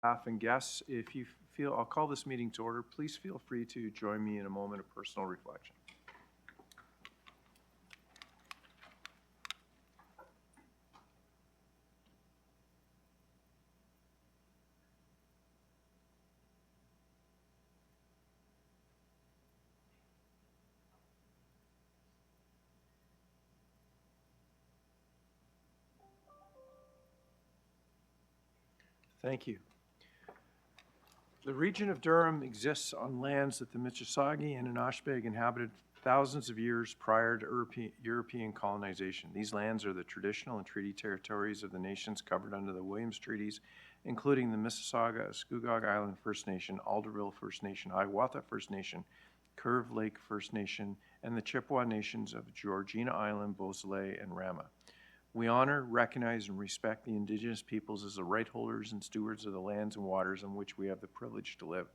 Staff and guests, if you feel, I'll call this meeting to order. Please feel free to join me in a moment of personal reflection. Thank you. The region of Durham exists on lands that the Mississauga and Anishinaabeg inhabited thousands of years prior to European colonization. These lands are the traditional and treaty territories of the nations covered under the Williams Treaties, including the Mississauga, Scugog Island First Nation, Alderville First Nation, Hiawatha First Nation, Curve Lake First Nation, and the Chippewa nations of Georgina Island, Beausoleil, and Rama. We honor, recognize, and respect the Indigenous peoples as the right holders and stewards of the lands and waters on which we have the privilege to live.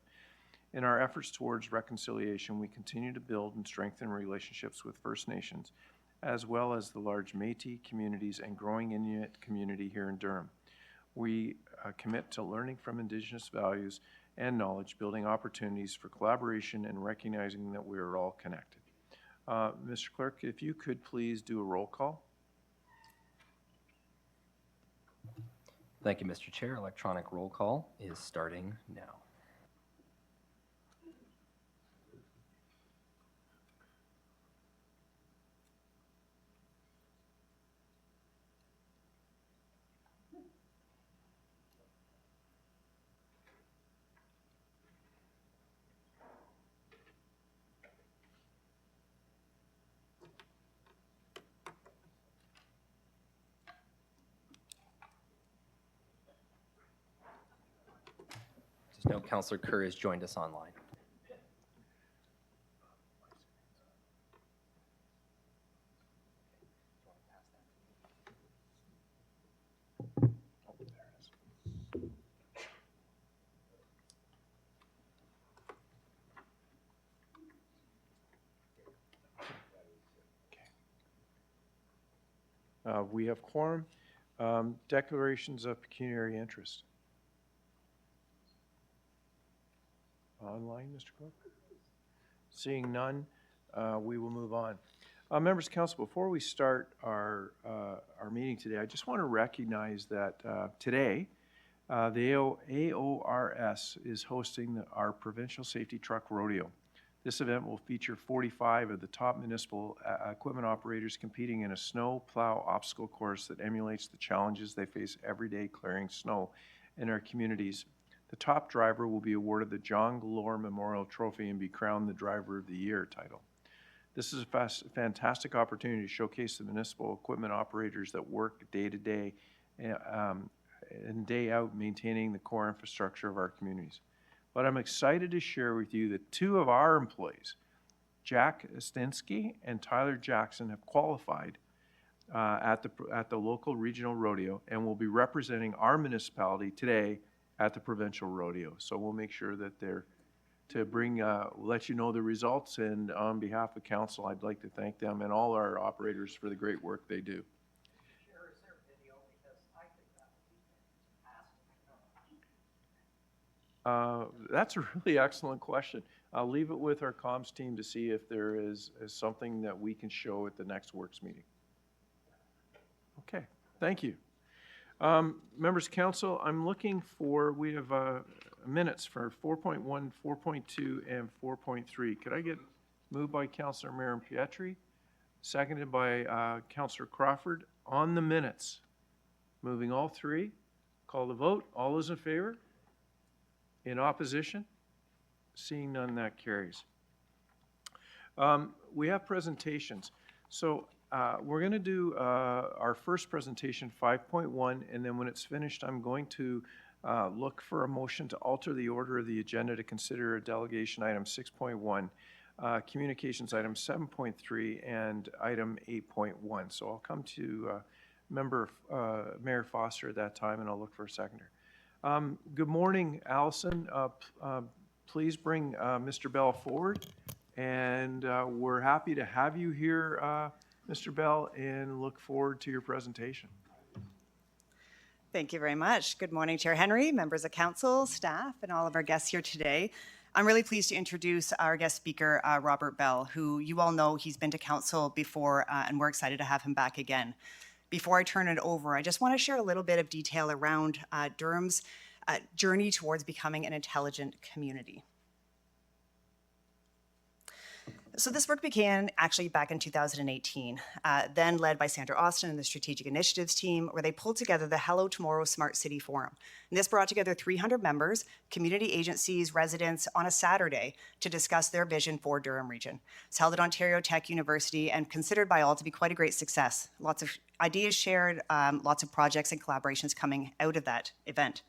In our efforts towards reconciliation, we continue to build and strengthen relationships with First Nations, as well as the large Métis communities and growing Inuit community here in Durham. We commit to learning from Indigenous values and knowledge, building opportunities for collaboration, and recognizing that we are all connected. Mr. Clerk, if you could please do a roll call. Thank you, Mr. Chair. Electronic roll call is starting now. Just note Councillor Kerr has joined us online. We have quorum. Declarations of pecuniary interest. Online, Mr. Clerk? Seeing none, we will move on. Members of Council, before we start our meeting today, I just want to recognize that today, the AORS is hosting our Provincial Safety Truck Rodeo. This event will feature 45 of the top municipal equipment operators competing in a snow plow obstacle course that emulates the challenges they face every day clearing snow in our communities. The top driver will be awarded the John Galore Memorial Trophy and be crowned the Driver of the Year title. This is a fantastic opportunity to showcase the municipal equipment operators that work day to day and day out maintaining the core infrastructure of our communities. But I'm excited to share with you that two of our employees, Jack Ostinsky and Tyler Jackson, have qualified at the local regional rodeo and will be representing our municipality today at the provincial rodeo. So we'll make sure that they're to bring, let you know the results. And on behalf of council, I'd like to thank them and all our operators for the great work they do. That's a really excellent question. I'll leave it with our comms team to see if there is something that we can show at the next works meeting. Okay, thank you. Members of council, I'm looking for, we have minutes for 4.1, 4.2, and 4.3. Could I get moved by Councillor Marin Pietri, seconded by Councillor Crawford on the minutes? Moving all three. Call the vote. All those in favor? In opposition? Seeing none, that carries. We have presentations. So we're going to do our first presentation, 5.1, and then when it's finished, I'm going to look for a motion to alter the order of the agenda to consider a delegation item 6.1, communications item 7.3, and item 8.1. So I'll come to Mayor Foster at that time, and I'll look for a seconder. Good morning, Allison. Please bring Mr. Bell forward, and we're happy to have you here, Mr. Bell, and look forward to your presentation. Thank you very much. Good morning, Chair Henry, members of council, staff, and all of our guests here today. I'm really pleased to introduce our guest speaker, Robert Bell, who you all know he's been to council before, and we're excited to have him back again. Before I turn it over, I just want to share a little bit of detail around Durham's journey towards becoming an intelligent community. So this work began actually back in 2018, then led by Sandra Austin and the Strategic Initiatives team, where they pulled together the Hello Tomorrow Smart City Forum. And this brought together 300 members, community agencies, residents on a Saturday to discuss their vision for Durham Region. It's held at Ontario Tech University and considered by all to be quite a great success. Lots of ideas shared, lots of projects and collaborations coming out of that event.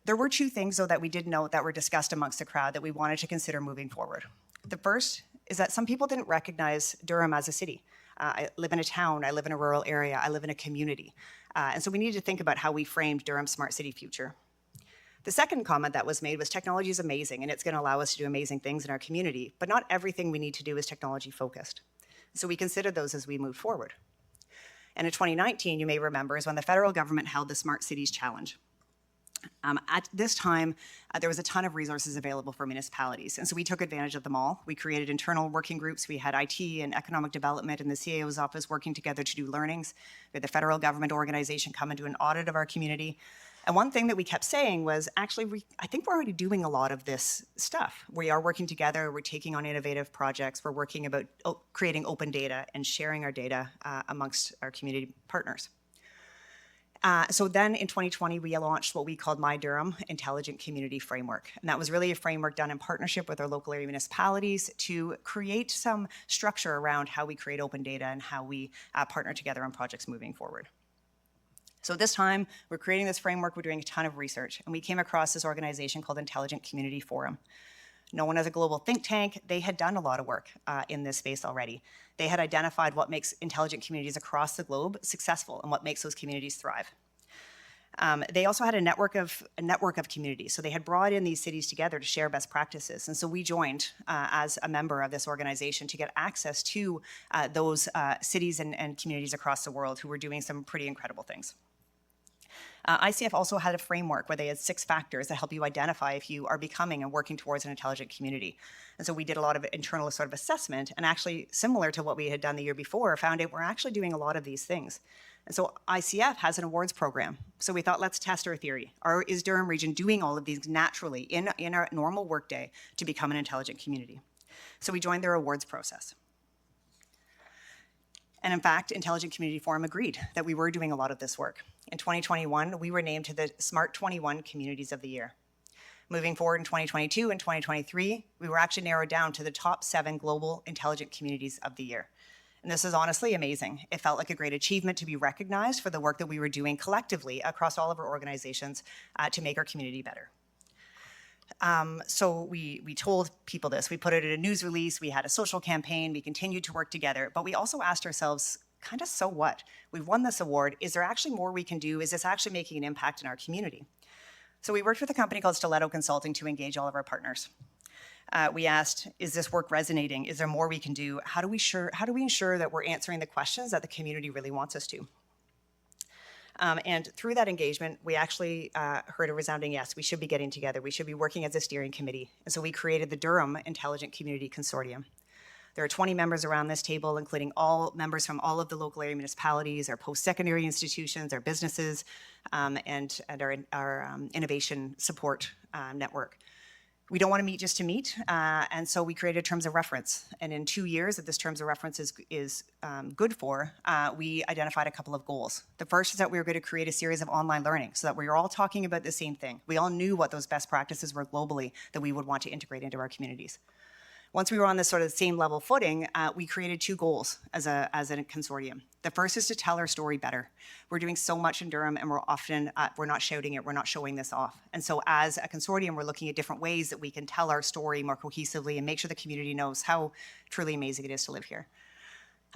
There were two things, though, that we did note that were discussed amongst the crowd that we wanted to consider moving forward. The first is that some people didn't recognize Durham as a city. I live in a town, I live in a rural area, I live in a community. And so we needed to think about how we framed Durham's smart city future. The second comment that was made was technology is amazing and it's going to allow us to do amazing things in our community, but not everything we need to do is technology focused. So we considered those as we moved forward. And in 2019, you may remember, is when the federal government held the Smart Cities Challenge. At this time, there was a ton of resources available for municipalities, and so we took advantage of them all. We created internal working groups. We had IT and economic development and the CAO's office working together to do learnings. We had the federal government organization come and do an audit of our community. And one thing that we kept saying was, actually, I think we're already doing a lot of this stuff. We are working together. We're taking on innovative projects. We're working about creating open data and sharing our data amongst our community partners. So then in 2020, we launched what we called My Durham Intelligent Community Framework. And that was really a framework done in partnership with our local area municipalities to create some structure around how we create open data and how we partner together on projects moving forward. So this time, we're creating this framework, we're doing a ton of research, and we came across this organization called Intelligent Community Forum. Known as a global think tank, they had done a lot of work in this space already. They had identified what makes intelligent communities across the globe successful and what makes those communities thrive. They also had a network of communities. So they had brought in these cities together to share best practices. And so we joined as a member of this organization to get access to those cities and communities across the world who were doing some pretty incredible things. ICF also had a framework where they had 6 factors that help you identify if you are becoming and working towards an intelligent community. And so we did a lot of internal sort of assessment, and actually similar to what we had done the year before, found out we're actually doing a lot of these things. And so ICF has an awards program. So we thought, let's test our theory. Is Durham Region doing all of these naturally in our normal workday to become an intelligent community? So we joined their awards process. And in fact, Intelligent Community Forum agreed that we were doing a lot of this work. In 2021, we were named to the Smart 21 Communities of the Year. Moving forward in 2022 and 2023, we were actually narrowed down to the top 7 global intelligent communities of the year. And this is honestly amazing. It felt like a great achievement to be recognized for the work that we were doing collectively across all of our organizations to make our community better. So we told people this. We put it in a news release. We had a social campaign. We continued to work together. But we also asked ourselves, kind of, so what? We've won this award. Is there actually more we can do? Is this actually making an impact in our community? So we worked with a company called Stiletto Consulting to engage all of our partners. We asked, is this work resonating? Is there more we can do? How do we ensure that we're answering the questions that the community really wants us to? And through that engagement, we actually heard a resounding yes. We should be getting together. We should be working as a steering committee. And so we created the Durham Intelligent Community Consortium. There are 20 members around this table, including all members from all of the local area municipalities, our post-secondary institutions, our businesses, and our innovation support network. We don't want to meet just to meet, and so we created terms of reference. And in 2 years that this terms of reference is good for, we identified a couple of goals. The first is that we were going to create a series of online learning so that we were all talking about the same thing. We all knew what those best practices were globally that we would want to integrate into our communities. Once we were on this sort of same level footing, we created 2 goals as a consortium. The first is to tell our story better. We're doing so much in Durham, and we're not shouting it, we're not showing this off. And so as a consortium, we're looking at different ways that we can tell our story more cohesively and make sure the community knows how truly amazing it is to live here.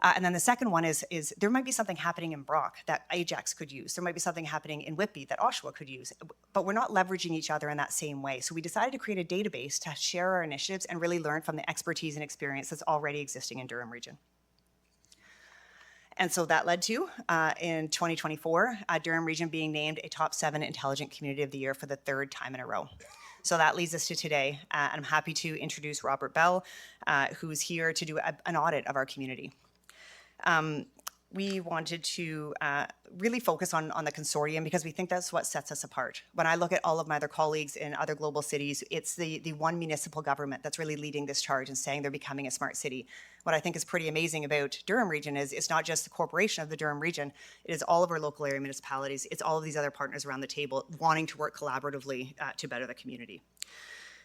And then the second one is there might be something happening in Brock that Ajax could use. There might be something happening in Whitby that Oshawa could use, but we're not leveraging each other in that same way. So we decided to create a database to share our initiatives and really learn from the expertise and experience that's already existing in Durham Region. And so that led to, in 2024, Durham Region being named a top 7 intelligent community of the year for the 3rd time in a row. So that leads us to today, and I'm happy to introduce Robert Bell, who's here to do an audit of our community. We wanted to really focus on the consortium because we think that's what sets us apart. When I look at all of my other colleagues in other global cities, it's the one municipal government that's really leading this charge and saying they're becoming a smart city. What I think is pretty amazing about Durham Region is it's not just the corporation of the Durham Region, it is all of our local area municipalities, it's all of these other partners around the table wanting to work collaboratively to better the community.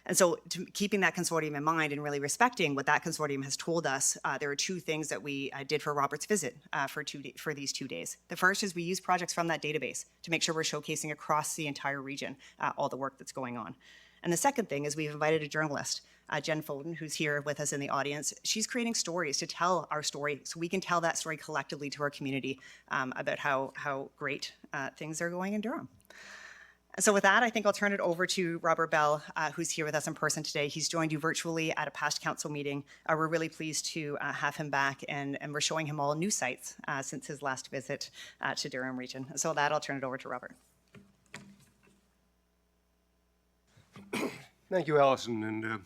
And so keeping that consortium in mind and really respecting what that consortium has told us, there are 2 things that we did for Robert's visit for these 2 days. The first is we use projects from that database to make sure we're showcasing across the entire region all the work that's going on. And the second thing is we've invited a journalist, Jen Foden, who's here with us in the audience. She's creating stories to tell our story so we can tell that story collectively to our community about how great things are going in Durham. So with that, I think I'll turn it over to Robert Bell, who's here with us in person today. He's joined you virtually at a past council meeting. We're really pleased to have him back, and we're showing him all new sites since his last visit to Durham Region. So with that, I'll turn it over to Robert. Thank you, Allison, and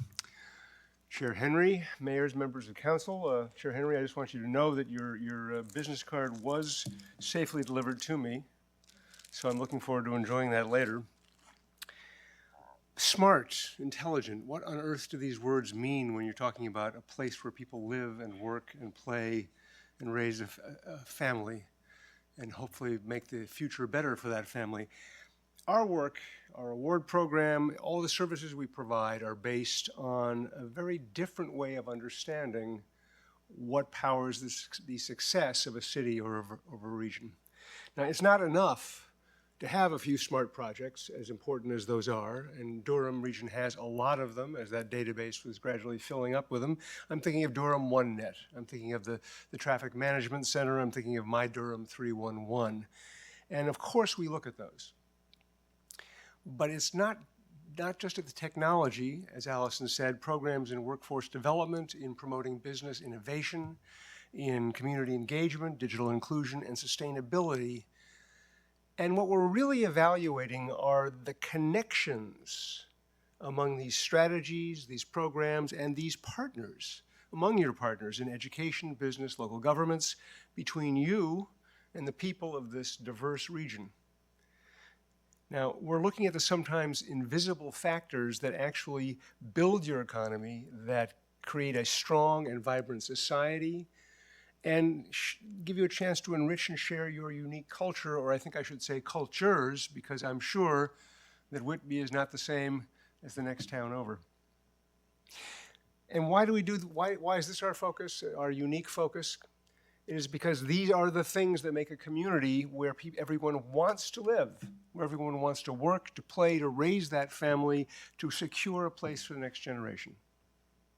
Chair Henry, mayors, members of council. Chair Henry, I just want you to know that your business card was safely delivered to me. So I'm looking forward to enjoying that later. Smart, intelligent, what on earth do these words mean when you're talking about a place where people live and work and play and raise a family and hopefully make the future better for that family? Our work, our award program, all the services we provide are based on a very different way of understanding what powers the success of a city or of a region. Now, it's not enough to have a few smart projects, as important as those are, and Durham Region has a lot of them, as that database was gradually filling up with them. I'm thinking of Durham OneNet. I'm thinking of the Traffic Management Center. I'm thinking of My Durham 311. And of course, we look at those. But it's not just at the technology, as Allison said, programs in workforce development, in promoting business innovation, in community engagement, digital inclusion, and sustainability. And what we're really evaluating are the connections among these strategies, these programs, and these partners, among your partners in education, business, local governments, between you and the people of this diverse region. Now, we're looking at the sometimes invisible factors that actually build your economy, that create a strong and vibrant society, and give you a chance to enrich and share your unique culture, or I think I should say cultures, because I'm sure that Whitby is not the same as the next town over. And why is this our focus, our unique focus? It is because these are the things that make a community where everyone wants to live, where everyone wants to work, to play, to raise that family, to secure a place for the next generation.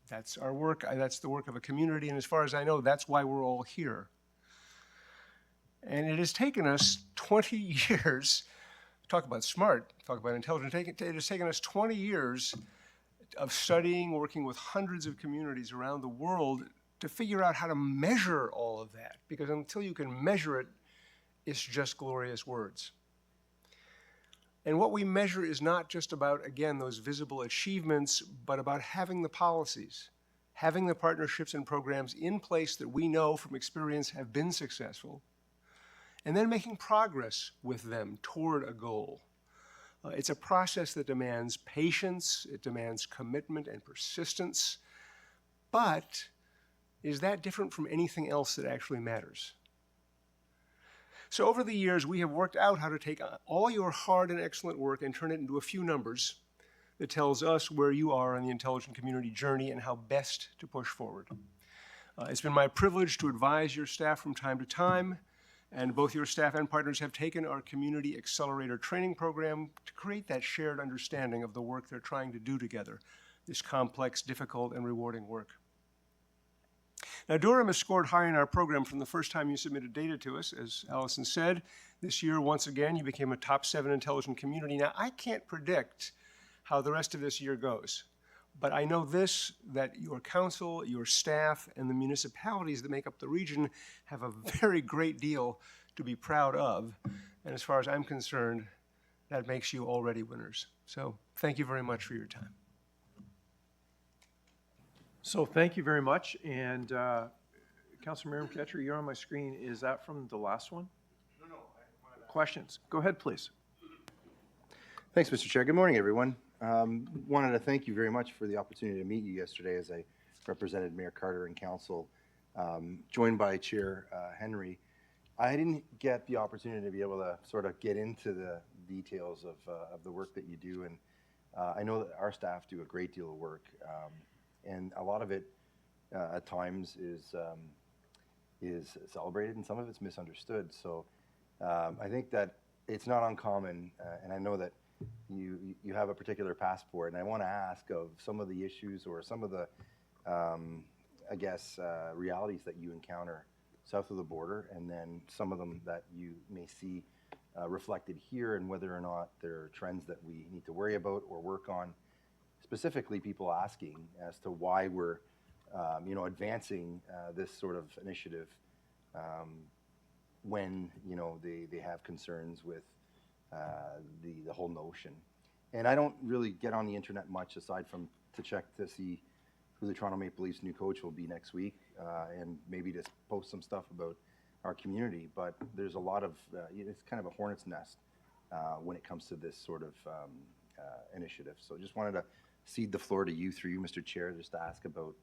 That's our work, that's the work of a community, and as far as I know, that's why we're all here. And it has taken us 20 years, talk about smart, talk about intelligent, it has taken us 20 years of studying, working with hundreds of communities around the world to figure out how to measure all of that, because until you can measure it, it's just glorious words. And what we measure is not just about, again, those visible achievements, but about having the policies, having the partnerships and programs in place that we know from experience have been successful, and then making progress with them toward a goal. It's a process that demands patience, it demands commitment and persistence, but is that different from anything else that actually matters? So over the years, we have worked out how to take all your hard and excellent work and turn it into a few numbers that tells us where you are on the intelligent community journey and how best to push forward. It's been my privilege to advise your staff from time to time, and both your staff and partners have taken our Community Accelerator training program to create that shared understanding of the work they're trying to do together, this complex, difficult, and rewarding work. Now, Durham has scored high in our program from the first time you submitted data to us. As Allison said, this year, once again, you became a top 7 intelligent community. Now, I can't predict how the rest of this year goes, But I know this, that your council, your staff, and the municipalities that make up the region have a very great deal to be proud of. And as far as I'm concerned, that makes you already winners. So thank you very much for your time. So thank you very much. And Councilor Miriam Ketcher, you're on my screen. Is that from the last one? No. Questions? Go ahead, please. Thanks, Mr. Chair. Good morning, everyone. Wanted to thank you very much for the opportunity to meet you yesterday as I represented Mayor Carter and Council, joined by Chair Henry. I didn't get the opportunity to be able to sort of get into the details of the work that you do, and I know that our staff do a great deal of work, and a lot of it at times is celebrated and some of it's misunderstood. So I think that it's not uncommon, and I know that you have a particular passport, and I want to ask of some of the issues or some of the, I guess, realities that you encounter south of the border, and then some of them that you may see reflected here, and whether or not there are trends that we need to worry about or work on. Specifically, people asking as to why we're, advancing this sort of initiative when they have concerns with the whole notion. And I don't really get on the internet much aside from to check to see who the Toronto Maple Leafs new coach will be next week, and maybe just post some stuff about our community. But there's a lot of, it's kind of a hornet's nest when it comes to this sort of initiative. So just wanted to cede the floor to you through you, Mr. Chair, just to ask about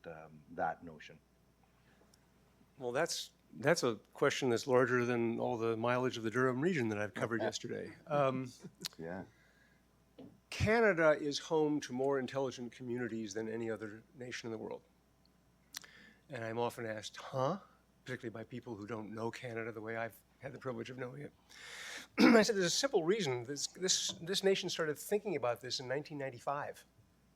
that notion. Well, that's a question that's larger than all the mileage of the Durham region that I've covered yesterday. Yeah. Canada is home to more intelligent communities than any other nation in the world. And I'm often asked, particularly by people who don't know Canada the way I've had the privilege of knowing it. I said there's a simple reason. This nation started thinking about this in 1995.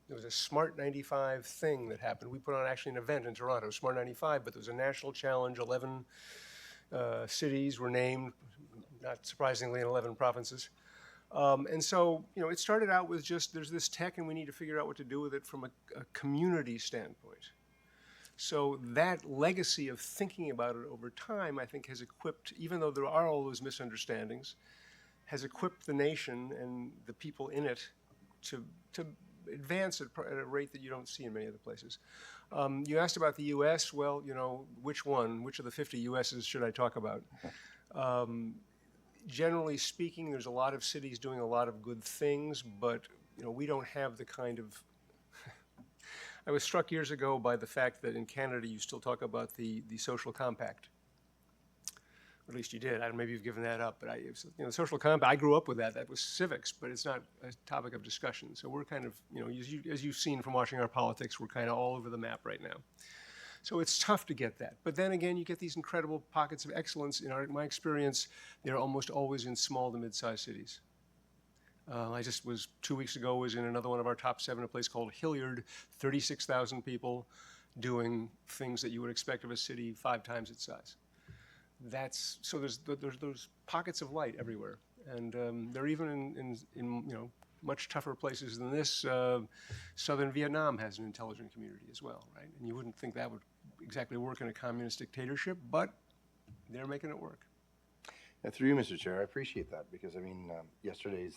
There was a Smart 95 thing that happened. We put on actually an event in Toronto, Smart 95, but there was a national challenge. 11 cities were named, not surprisingly, in 11 provinces. And so, it started out with just there's this tech and we need to figure out what to do with it from a community standpoint. So that legacy of thinking about it over time, I think, has equipped, even though there are all those misunderstandings, has equipped the nation and the people in it to advance at a rate that you don't see in many other places. You asked about the U.S. Well, which of the 50 U.S.s should I talk about? Generally speaking, there's a lot of cities doing a lot of good things, but we don't have the kind of. I was struck years ago by the fact that in Canada you still talk about the social compact. At least you did. I don't know, maybe you've given that up, but the social compact. I grew up with that. That was civics, but it's not a topic of discussion. So we're kind of, as you've seen from watching our politics, we're kind of all over the map right now. So it's tough to get that. But then again, you get these incredible pockets of excellence. In my experience, they're almost always in small to mid-sized cities. I just was 2 weeks ago was in another one of our top 7, a place called Hilliard, 36,000 people doing things that you would expect of a city 5 times its size. So there's those pockets of light everywhere, and they're even in much tougher places than this. Southern Vietnam has an intelligent community as well, right? And you wouldn't think that would exactly work in a communist dictatorship, but they're making it work. Through you, Mr. Chair, I appreciate that because yesterday's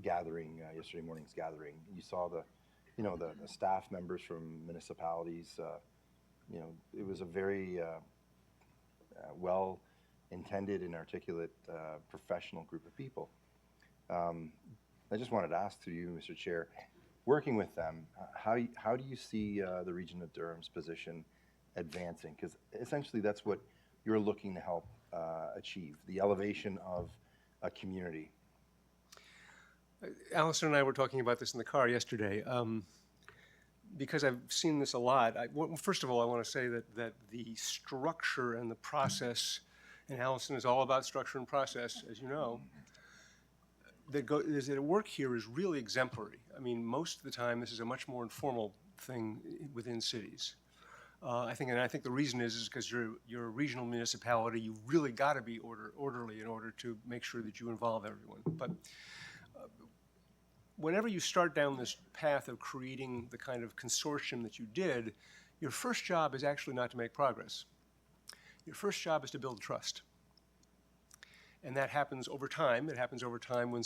gathering, yesterday morning's gathering, you saw the staff members from municipalities. It was a very well-intended and articulate professional group of people. I just wanted to ask through you, Mr. Chair, working with them, how do you see the region of Durham's position advancing? Because essentially that's what you're looking to help achieve, the elevation of a community. Allison and I were talking about this in the car yesterday. Because I've seen this a lot, first of all, I want to say that the structure and the process, and Allison is all about structure and process, as you know, that is at work here is really exemplary. I mean, most of the time, this is a much more informal thing within cities. I think the reason is because you're a regional municipality. You really got to be orderly in order to make sure that you involve everyone. But whenever you start down this path of creating the kind of consortium that you did, your first job is actually not to make progress. Your first job is to build trust. And that happens over time. It happens over time when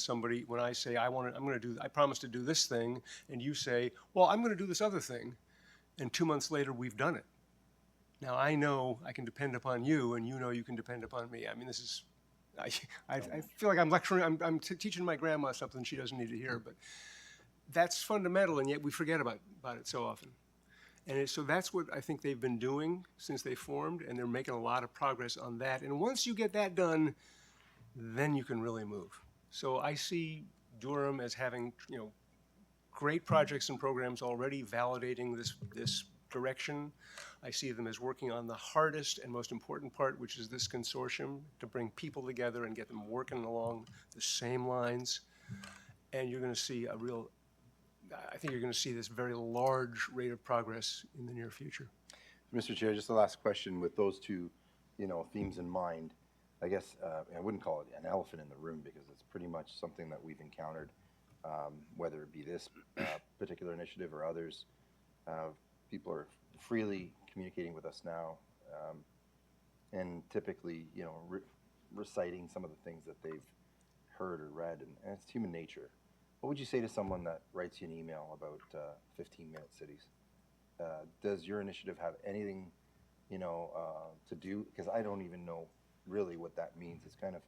I say, I promise to do this thing, and you say, well, I'm going to do this other thing. And 2 months later, we've done it. Now, I know I can depend upon you, and you know you can depend upon me. I mean, I feel like I'm lecturing, I'm teaching my grandma something she doesn't need to hear, but that's fundamental, and yet we forget about it so often. And so that's what I think they've been doing since they formed, and they're making a lot of progress on that. And once you get that done, then you can really move. So I see Durham as having, great projects and programs already validating this direction. I see them as working on the hardest and most important part, which is this consortium, to bring people together and get them working along the same lines. And you're going to see I think you're going to see this very large rate of progress in the near future. Mr. Chair, just the last question with those two, themes in mind. I guess I wouldn't call it an elephant in the room because it's pretty much something that we've encountered, whether it be this particular initiative or others. People are freely communicating with us now, and typically, reciting some of the things that they've heard or read, and it's human nature. What would you say to someone that writes you an email about 15-minute cities? Does your initiative have anything, to do? Because I don't even know really what that means. It's kind of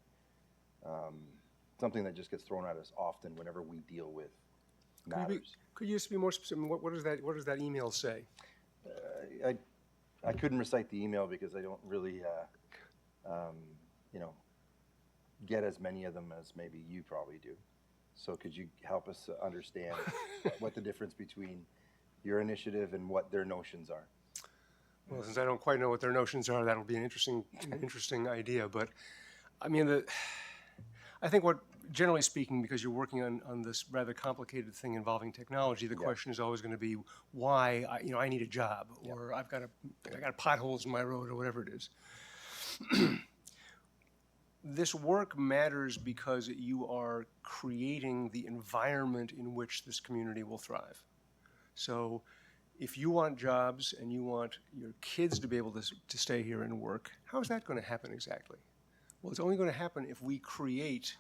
something that just gets thrown at us often whenever we deal with matters. Could you just be more specific? What does that email say? I couldn't recite the email because I don't really, get as many of them as maybe you probably do. So could you help us understand what the difference between your initiative and what their notions are? Well, since I don't quite know what their notions are, that'll be an interesting idea. But I mean, I think generally speaking, because you're working on this rather complicated thing involving technology, the question is always going to be why I need a job, or I got potholes in my road, or whatever it is. This work matters because you are creating the environment in which this community will thrive. So if you want jobs and you want your kids to be able to stay here and work, how is that going to happen exactly? Well, it's only going to happen if we create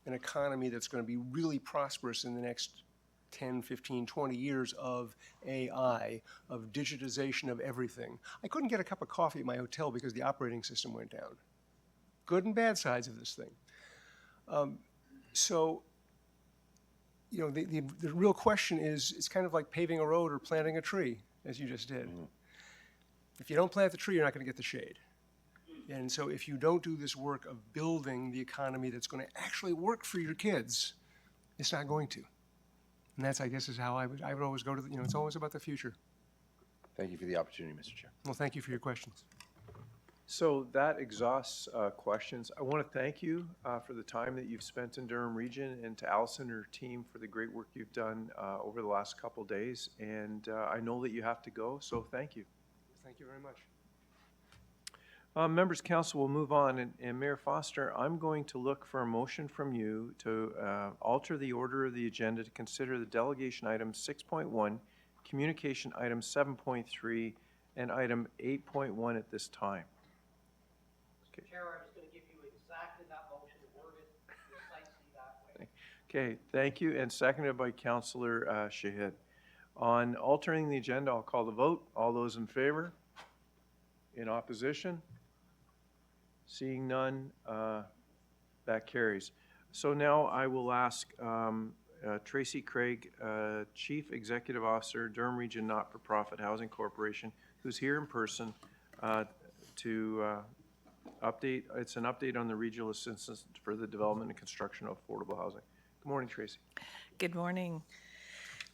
an economy that's going to be really prosperous in the next 10, 15, 20 years of AI, of digitization of everything. I couldn't get a cup of coffee at my hotel because the operating system went down. Good and bad sides of this thing. The real question is, it's kind of like paving a road or planting a tree, as you just did. Mm-hmm. If you don't plant the tree, you're not going to get the shade. And so if you don't do this work of building the economy that's going to actually work for your kids, it's not going to. And that's, I guess, is how I would always go to it's always about the future. Thank you for the opportunity, Mr. Chair. Well, thank you for your questions. So that exhausts questions. I want to thank you for the time that you've spent in Durham Region, and to Allison and her team for the great work you've done over the last couple days. And I know that you have to go, so thank you. Thank you very much. Members of Council will move on, and Mayor Foster, I'm going to look for a motion from you to alter the order of the agenda to consider the delegation item 6.1, communication item 7.3, and item 8.1 at this time. Okay. Chair, I was going to give you exactly that motion, worded precisely that way. Okay, thank you, and seconded by Councillor Shahid. On altering the agenda, I'll call the vote. All those in favor? In opposition? Seeing none, that carries. So now I will ask Tracy Craig, Chief Executive Officer, Durham Region Not-for-Profit Housing Corporation, who's here in person to update. It's an update on the regional assistance for the development and construction of affordable housing. Good morning, Tracy. Good morning.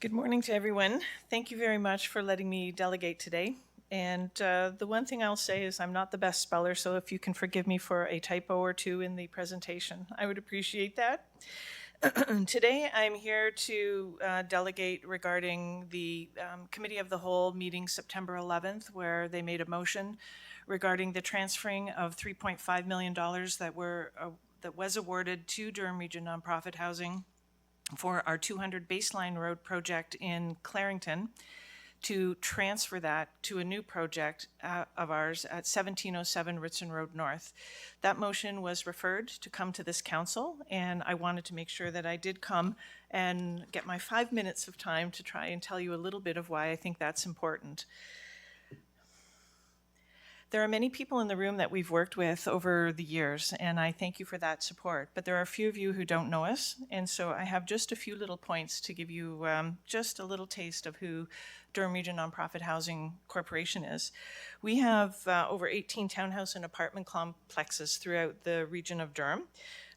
Good morning to everyone. Thank you very much for letting me delegate today. And the one thing I'll say is I'm not the best speller, so if you can forgive me for a typo or two in the presentation, I would appreciate that. Today, I'm here to delegate regarding the Committee of the Whole meeting September 11th, where they made a motion regarding the transferring of $3.5 million that was awarded to Durham Region Nonprofit Housing for our 200 Baseline Road project in Clarington to transfer that to a new project of ours at 1707 Ritson Road North. That motion was referred to come to this council, and I wanted to make sure that I did come and get my 5 minutes of time to try and tell you a little bit of why I think that's important. There are many people in the room that we've worked with over the years, and I thank you for that support. But there are a few of you who don't know us, and so I have just a few little points to give you just a little taste of who Durham Region Nonprofit Housing Corporation is. We have over 18 townhouse and apartment complexes throughout the region of Durham,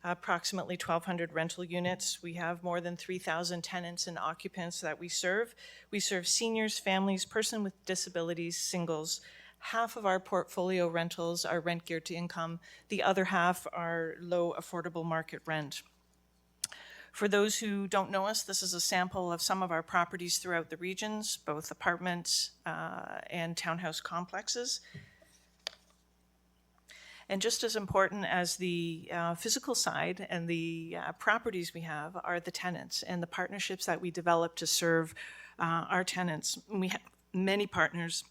approximately 1,200 rental units. We have more than 3,000 tenants and occupants that we serve. We serve seniors, families, persons with disabilities, singles. Half of our portfolio rentals are rent geared to income. The other half are low affordable market rent. For those who don't know us, this is a sample of some of our properties throughout the regions, both apartments and townhouse complexes. And just as important as the physical side and the properties we have are the tenants and the partnerships that we develop to serve our tenants. We have many partners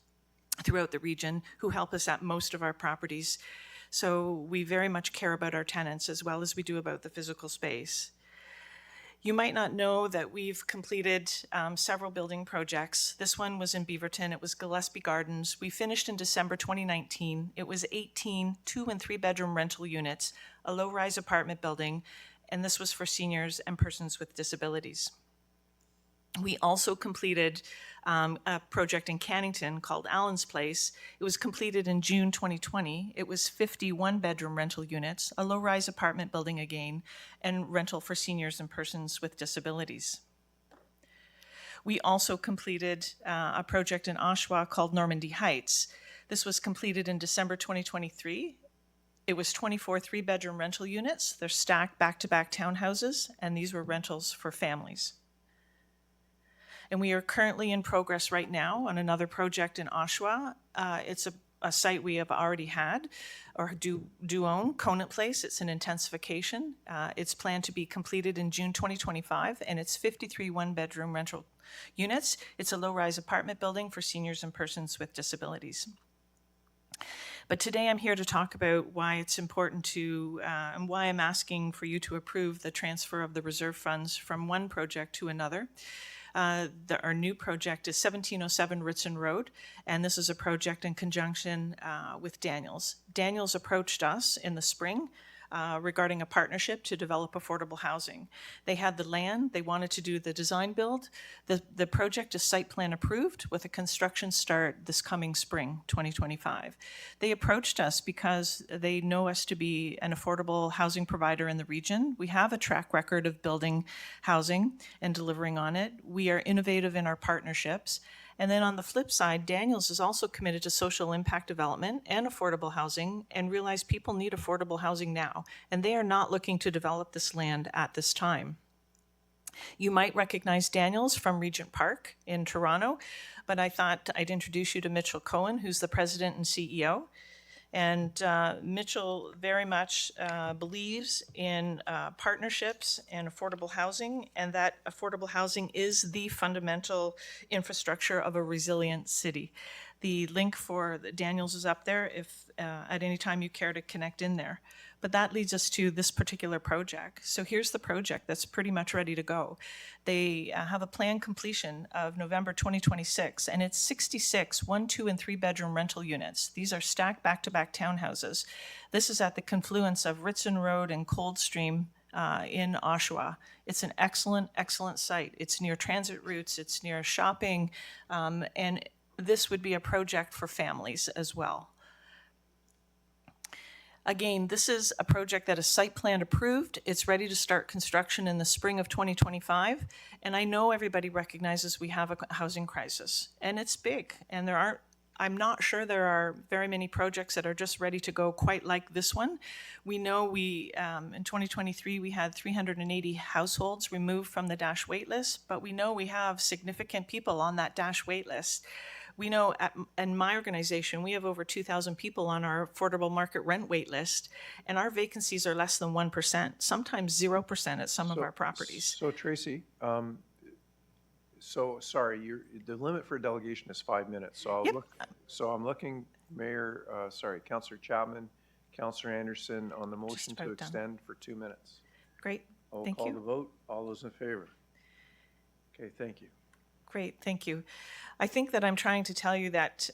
throughout the region who help us at most of our properties. So we very much care about our tenants as well as we do about the physical space. You might not know that we've completed several building projects. This one was in Beaverton. It was Gillespie Gardens. We finished in December 2019. It was 18 2- and 3-bedroom rental units, a low-rise apartment building, and this was for seniors and persons with disabilities. We also completed a project in Cannington called Allen's Place. It was completed in June 2020. It was 51 bedroom rental units, a low-rise apartment building again, and rental for seniors and persons with disabilities. We also completed a project in Oshawa called Normandy Heights. This was completed in December 2023. It was 24 3-bedroom rental units. They're stacked back-to-back townhouses, and these were rentals for families. And we are currently in progress right now on another project in Oshawa. It's a site we have already had or do own, Conant Place. It's an intensification. It's planned to be completed in June 2025, and it's 53 one-bedroom rental units. It's a low-rise apartment building for seniors and persons with disabilities. But today I'm here to talk about why it's important to, and why I'm asking for you to approve the transfer of the reserve funds from one project to another. Our new project is 1707 Ritson Road, and this is a project in conjunction with Daniels. Daniels approached us in the spring regarding a partnership to develop affordable housing. They had the land, they wanted to do the design build. The project is site plan approved with a construction start this coming spring, 2025. They approached us because they know us to be an affordable housing provider in the region. We have a track record of building housing and delivering on it. We are innovative in our partnerships. And then on the flip side, Daniels is also committed to social impact development and affordable housing and realize people need affordable housing now. And they are not looking to develop this land at this time. You might recognize Daniels from Regent Park in Toronto, but I thought I'd introduce you to Mitchell Cohen, who's the president and CEO. And Mitchell very much believes in partnerships and affordable housing, and that affordable housing is the fundamental infrastructure of a resilient city. The link for Daniels is up there if at any time you care to connect in there. But that leads us to this particular project. So here's the project that's pretty much ready to go. They have a planned completion of November 2026, and it's 66 1-, 2-, and 3-bedroom rental units. These are stacked back-to-back townhouses. This is at the confluence of Ritson Road and Coldstream in Oshawa. It's an excellent, excellent site. It's near transit routes, it's near shopping, and this would be a project for families as well. Again, this is a project that is site plan approved. It's ready to start construction in the spring of 2025. And I know everybody recognizes we have a housing crisis, and it's big. And I'm not sure there are very many projects that are just ready to go quite like this one. We know in 2023, we had 380 households removed from the DASH waitlist, but we know we have significant people on that DASH waitlist. We know in my organization, we have over 2,000 people on our affordable market rent wait list, and our vacancies are less than 1%, sometimes 0% at some of our properties. So Tracy, so sorry, the limit for delegation is 5 minutes. So Yep. I'm looking, Councillor Chapman, Councillor Anderson on the motion to about done. extend for 2 minutes. Great, I'll thank call you. the vote. All those in favor? Okay, thank you. Great, thank you. I think that I'm trying to tell you that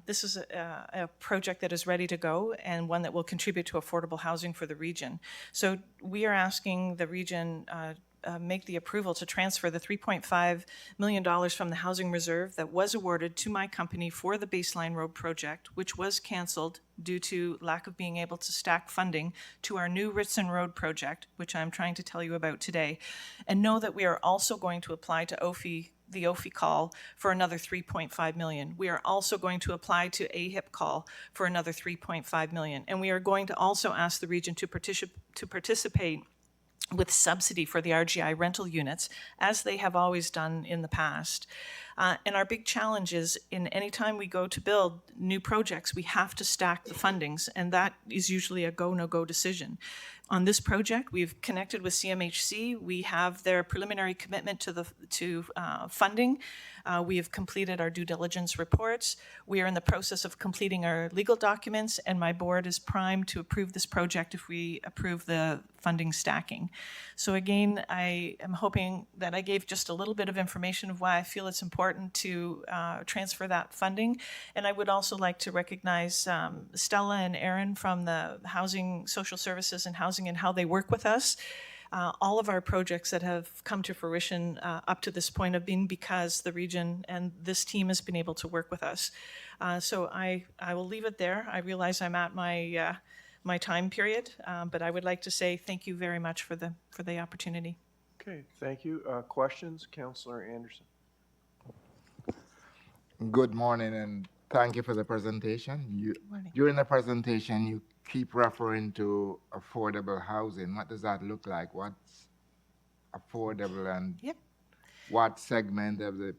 this is a project that is ready to go and one that will contribute to affordable housing for the region. So we are asking the region make the approval to transfer the $3.5 million from the housing reserve that was awarded to my company for the Baseline Road project, which was canceled due to lack of being able to stack funding, to our new Ritson Road project, which I'm trying to tell you about today. And know that we are also going to apply to the OFI call for another $3.5 million. We are also going to apply to AHIP call for another $3.5 million. And we are going to also ask the region to participate with subsidy for the RGI rental units, as they have always done in the past. And our big challenge is, in any time we go to build new projects, we have to stack the fundings, and that is usually a go, no-go decision. On this project, we've connected with CMHC. We have their preliminary commitment to funding. We have completed our due diligence reports. We are in the process of completing our legal documents, and my board is primed to approve this project if we approve the funding stacking. So again, I am hoping that I gave just a little bit of information of why I feel it's important to transfer that funding. And I would also like to recognize Stella and Aaron from the Housing, Social Services and Housing, and how they work with us. All of our projects that have come to fruition up to this point have been because the region and this team has been able to work with us. So I will leave it there. I realize I'm at my time period, but I would like to say thank you very much for the opportunity. Okay, thank you. Questions? Councillor Anderson. Good morning, and thank you for the presentation. Morning. During the presentation, you keep referring to affordable housing. What does that look like? What's affordable, and Yep. what segment of the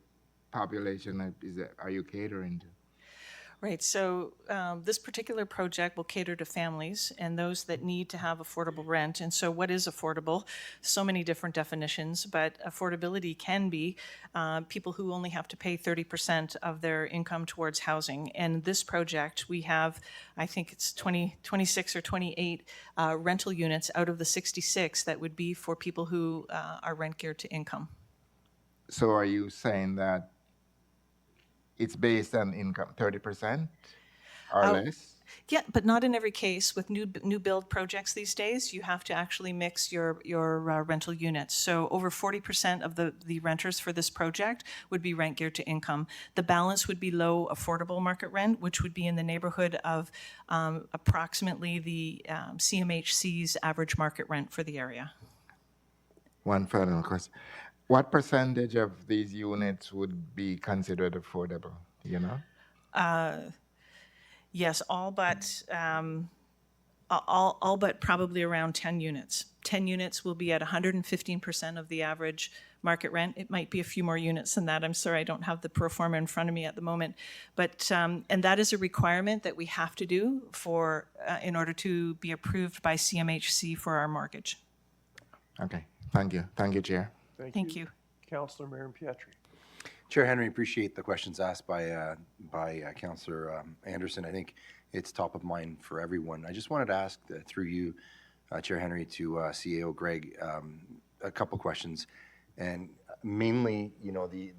population are you catering to? Right, so this particular project will cater to families and those that need to have affordable rent. And so what is affordable? So many different definitions, but affordability can be people who only have to pay 30% of their income towards housing. And this project, we have, I think it's 26 or 28 rental units out of the 66 that would be for people who are rent geared to income. So are you saying that it's based on income, 30% or less? Yeah, but not in every case. With new build projects these days, you have to actually mix your rental units. So over 40% of the renters for this project would be rent geared to income. The balance would be low affordable market rent, which would be in the neighborhood of approximately the CMHC's average market rent for the area. One final question. What percentage of these units would be considered affordable, you know? Yes, all but probably around 10 units. 10 units will be at 115% of the average market rent. It might be a few more units than that. I'm sorry, I don't have the pro forma in front of me at the moment. But, and that is a requirement that we have to do for, in order to be approved by CMHC for our mortgage. Okay, thank you. Thank you, Chair. Thank you. Councillor Marion Pietri. Chair Henry, appreciate the questions asked by Councillor Anderson. I think it's top of mind for everyone. I just wanted to ask through you, Chair Henry, to CAO Greg, a couple questions, and mainly, you know, the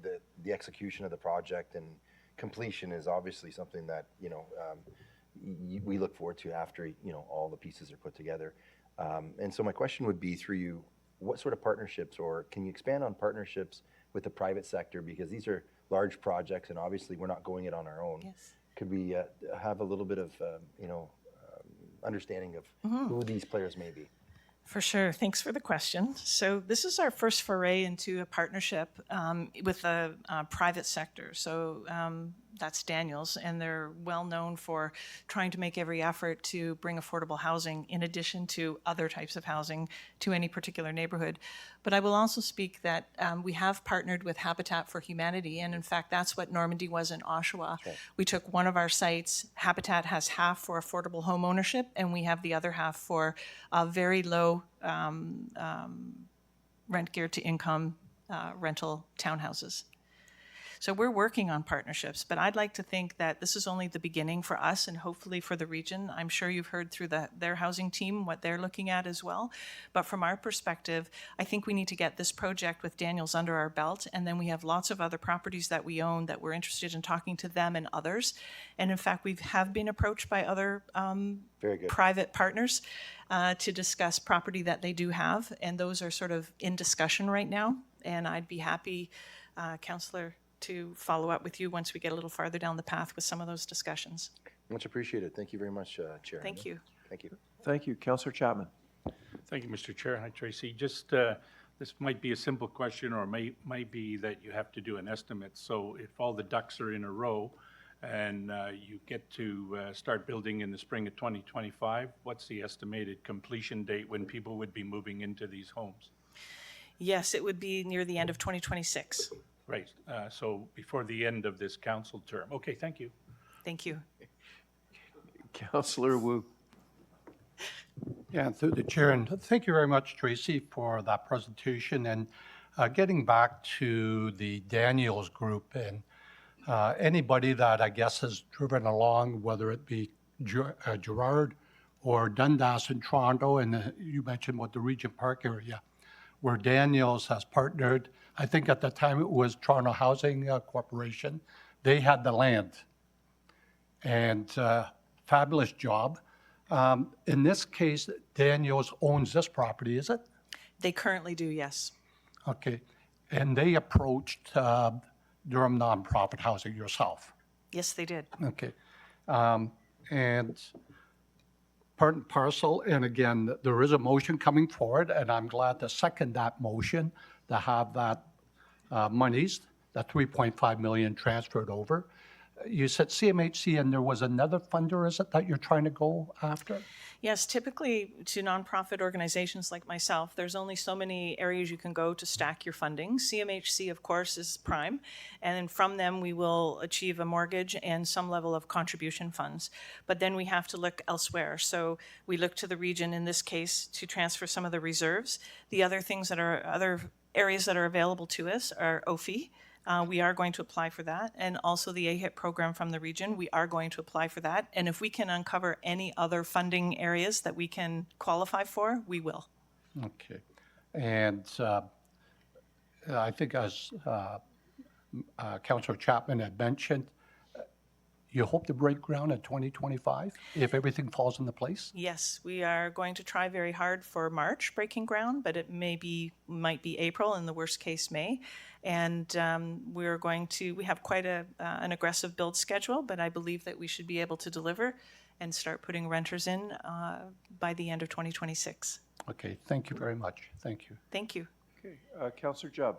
execution of the project and completion is obviously something that, you know, we look forward to after, you know, all the pieces are put together. And so my question would be through you, what sort of partnerships, or can you expand on partnerships with the private sector? Because these are large projects and obviously we're not going it on our own. Yes. Could we have a little bit of, understanding of who these players may be? For sure. Thanks for the question. So this is our first foray into a partnership with the private sector. So That's Daniels, and they're well known for trying to make every effort to bring affordable housing in addition to other types of housing to any particular neighborhood. But I will also speak that we have partnered with Habitat for Humanity, and in fact, that's what Normandy was in Oshawa. We took one of our sites, Habitat has half for affordable home ownership, and we have the other half for very low rent geared to income rental townhouses. So we're working on partnerships, but I'd like to think that this is only the beginning for us and hopefully for the region. I'm sure you've heard through their housing team what they're looking at as well. But from our perspective, I think we need to get this project with Daniels under our belt, and then we have lots of other properties that we own that we're interested in talking to them and others. And in fact, we have been approached by other Very good. private partners to discuss property that they do have, and those are sort of in discussion right now. And I'd be happy, Councillor, to follow up with you once we get a little farther down the path with some of those discussions. Much appreciated. Thank you very much, Chair. Thank you. Thank you. Thank you. Councillor Chapman. Thank you, Mr. Chair. Hi, Tracy. Just, this might be a simple question, or might be that you have to do an estimate. So if all the ducks are in a row and you get to start building in the spring of 2025, what's the estimated completion date when people would be moving into these homes? Yes, it would be near the end of 2026. Right, so before the end of this council term. Okay, thank you. Thank you. Councillor Wu. Yeah, through the chair, and thank you very much, Tracy, for that presentation. And getting back to the Daniels group, and anybody that I guess has driven along, whether it be Gerard or Dundas in Toronto, and you mentioned what the Regent Park area, where Daniels has partnered. I think at the time it was Toronto Housing Corporation. They had the land, and fabulous job. In this case, Daniels owns this property, is it? They currently do, yes. Okay, and they approached Durham Nonprofit Housing yourself. Yes, they did. Okay, and part and parcel, and again, there is a motion coming forward, and I'm glad to second that motion to have that monies, that 3.5 million transferred over. You said CMHC, and there was another funder, is it, that you're trying to go after? Yes, typically to nonprofit organizations like myself, there's only so many areas you can go to stack your funding. CMHC, of course, is prime, and then from them we will achieve a mortgage and some level of contribution funds. But then we have to look elsewhere. So we look to the region in this case to transfer some of the reserves. The other things that are other areas that are available to us are OFI. We are going to apply for that, and also the AHIP program from the region. We are going to apply for that, and if we can uncover any other funding areas that we can qualify for, we will. Okay, and I think as Councillor Chapman had mentioned, you hope to break ground in 2025 if everything falls into place? Yes, we are going to try very hard for March breaking ground, but it might be April, in the worst case May. And we have quite an aggressive build schedule, but I believe that we should be able to deliver and start putting renters in by the end of 2026. Okay, thank you very much. Thank you. Thank you. Okay, Councillor Jubb.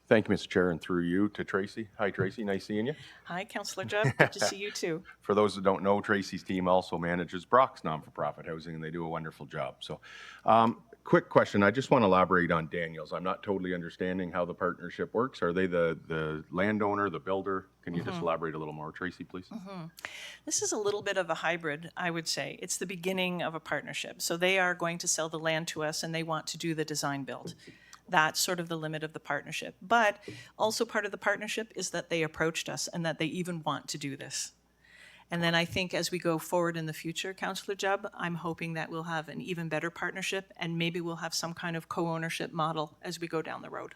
Thank you, Mr. Chair, and through you to Tracy. Hi, Tracy. Nice seeing you. Hi, Councillor Jubb. Good to see you too. For those that don't know, Tracy's team also manages Brock's non-for-profit housing, and they do a wonderful job. So, quick question. I just want to elaborate on Daniels. I'm not totally understanding how the partnership works. Are they the landowner, the builder? Can you just elaborate a little more, Tracy, please? This is a little bit of a hybrid, I would say. It's the beginning of a partnership. So they are going to sell the land to us, and they want to do the design build. That's sort of the limit of the partnership. But also part of the partnership is that they approached us and that they even want to do this. And then I think as we go forward in the future, Councillor Jubb, I'm hoping that we'll have an even better partnership, and maybe we'll have some kind of co-ownership model as we go down the road.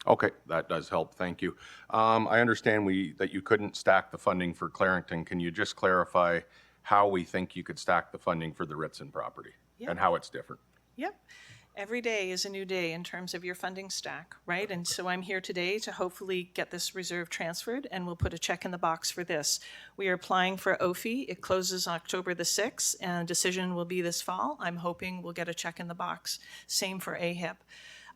Okay, that does help. Thank you. I understand that you couldn't stack the funding for Clarington. Can you just clarify how we think you could stack the funding for the Ritson property and how it's different? Yep. Every day is a new day in terms of your funding stack, right? And so I'm here today to hopefully get this reserve transferred, and we'll put a check in the box for this. We are applying for OFI. It closes October the 6th, and a decision will be this fall. I'm hoping we'll get a check in the box. Same for AHIP.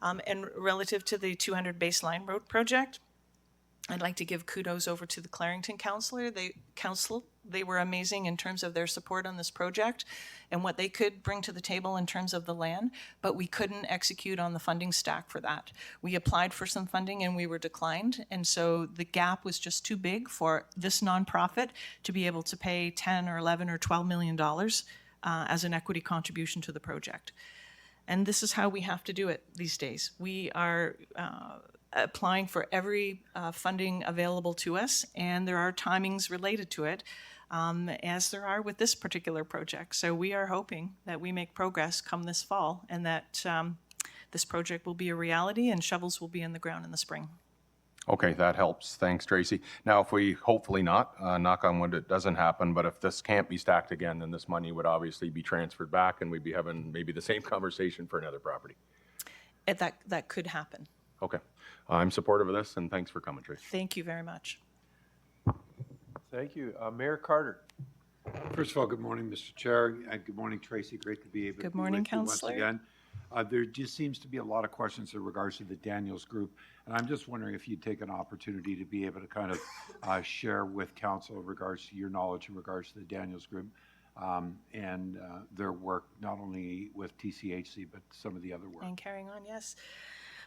And relative to the 200 baseline road project, I'd like to give kudos over to the Clarington Council. They were amazing in terms of their support on this project and what they could bring to the table in terms of the land, but we couldn't execute on the funding stack for that. We applied for some funding and we were declined, and so the gap was just too big for this nonprofit to be able to pay 10 or 11 or 12 million dollars as an equity contribution to the project. And this is how we have to do it these days. We are applying for every funding available to us, and there are timings related to it, as there are with this particular project. So we are hoping that we make progress come this fall, and that this project will be a reality and shovels will be in the ground in the spring. Okay, that helps. Thanks, Tracy. Now, if we, hopefully not, knock on wood, it doesn't happen, but if this can't be stacked again, then this money would obviously be transferred back and we'd be having maybe the same conversation for another property. That could happen. Okay. I'm supportive of this, and thanks for coming, Tracy. Thank you very much. Thank you. Mayor Carter. First of all, good morning, Mr. Chair, and good morning, Tracy. Great to be able to Good be morning, with you once Councillor. again. There just seems to be a lot of questions in regards to the Daniels Group, and I'm just wondering if you'd take an opportunity to be able to kind of share with council in regards to your knowledge in regards to the Daniels Group and their work, not only with TCHC, but some of the other work. And carrying on, yes.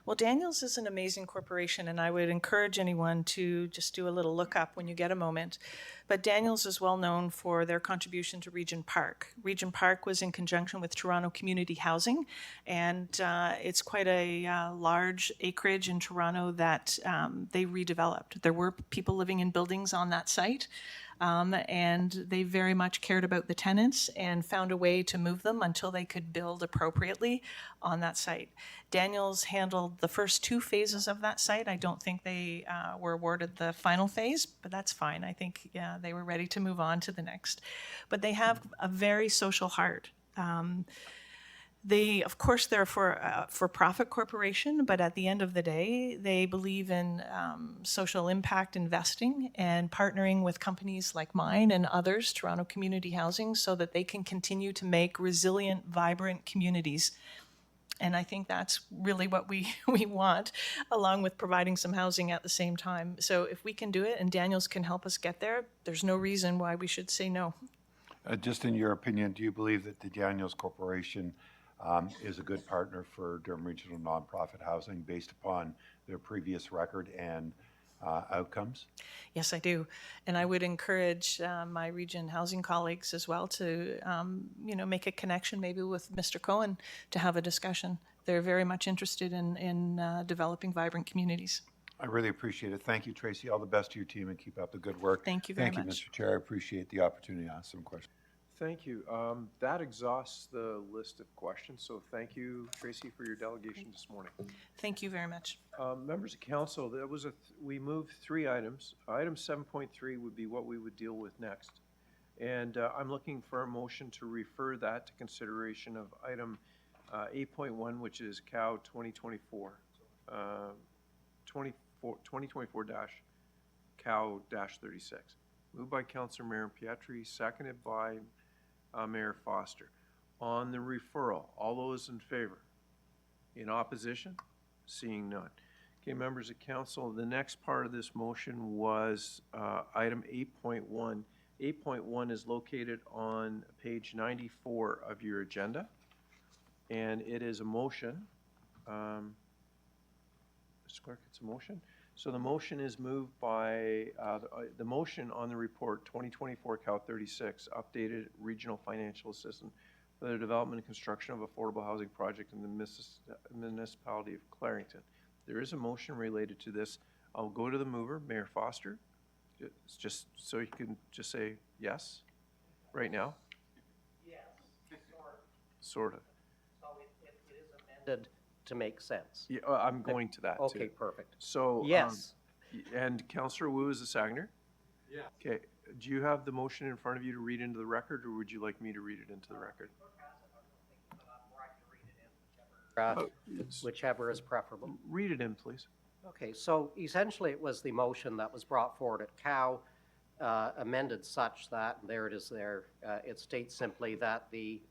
Well, Daniels is an amazing corporation, and I would encourage anyone to just do a little look up when you get a moment. But Daniels is well known for their contribution to Regent Park. Regent Park was in conjunction with Toronto Community Housing, and it's quite a large acreage in Toronto that they redeveloped. There were people living in buildings on that site, and they very much cared about the tenants and found a way to move them until they could build appropriately on that site. Daniels handled the first 2 phases of that site. I don't think they were awarded the final phase, but that's fine. I think they were ready to move on to the next. But they have a very social heart. They, of course, they're for-profit corporation, but at the end of the day, they believe in social impact investing and partnering with companies like mine and others, Toronto Community Housing, so that they can continue to make resilient, vibrant communities. And I think that's really what we want, along with providing some housing at the same time. So if we can do it and Daniels can help us get there, there's no reason why we should say no. Just in your opinion, do you believe that the Daniels Corporation is a good partner for Durham Regional Nonprofit Housing based upon their previous record and outcomes? Yes, I do. And I would encourage my region housing colleagues as well to, make a connection maybe with Mr. Cohen to have a discussion. They're very much interested in developing vibrant communities. I really appreciate it. Thank you, Tracy. All the best to your team and keep up the good work. Thank you very much. Thank you, Mr. Chair. I appreciate the opportunity to ask some questions. Thank you. That exhausts the list of questions, so thank you, Tracy, for your delegation this morning. Thank you very much. Members of council, there was we moved 3 items. Item 7.3 would be what we would deal with next. And I'm looking for a motion to refer that to consideration of item 8.1, which is COW 2024, 2024-COW-36. Moved by Councillor Mayor Pietri, seconded by Mayor Foster. On the referral, all those in favor? In opposition? Seeing none. Okay, members of council, the next part of this motion was item 8.1. 8.1 is located on page 94 of your agenda, and it is a motion. Mr. Clerk, it's a motion. So the motion is moved by, the motion on the report 2024 COW 36, updated regional financial assistance for the development and construction of affordable housing project in the municipality of Clarington. There is a motion related to this. I'll go to the mover, Mayor Foster. It's just so you can just say yes right now. Yes, Sort of. So it is amended to make sense. Yeah, I'm going to that too. Okay, perfect. So Yes. And Councillor Wu is the seconder. Yeah. Okay. Do you have the motion in front of you to read into the record, or would you like me to read it into the record? Whichever is preferable. Read it in, please. Okay, so essentially it was the motion that was brought forward at COW, amended such that, and there it is there, it states simply that the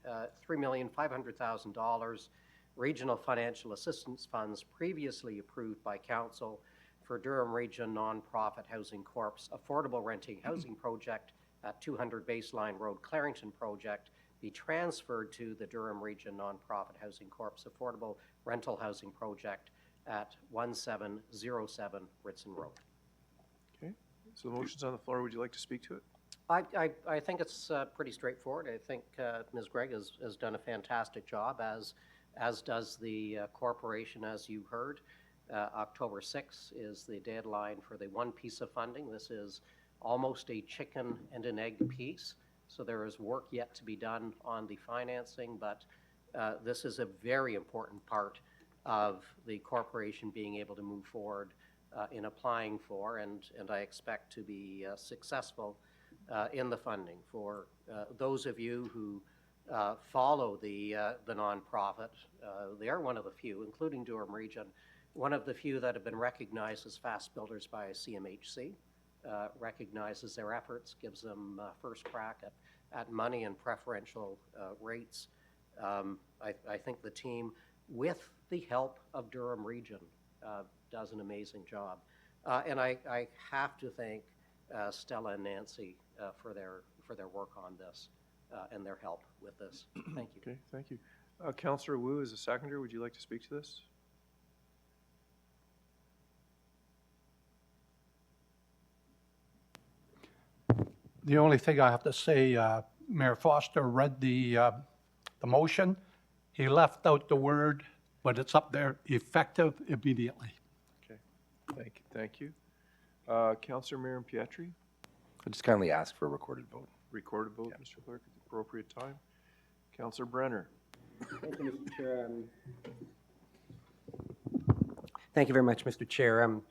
$3,500,000 regional financial assistance funds previously approved by council for Durham Region Nonprofit Housing Corp's affordable renting housing project at 200 Baseline Road, Clarington project be transferred to the Durham Region Nonprofit Housing Corp's affordable rental housing project at 1707 Ritson Road. Okay, so the motion's on the floor. Would you like to speak to it? I think it's pretty straightforward. I think Ms. Gregg has done a fantastic job, as does the corporation, as you heard. October 6th is the deadline for the one piece of funding. This is almost a chicken and an egg piece, so there is work yet to be done on the financing, but this is a very important part of the corporation being able to move forward in applying for, and I expect to be successful in the funding. For those of you who follow the nonprofit, they are one of the few, including Durham Region, one of the few that have been recognized as fast builders by CMHC, recognizes their efforts, gives them first crack at money and preferential rates. I think the team, with the help of Durham Region, does an amazing job. And I have to thank Stella and Nancy for their work on this and their help with this. Thank you. Okay, thank you. Councillor Wu, as a seconder, would you like to speak to this? The only thing I have to say, Mayor Foster read the motion. He left out the word, but it's up there, effective immediately. Okay, thank you. Councillor Miriam Pietri, I just kindly ask for a recorded vote. recorded vote, Mr. Clerk, at the appropriate time. Councillor Brenner. Thank you, Mr. Chair. Thank you very much, Mr. Chair. I'm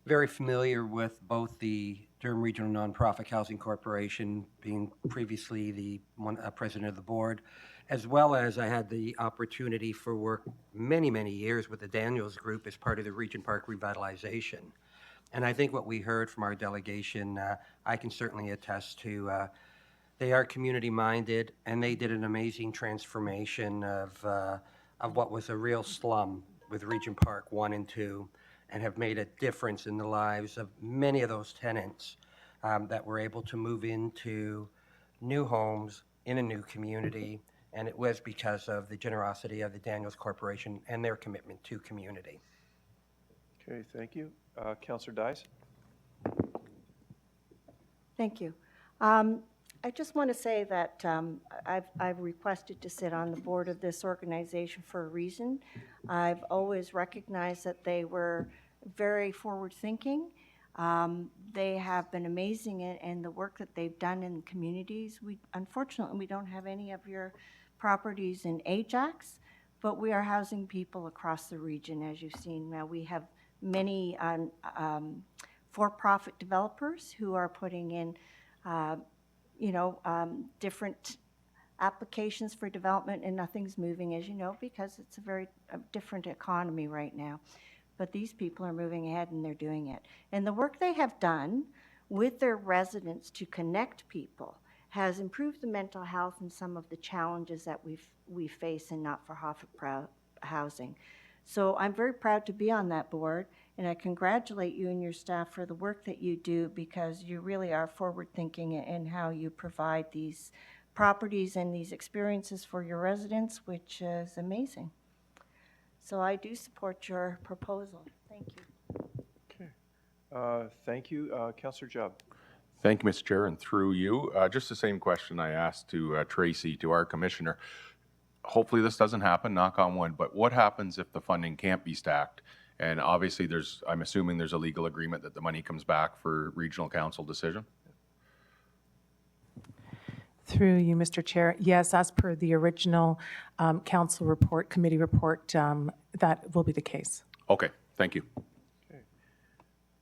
very familiar with both the Durham Regional Nonprofit Housing Corporation, being previously the president of the board, as well as I had the opportunity for work many, many years with the Daniels Group as part of the Regent Park revitalization. And I think what we heard from our delegation, I can certainly attest to. They are community-minded, and they did an amazing transformation of what was a real slum with Regent Park 1 and 2, and have made a difference in the lives of many of those tenants that were able to move into new homes in a new community, and it was because of the generosity of the Daniels Corporation and their commitment to community. Okay, thank you. Councillor Dice. Thank you. I just want to say that I've requested to sit on the board of this organization for a reason. I've always recognized that they were very forward-thinking. They have been amazing in the work that they've done in communities. Unfortunately, we don't have any of your properties in Ajax, but we are housing people across the region, as you've seen. Now, we have many for-profit developers who are putting in different applications for development, and nothing's moving, as you know, because it's a very different economy right now. But these people are moving ahead and they're doing it. And the work they have done with their residents to connect people has improved the mental health and some of the challenges that we face in not-for-profit housing. So I'm very proud to be on that board, and I congratulate you and your staff for the work that you do, because you really are forward-thinking in how you provide these properties and these experiences for your residents, which is amazing. So I do support your proposal. Thank you. Okay. Thank you. Councillor Jubb. Thank you, Mr. Chair, and through you, just the same question I asked to Tracy, to our commissioner. Hopefully this doesn't happen, knock on wood, but what happens if the funding can't be stacked? And obviously I'm assuming there's a legal agreement that the money comes back for regional council decision? Through you, Mr. Chair. Yes, as per the original council report, committee report, that will be the case. Okay, thank you. Okay.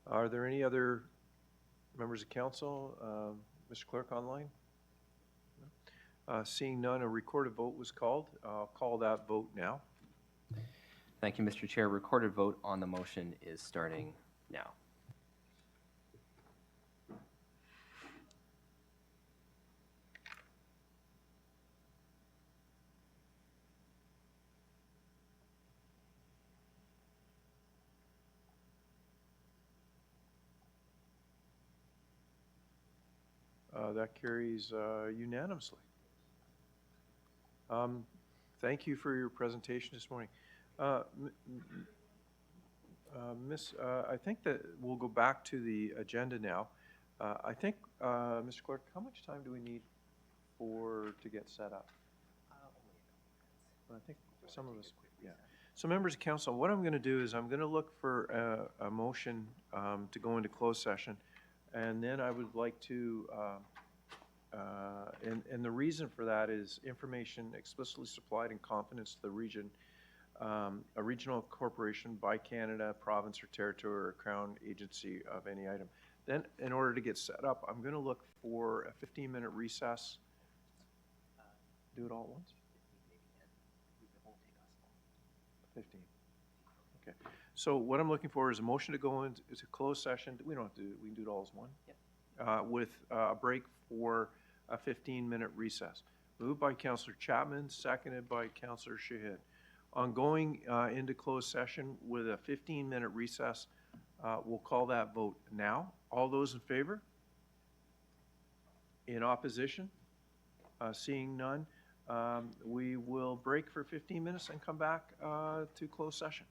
Are there any other members of council? Mr. Clerk, online? Seeing none, a recorded vote was called. I'll call that vote now. Thank you, Mr. Chair. Recorded vote on the motion is starting now. That carries unanimously. Thank you for your presentation this morning. I think that we'll go back to the agenda now. I think, Mr. Clerk, how much time do we need to get set up? I think some of us, yeah. So members of council, what I'm going to do is I'm going to look for a motion to go into closed session. And then I would like to, and the reason for that is information explicitly supplied in confidence to the region, a regional corporation by Canada, province or territory or crown agency of any item. Then in order to get set up, I'm going to look for a 15-minute recess. Do it all at once? 15. Okay. So what I'm looking for is a motion to go into closed session. We don't have to, we can do it all as one. With a break for a 15-minute recess. Moved by Councillor Chapman, seconded by Councillor Shahid. On going into closed session with a 15-minute recess, we'll call that vote now. All those in favor? In opposition? Seeing none, we will break for 15 minutes and come back to closed session.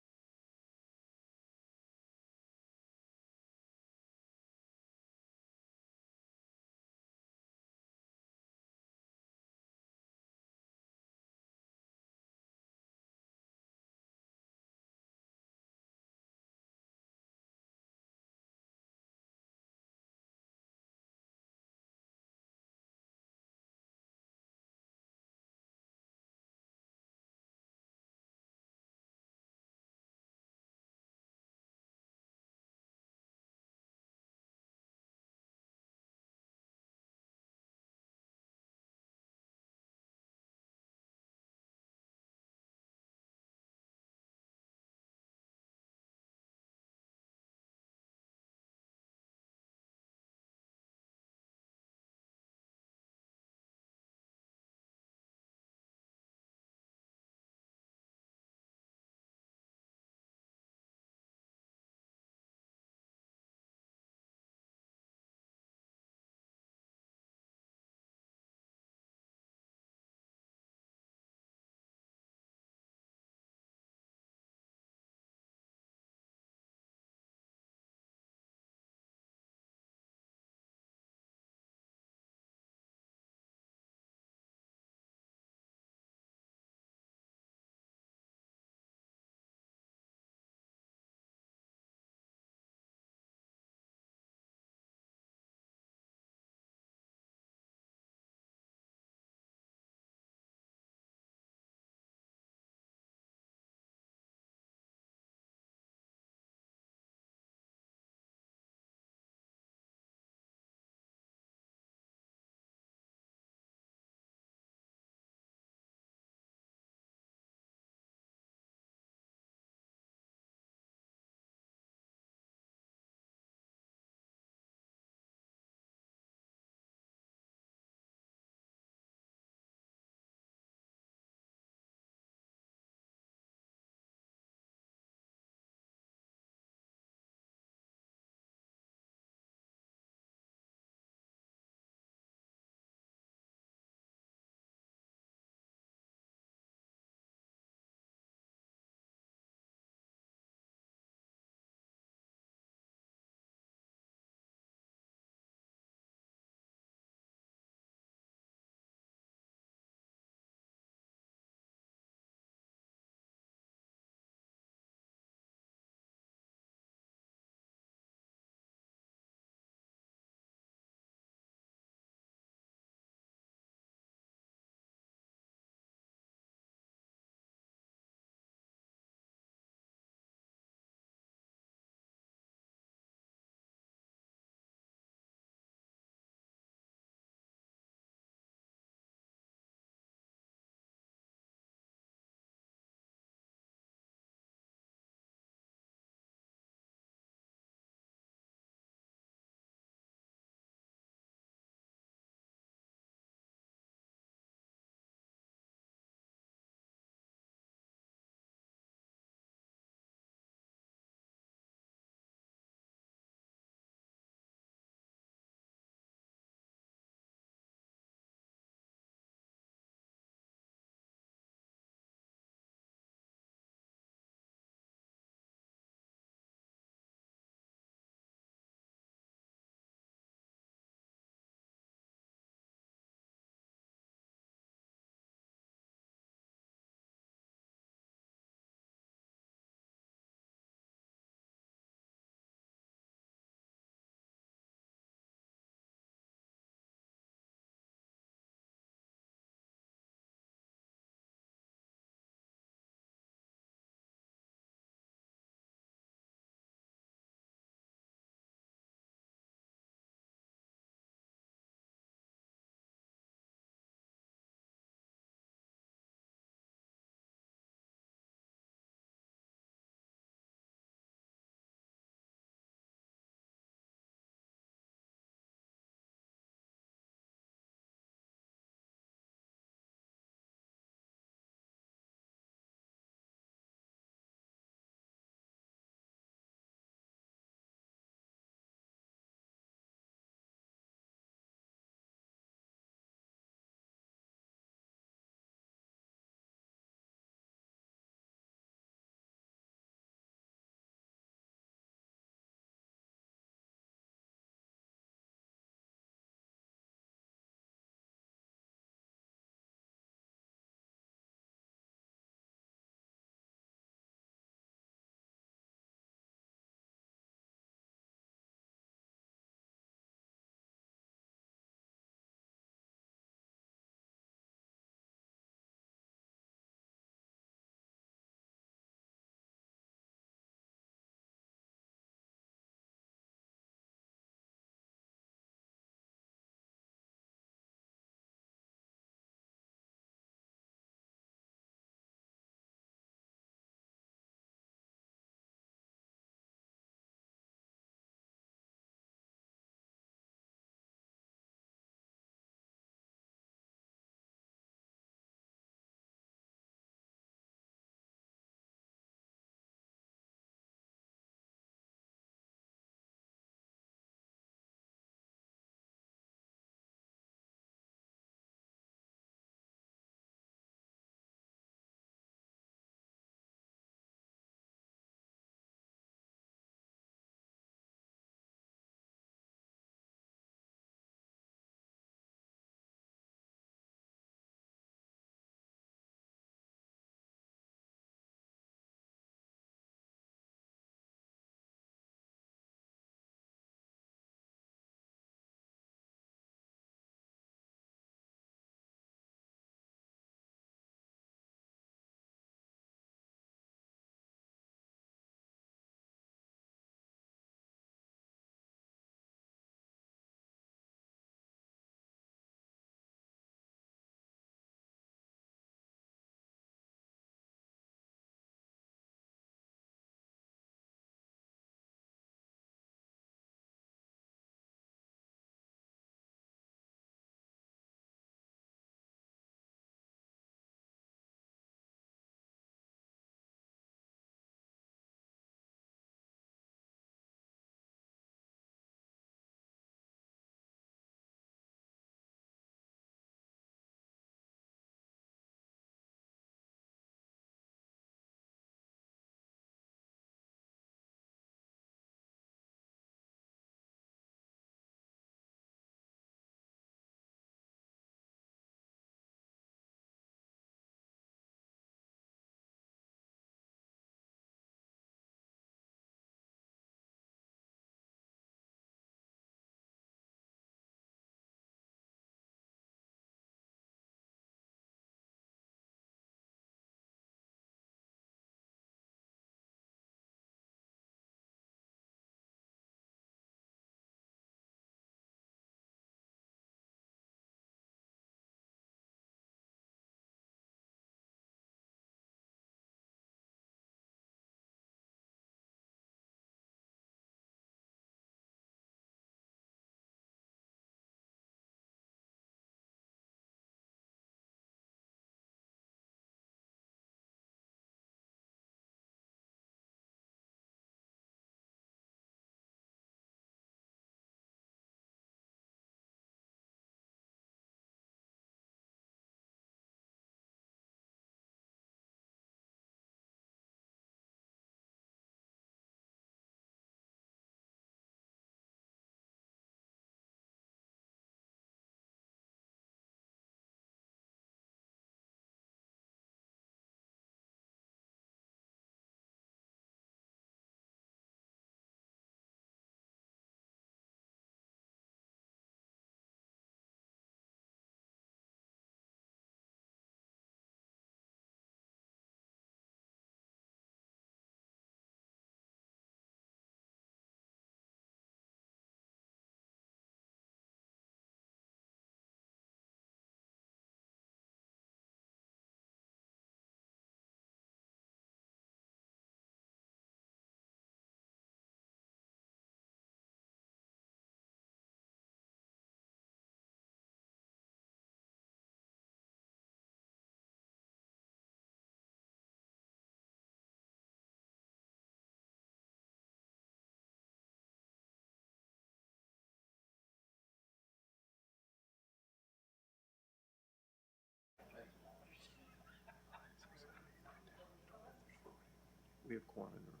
We have quorum in the room.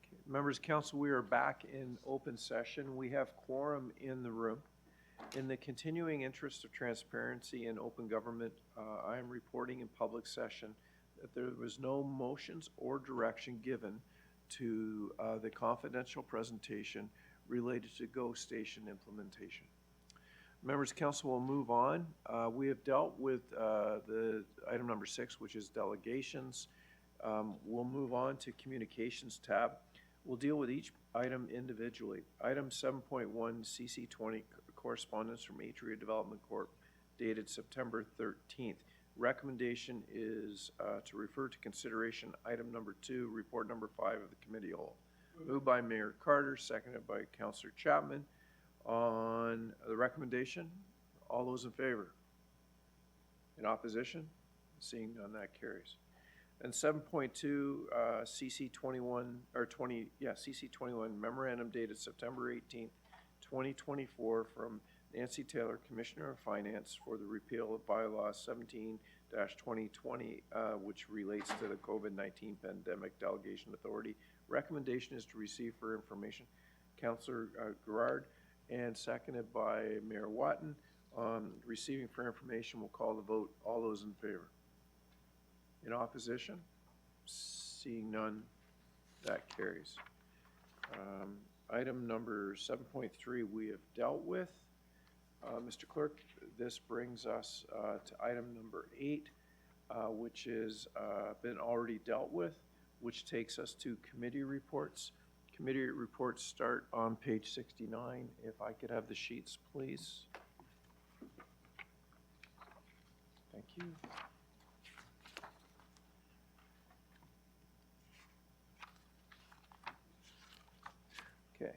Okay. Members of council, we are back in open session. We have quorum in the room. In the continuing interest of transparency and open government, I am reporting in public session that there was no motions or direction given to the confidential presentation related to Go Station implementation. Members of council will move on. We have dealt with the item number 6, which is delegations. We'll move on to communications tab. We'll deal with each item individually. Item 7.1, CC20, correspondence from Atria Development Corp. Dated September 13th. Recommendation is to refer to consideration item number 2, report number 5 of the committee whole. Moved by Mayor Carter, seconded by Councillor Chapman. On the recommendation, all those in favor? In opposition? Seeing none, that carries. And 7.2, CC21 or 20, yeah, CC21 memorandum dated September 18th, 2024 from Nancy Taylor, Commissioner of Finance, for the repeal of bylaw 17-2020, which relates to the COVID-19 pandemic delegation authority. Recommendation is to receive for information. Councillor Gerard, and seconded by Mayor Watton. Receiving for information, we'll call the vote. All those in favor? In opposition? Seeing none, that carries. Item number 7.3 we have dealt with. Mr. Clerk, this brings us to item number 8, which is been already dealt with, which takes us to committee reports. Committee reports start on page 69. If I could have the sheets, please. Thank you. Okay.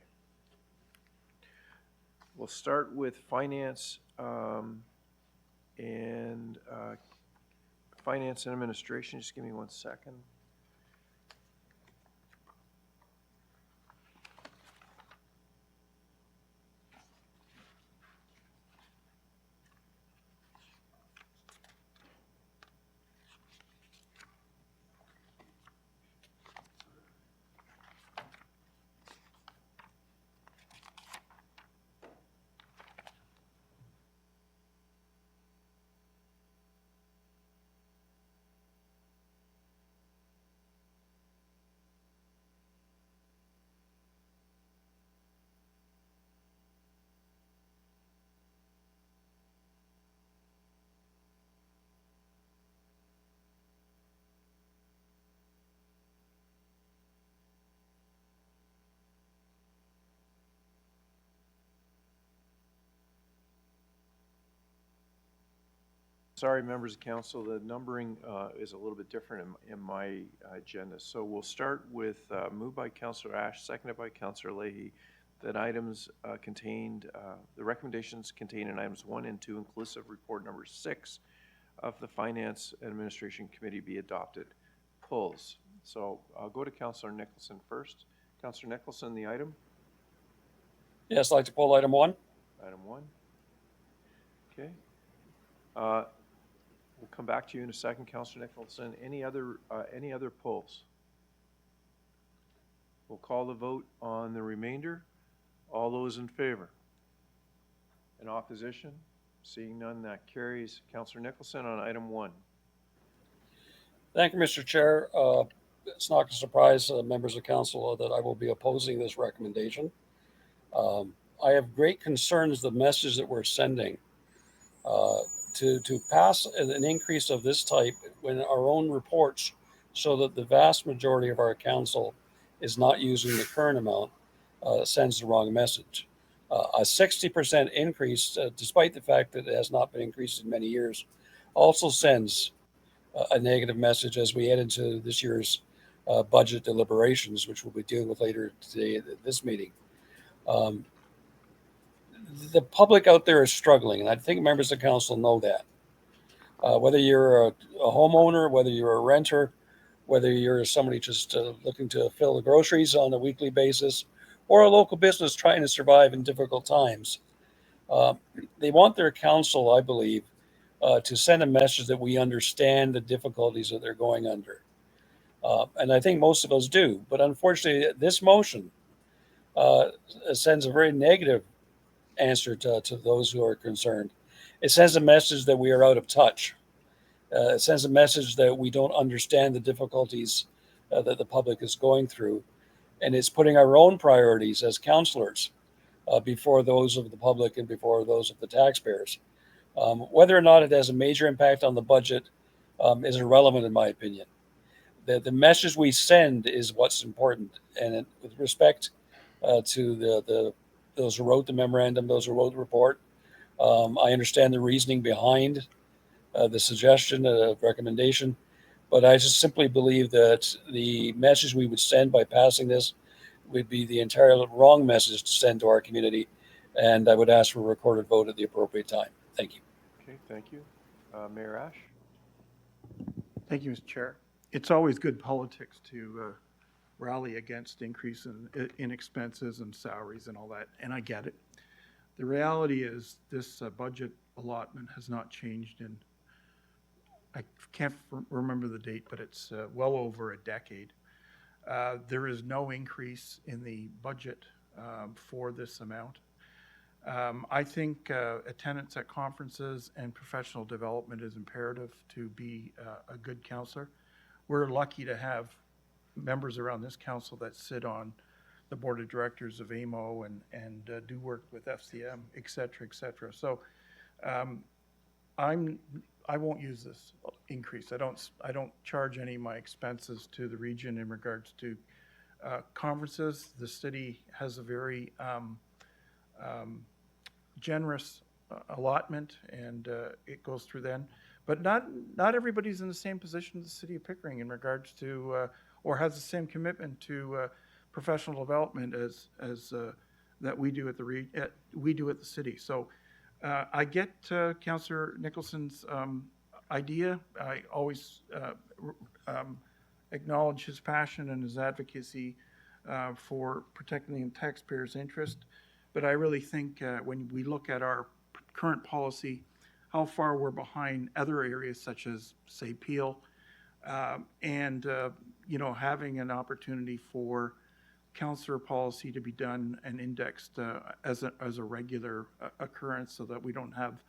We'll start with finance and finance and administration. Just give me 1 second. Sorry, members of council, the numbering is a little bit different in my agenda. So we'll start with moved by Councillor Ash, seconded by Councillor Leahy, that items contained, the recommendations contained in items 1 and 2, inclusive report number 6 of the Finance Administration Committee be adopted. Pulls. So I'll go to Councillor Nicholson first. Councillor Nicholson, the item? Yes, I'd like to pull item 1. Item 1. Okay. We'll come back to you in a second, Councillor Nicholson. Any other polls? We'll call the vote on the remainder. All those in favor? In opposition? Seeing none, that carries. Councillor Nicholson on item 1. Thank you, Mr. Chair. It's not a surprise, members of council, that I will be opposing this recommendation. I have great concerns the message that we're sending. To pass an increase of this type when our own reports show that the vast majority of our council is not using the current amount sends the wrong message. A 60% increase, despite the fact that it has not been increased in many years, also sends a negative message as we head into this year's budget deliberations, which we'll be dealing with later today at this meeting. The public out there is struggling, and I think members of council know that. Whether you're a homeowner, whether you're a renter, whether you're somebody just looking to fill the groceries on a weekly basis, or a local business trying to survive in difficult times, they want their council, I believe, to send a message that we understand the difficulties that they're going under. And I think most of us do. But unfortunately, this motion sends a very negative answer to those who are concerned. It sends a message that we are out of touch. It sends a message that we don't understand the difficulties that the public is going through. And it's putting our own priorities as councillors before those of the public and before those of the taxpayers. Whether or not it has a major impact on the budget is irrelevant in my opinion. The message we send is what's important. And with respect to those who wrote the memorandum, those who wrote the report, I understand the reasoning behind the suggestion, recommendation, but I just simply believe that the message we would send by passing this would be the entirely wrong message to send to our community, and I would ask for a recorded vote at the appropriate time. Thank you. Okay, thank you. Mayor Ash? Thank you, Mr. Chair. It's always good politics to rally against increase in expenses and salaries and all that, and I get it. The reality is this budget allotment has not changed in, I can't remember the date, but it's well over a decade. There is no increase in the budget for this amount. I think attendance at conferences and professional development is imperative to be a good counselor. We're lucky to have members around this council that sit on the board of directors of AMO and do work with FCM, et cetera, et cetera. So I won't use this increase. I don't charge any of my expenses to the region in regards to conferences. The city has a very generous allotment, and it goes through then. But not everybody's in the same position as the city of Pickering in regards to, or has the same commitment to professional development as that we do at the city. So I get Councillor Nicholson's idea. I always acknowledge his passion and his advocacy for protecting the taxpayers' interest. But I really think when we look at our current policy, how far we're behind other areas such as, say, Peel, and having an opportunity for councillor policy to be done and indexed as a regular occurrence, so that we don't have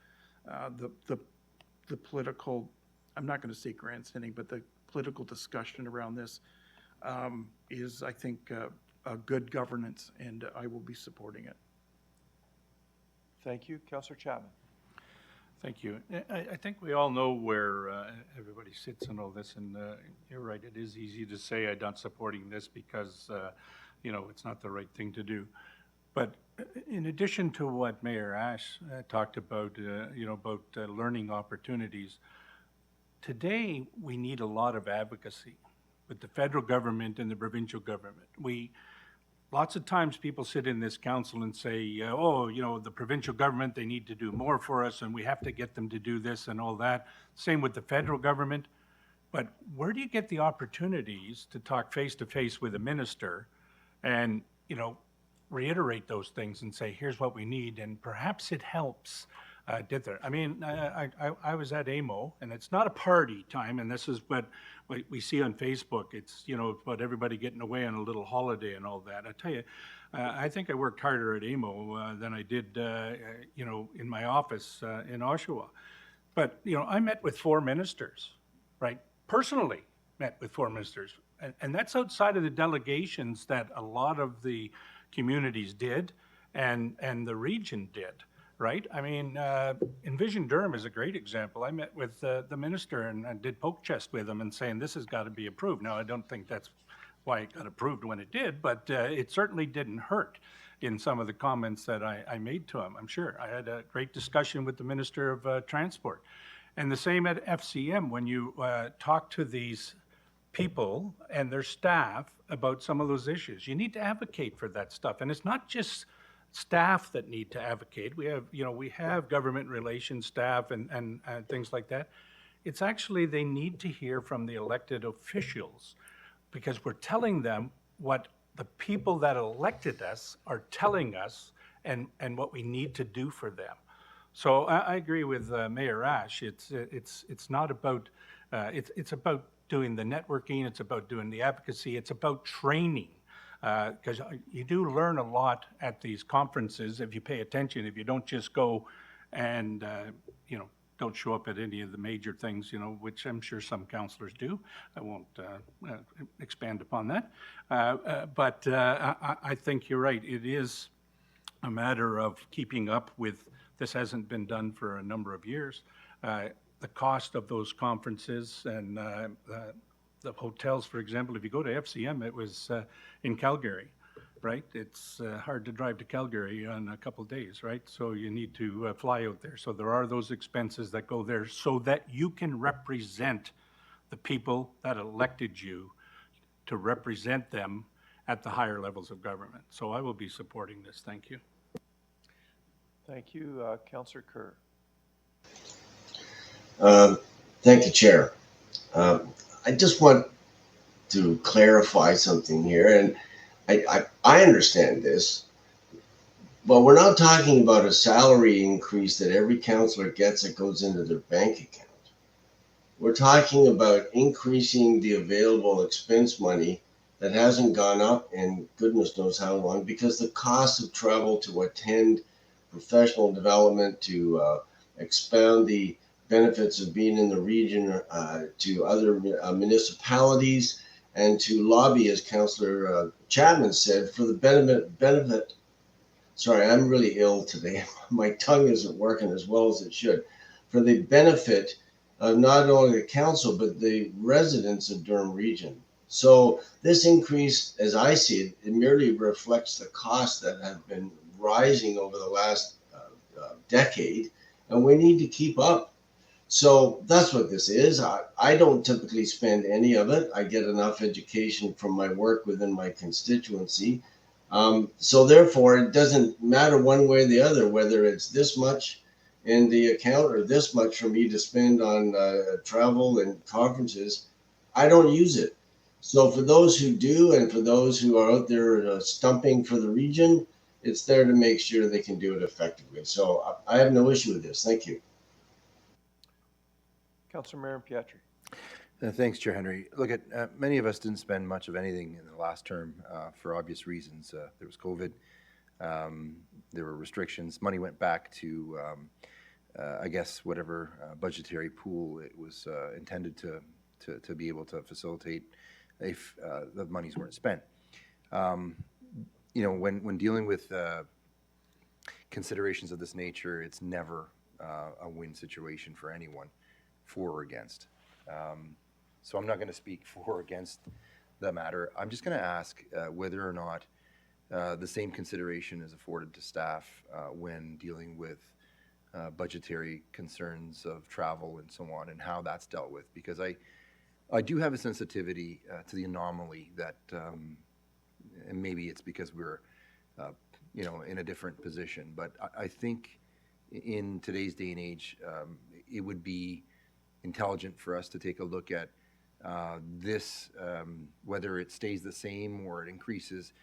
the political, I'm not going to say grandstanding, but the political discussion around this is, I think, a good governance, and I will be supporting it. Thank you. Councillor Chapman? Thank you. I think we all know where everybody sits in all this, and you're right, it is easy to say I'm not supporting this because, it's not the right thing to do. But in addition to what Mayor Ash talked about, about learning opportunities, today we need a lot of advocacy with the federal government and the provincial government. Lots of times people sit in this council and say, the provincial government, they need to do more for us and we have to get them to do this and all that. Same with the federal government. But where do you get the opportunities to talk face to face with a minister and, reiterate those things and say, here's what we need, and perhaps it helps. Did there? I mean, I was at AMO, and it's not a party time, and this is what we see on Facebook. It's, about everybody getting away on a little holiday and all that. I tell you, I think I worked harder at AMO than I did, in my office in Oshawa. But, I met with 4 ministers, right? Personally met with 4 ministers. And that's outside of the delegations that a lot of the communities did and the region did. Right? I mean, Envision Durham is a great example. I met with the minister and I did poke chest with him and saying this has got to be approved. Now, I don't think that's why it got approved when it did, but it certainly didn't hurt in some of the comments that I made to him, I'm sure. I had a great discussion with the Minister of Transport. And the same at FCM, when you talk to these people and their staff about some of those issues, you need to advocate for that stuff. And it's not just staff that need to advocate. We have government relations staff and things like that. It's actually, they need to hear from the elected officials, because we're telling them what the people that elected us are telling us and what we need to do for them. So I agree with Mayor Ash. It's not about, it's about doing the networking, it's about doing the advocacy, it's about training. Because you do learn a lot at these conferences if you pay attention, if you don't just go and, don't show up at any of the major things, which I'm sure some councillors do. I won't expand upon that. But I think you're right. It is a matter of keeping up with, this hasn't been done for a number of years. The cost of those conferences and the hotels, for example, if you go to FCM, it was in Calgary, right? It's hard to drive to Calgary on a couple of days, right? So you need to fly out there. So there are those expenses that go there so that you can represent the people that elected you to represent them at the higher levels of government. So I will be supporting this. Thank you. Thank you, Councillor Kerr. Thank you, Chair. I just want to clarify something here, and I understand this, but we're not talking about a salary increase that every councillor gets that goes into their bank account. We're talking about increasing the available expense money that hasn't gone up in goodness knows how long, because the cost of travel to attend professional development, to expound the benefits of being in the region to other municipalities, and to lobby, as Councillor Chapman said, for the benefit. Sorry, I'm really ill today. My tongue isn't working as well as it should. For the benefit of not only the council, but the residents of Durham Region. So this increase, as I see it, it merely reflects the costs that have been rising over the last decade, and we need to keep up. So that's what this is. I don't typically spend any of it. I get enough education from my work within my constituency. So therefore, it doesn't matter one way or the other, whether it's this much in the account or this much for me to spend on travel and conferences. I don't use it. So for those who do, and for those who are out there stumping for the region, it's there to make sure they can do it effectively. So I have no issue with this. Thank you. Councillor Marin Pietri. Thanks, Chair Henry. Look, many of us didn't spend much of anything in the last term for obvious reasons. There was COVID. There were restrictions. Money went back to, I guess, whatever budgetary pool it was intended to be able to facilitate if the monies weren't spent. When dealing with considerations of this nature, it's never a win situation for anyone, for or against. So I'm not going to speak for or against the matter. I'm just going to ask whether or not the same consideration is afforded to staff when dealing with budgetary concerns of travel and so on, and how that's dealt with. Because I do have a sensitivity to the anomaly that, and maybe it's because we're, in a different position, but I think in today's day and age, it would be intelligent for us to take a look at this, whether it stays the same or it increases,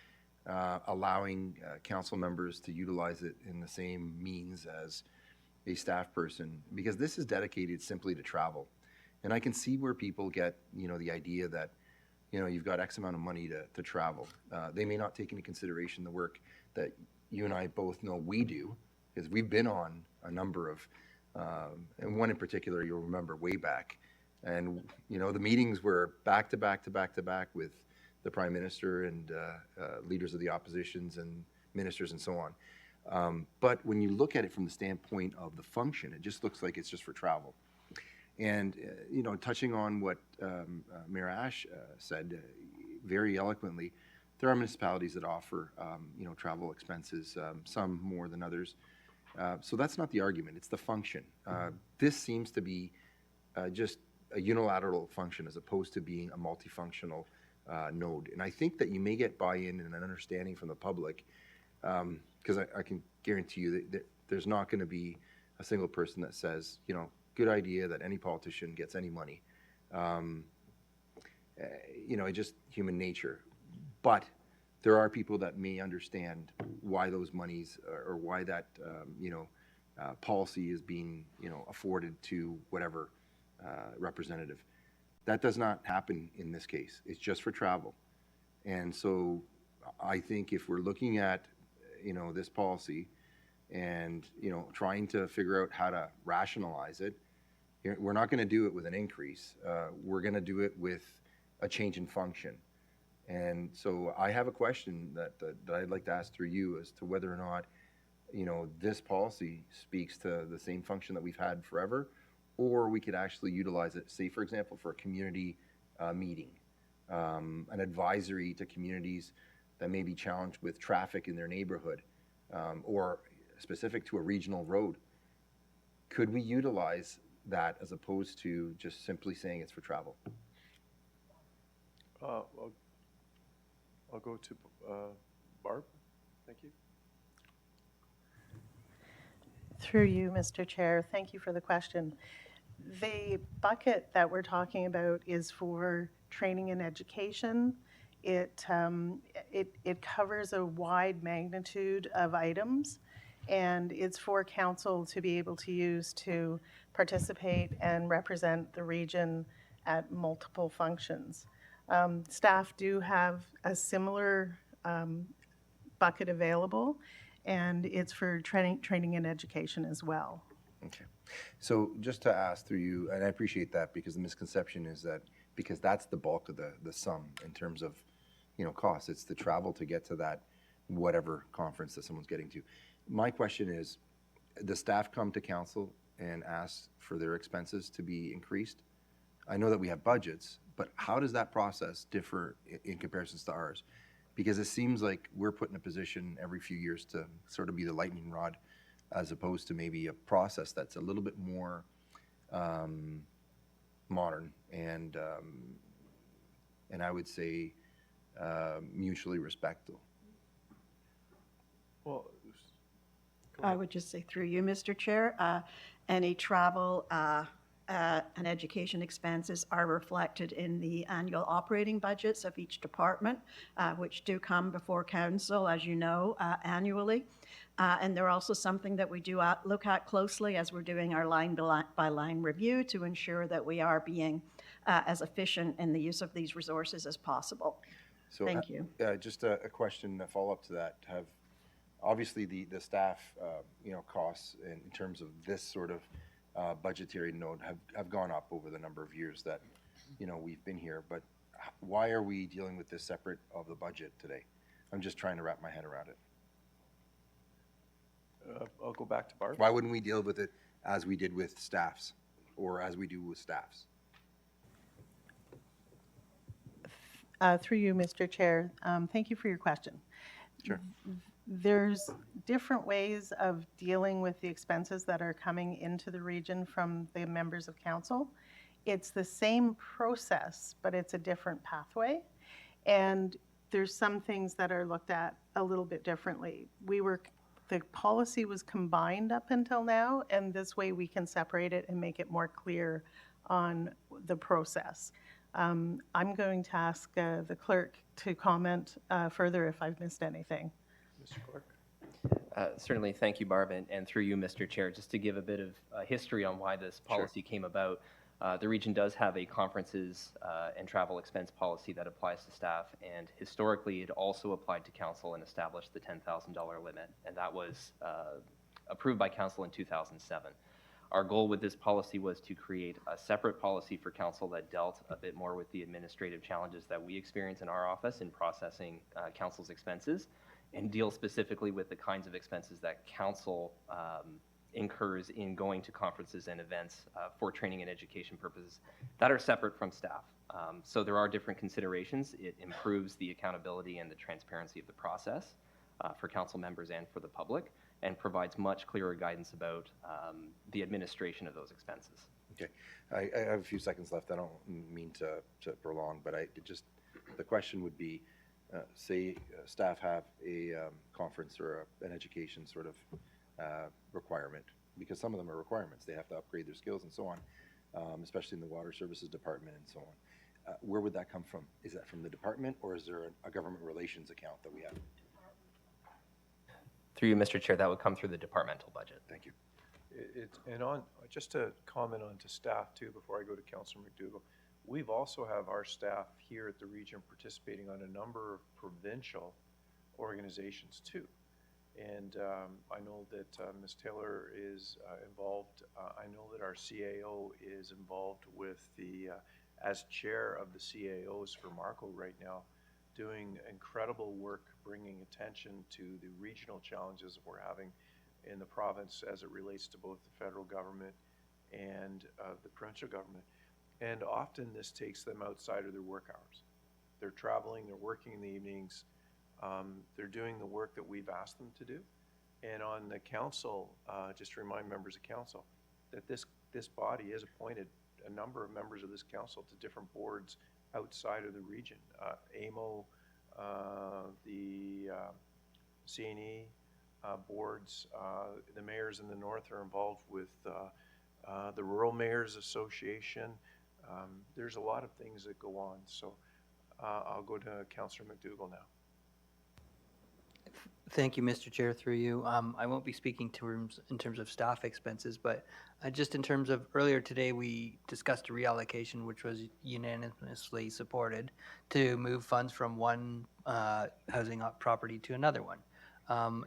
allowing council members to utilize it in the same means as a staff person, because this is dedicated simply to travel. And I can see where people get, the idea that, you've got X amount of money to travel. They may not take into consideration the work that you and I both know we do, because we've been on a number of, and one in particular you'll remember way back. And, the meetings were back to back to back to back with the Prime Minister and leaders of the oppositions and ministers and so on. But when you look at it from the standpoint of the function, it just looks like it's just for travel. And, touching on what Mayor Ash said very eloquently, there are municipalities that offer, travel expenses, some more than others. So that's not the argument, it's the function. This seems to be just a unilateral function as opposed to being a multifunctional node. And I think that you may get buy-in and an understanding from the public, because I can guarantee you that there's not going to be a single person that says, good idea that any politician gets any money. It's just human nature. But there are people that may understand why those monies or why that, policy is being, afforded to whatever representative. That does not happen in this case. It's just for travel. And so I think if we're looking at, this policy and, trying to figure out how to rationalize it, we're not going to do it with an increase. We're going to do it with a change in function. And so I have a question that I'd like to ask through you as to whether or not, this policy speaks to the same function that we've had forever, or we could actually utilize it, say, for example, for a community meeting, an advisory to communities that may be challenged with traffic in their neighborhood, or specific to a regional road. Could we utilize that as opposed to just simply saying it's for travel? I'll go to Barb. Thank you. Through you, Mr. Chair, thank you for the question. The bucket that we're talking about is for training and education. It covers a wide magnitude of items, and it's for council to be able to use to participate and represent the region at multiple functions. Staff do have a similar bucket available, and it's for training and education as well. Okay. So just to ask through you, and I appreciate that, because the misconception is that because that's the bulk of the sum in terms of, costs, it's the travel to get to that whatever conference that someone's getting to. My question is, does staff come to council and ask for their expenses to be increased? I know that we have budgets, but how does that process differ in comparison to ours? Because it seems like we're put in a position every few years to sort of be the lightning rod, as opposed to maybe a process that's a little bit more modern and I would say mutually respectful. Well, I would just say through you, Mr. Chair, any travel and education expenses are reflected in the annual operating budgets of each department, which do come before council, as you know, annually. And they're also something that we do look at closely as we're doing our line-by-line review to ensure that we are being as efficient in the use of these resources as possible. So, thank you. Just a question, a follow-up to that. Obviously the staff, costs in terms of this sort of budgetary note have gone up over the number of years that, we've been here. But why are we dealing with this separate of the budget today? I'm just trying to wrap my head around it. I'll go back to Barb. Why wouldn't we deal with it as we did with staffs, or as we do with staffs? Through you, Mr. Chair, thank you for your question. Sure. There's different ways of dealing with the expenses that are coming into the region from the members of council. It's the same process, but it's a different pathway. And there's some things that are looked at a little bit differently. The policy was combined up until now, and this way we can separate it and make it more clear on the process. I'm going to ask the clerk to comment further if I've missed anything. Mr. Clark. Certainly, thank you, Barb, and through you, Mr. Chair, just to give a bit of history on why this policy came about. The region does have a conferences and travel expense policy that applies to staff, and historically it also applied to council and established the $10,000 limit, and that was approved by council in 2007. Our goal with this policy was to create a separate policy for council that dealt a bit more with the administrative challenges that we experience in our office in processing council's expenses, and deal specifically with the kinds of expenses that council incurs in going to conferences and events for training and education purposes that are separate from staff. So there are different considerations. It improves the accountability and the transparency of the process for council members and for the public, and provides much clearer guidance about the administration of those expenses. Okay, I have a few seconds left. I don't mean to prolong, but the question would be, say staff have a conference or an education sort of requirement, because some of them are requirements. They have to upgrade their skills and so on, especially in the water services department and so on. Where would that come from? Is that from the department, or is there a government relations account that we have? Through you, Mr. Chair, that would come through the departmental budget. Thank you. And on, just to comment on to staff too, before I go to Councillor McDougall, we've also have our staff here at the region participating on a number of provincial organizations too. And I know that Ms. Taylor is involved. I know that our CAO is involved with the, as chair of the CAOs for Marco right now, doing incredible work, bringing attention to the regional challenges that we're having in the province as it relates to both the federal government and the provincial government. And often this takes them outside of their work hours. They're traveling, they're working in the evenings, they're doing the work that we've asked them to do. And on the council, just to remind members of council that this body has appointed a number of members of this council to different boards outside of the region. AMO, the CNE boards, the mayors in the north are involved with the Rural Mayors Association. There's a lot of things that go on. So I'll go to Councillor McDougall now. Thank you, Mr. Chair, through you. I won't be speaking in terms of staff expenses, but just in terms of earlier today, we discussed a reallocation which was unanimously supported to move funds from one housing property to another one.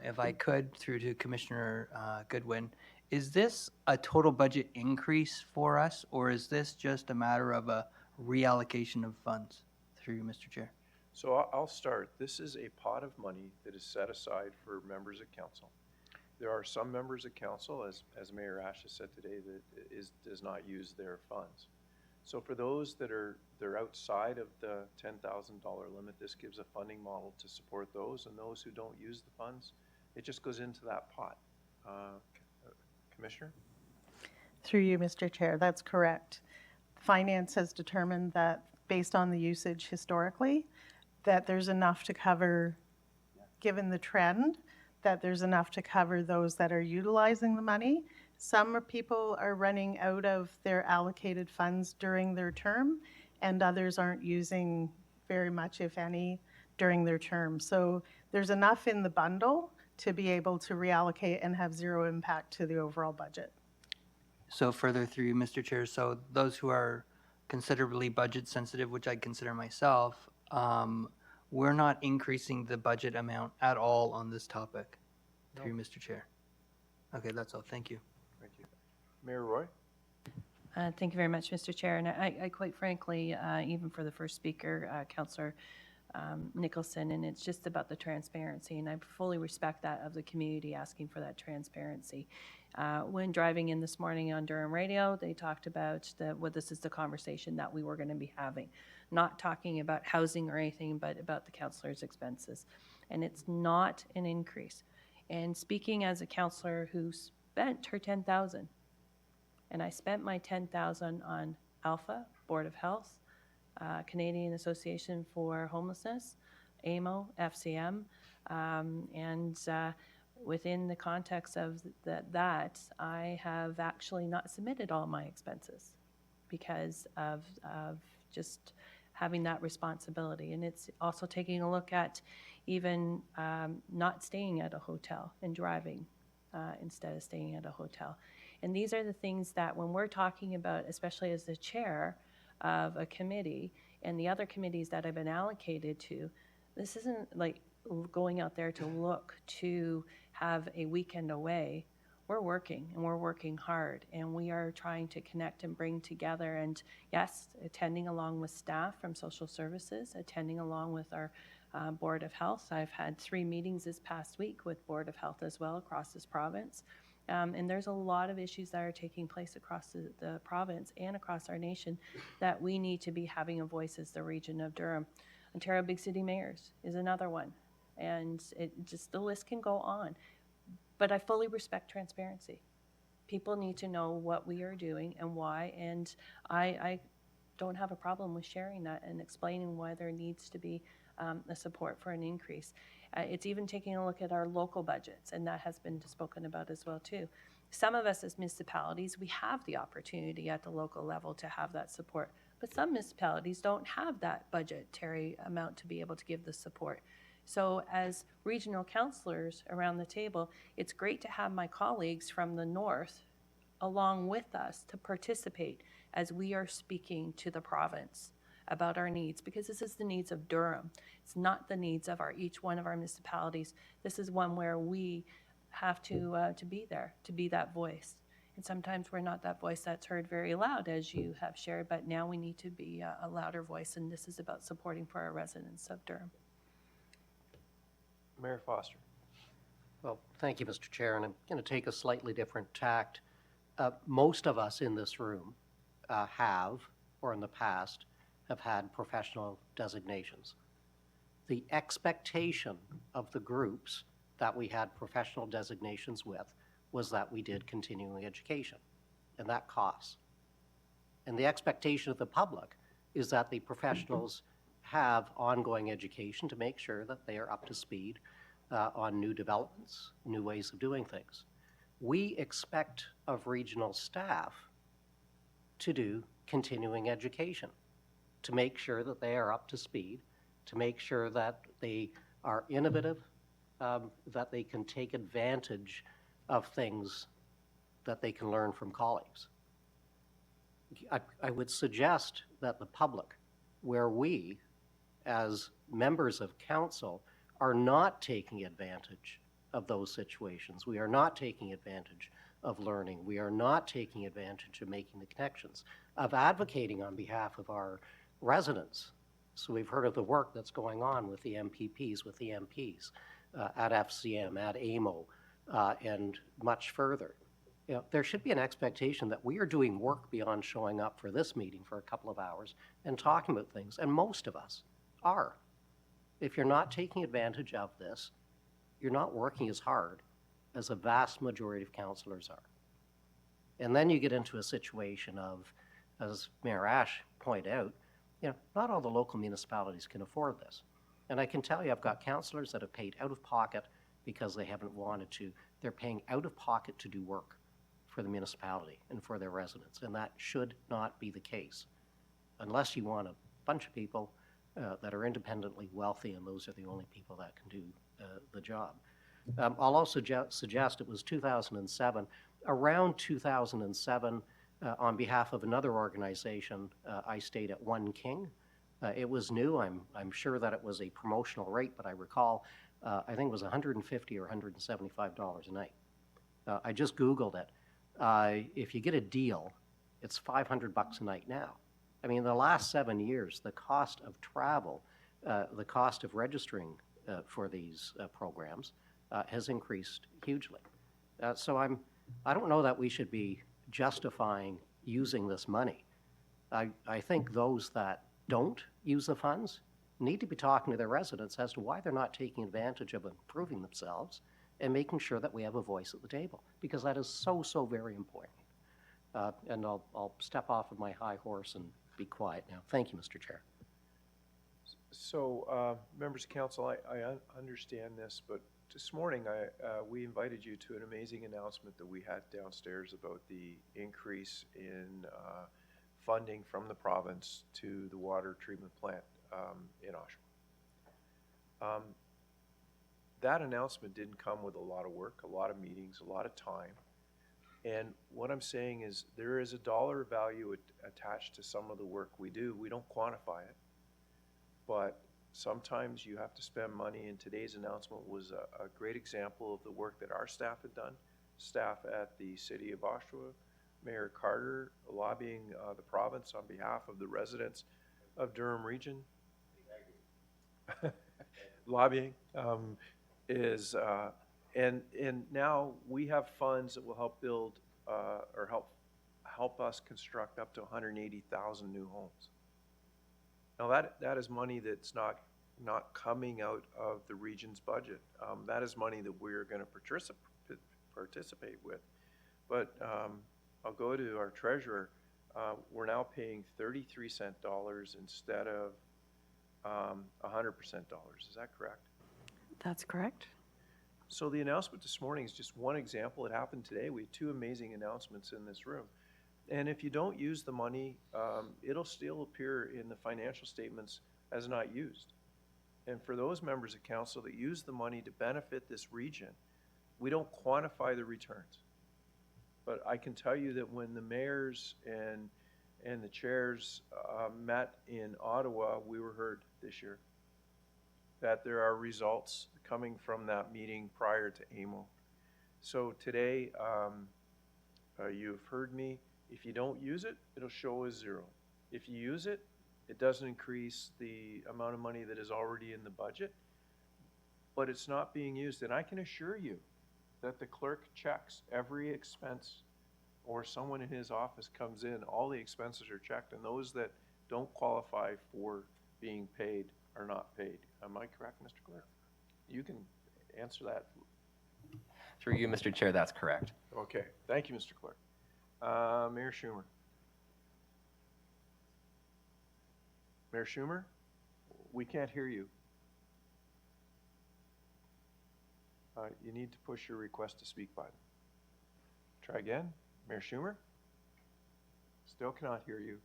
If I could, through to Commissioner Goodwin, is this a total budget increase for us, or is this just a matter of a reallocation of funds? Through you, Mr. Chair. So I'll start. This is a pot of money that is set aside for members of council. There are some members of council, as Mayor Ash has said today, that does not use their funds. So for those that they're outside of the $10,000 limit, this gives a funding model to support those, and those who don't use the funds, it just goes into that pot. Commissioner? Through you, Mr. Chair, that's correct. Finance has determined that based on the usage historically, that there's enough to cover, given the trend, that there's enough to cover those that are utilizing the money. Some people are running out of their allocated funds during their term, and others aren't using very much, if any, during their term. So there's enough in the bundle to be able to reallocate and have zero impact to the overall budget. So further through you, Mr. Chair, so those who are considerably budget sensitive, which I consider myself, we're not increasing the budget amount at all on this topic. No. Through you, Mr. Chair. Okay, that's all. Thank you. Thank you. Mayor Roy? Thank you very much, Mr. Chair. And I quite frankly, even for the first speaker, Councillor Nicholson, and it's just about the transparency, and I fully respect that of the community asking for that transparency. When driving in this morning on Durham Radio, they talked about this is the conversation that we were going to be having, not talking about housing or anything, but about the councillor's expenses. And it's not an increase. And speaking as a councillor who spent her $10,000, and I spent my $10,000 on Alpha, Board of Health, Canadian Association for Homelessness, AMO, FCM, and within the context of that, I have actually not submitted all my expenses because of just having that responsibility. And it's also taking a look at even not staying at a hotel and driving instead of staying at a hotel. And these are the things that when we're talking about, especially as the chair of a committee and the other committees that I've been allocated to, this isn't like going out there to look to have a weekend away. We're working and we're working hard, and we are trying to connect and bring together, and yes, attending along with staff from social services, attending along with our Board of Health. I've had 3 meetings this past week with Board of Health as well across this province. And there's a lot of issues that are taking place across the province and across our nation that we need to be having a voice as the region of Durham. Ontario Big City Mayors is another one. And the list can go on. But I fully respect transparency. People need to know what we are doing and why. And I don't have a problem with sharing that and explaining why there needs to be a support for an increase. It's even taking a look at our local budgets, and that has been spoken about as well too. Some of us as municipalities, we have the opportunity at the local level to have that support, but some municipalities don't have that budgetary amount to be able to give the support. So as regional councillors around the table, it's great to have my colleagues from the north along with us to participate as we are speaking to the province about our needs, because this is the needs of Durham. It's not the needs of each one of our municipalities. This is one where we have to be there, to be that voice. And sometimes we're not that voice that's heard very loud, as you have shared, but now we need to be a louder voice, and this is about supporting for our residents of Durham. Mayor Foster. Well, thank you, Mr. Chair, and I'm going to take a slightly different tact. Most of us in this room have, or in the past, have had professional designations. The expectation of the groups that we had professional designations with was that we did continuing education, and that costs. And the expectation of the public is that the professionals have ongoing education to make sure that they are up to speed on new developments, new ways of doing things. We expect of regional staff to do continuing education, to make sure that they are up to speed, to make sure that they are innovative, that they can take advantage of things that they can learn from colleagues. I would suggest that the public, where we, as members of council, are not taking advantage of those situations. We are not taking advantage of learning. We are not taking advantage of making the connections, of advocating on behalf of our residents. So we've heard of the work that's going on with the MPPs, with the MPs, at FCM, at AMO, and much further. You know, there should be an expectation that we are doing work beyond showing up for this meeting for a couple of hours and talking about things, and most of us are. If you're not taking advantage of this, you're not working as hard as a vast majority of councillors are. And then you get into a situation of, as Mayor Ash pointed out, you know, not all the local municipalities can afford this. And I can tell you, I've got councillors that have paid out of pocket because they haven't wanted to. They're paying out of pocket to do work for the municipality and for their residents, and that should not be the case. Unless you want a bunch of people that are independently wealthy, and those are the only people that can do the job. I'll also suggest it was 2007. Around 2007, on behalf of another organization, I stayed at One King. It was new. I'm sure that it was a promotional rate, but I recall, I think it was $150 or $175 a night. I just Googled it. If you get a deal, it's $500 a night now. I mean, in the last 7 years, the cost of travel, the cost of registering for these programs has increased hugely. So I don't know that we should be justifying using this money. I think those that don't use the funds need to be talking to their residents as to why they're not taking advantage of improving themselves and making sure that we have a voice at the table, because that is so, so very important. And I'll step off of my high horse and be quiet now. Thank you, Mr. Chair. So, members of council, I understand this, but this morning we invited you to an amazing announcement that we had downstairs about the increase in funding from the province to the water treatment plant in Oshawa. That announcement didn't come with a lot of work, a lot of meetings, a lot of time. And what I'm saying is there is a dollar value attached to some of the work we do. We don't quantify it, but sometimes you have to spend money, and today's announcement was a great example of the work that our staff had done, staff at the City of Oshawa, Mayor Carter lobbying the province on behalf of the residents of Durham Region. Lobbying and now we have funds that will help build or help us construct up to 180,000 new homes. Now that is money that's not coming out of the region's budget. That is money that we're going to participate with. But I'll go to our treasurer. We're now paying 33-cent dollars instead of 100% dollars. Is that correct? That's correct. So the announcement this morning is just one example. It happened today. We had two amazing announcements in this room. And if you don't use the money, it'll still appear in the financial statements as not used. And for those members of council that use the money to benefit this region, we don't quantify the returns. But I can tell you that when the mayors and the chairs met in Ottawa, we were heard this year. That there are results coming from that meeting prior to AMO. So today, you've heard me. If you don't use it, it'll show as zero. If you use it, it doesn't increase the amount of money that is already in the budget, but it's not being used. And I can assure you that the clerk checks every expense, or someone in his office comes in, all the expenses are checked, and those that don't qualify for being paid are not paid. Am I correct, Mr. Clerk? You can answer that. Through you, Mr. Chair, that's correct. Okay, thank you, Mr. Clerk. Mayor Schumer. Mayor Schumer, we can't hear you. You need to push your request to speak button. Try again. Mayor Schumer? Still cannot hear you.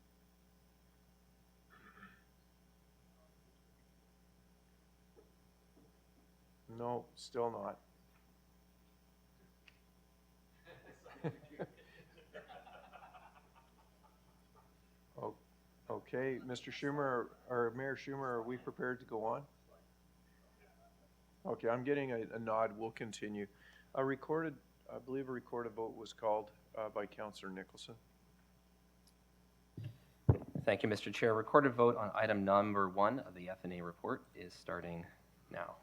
No, still not. Okay, Mr. Schumer, or Mayor Schumer, are we prepared to go on? Okay, I'm getting a nod. We'll continue. I believe a recorded vote was called by Councillor Nicholson. Thank you, Mr. Chair. Recorded vote on item number 1 of the FNA report is starting now.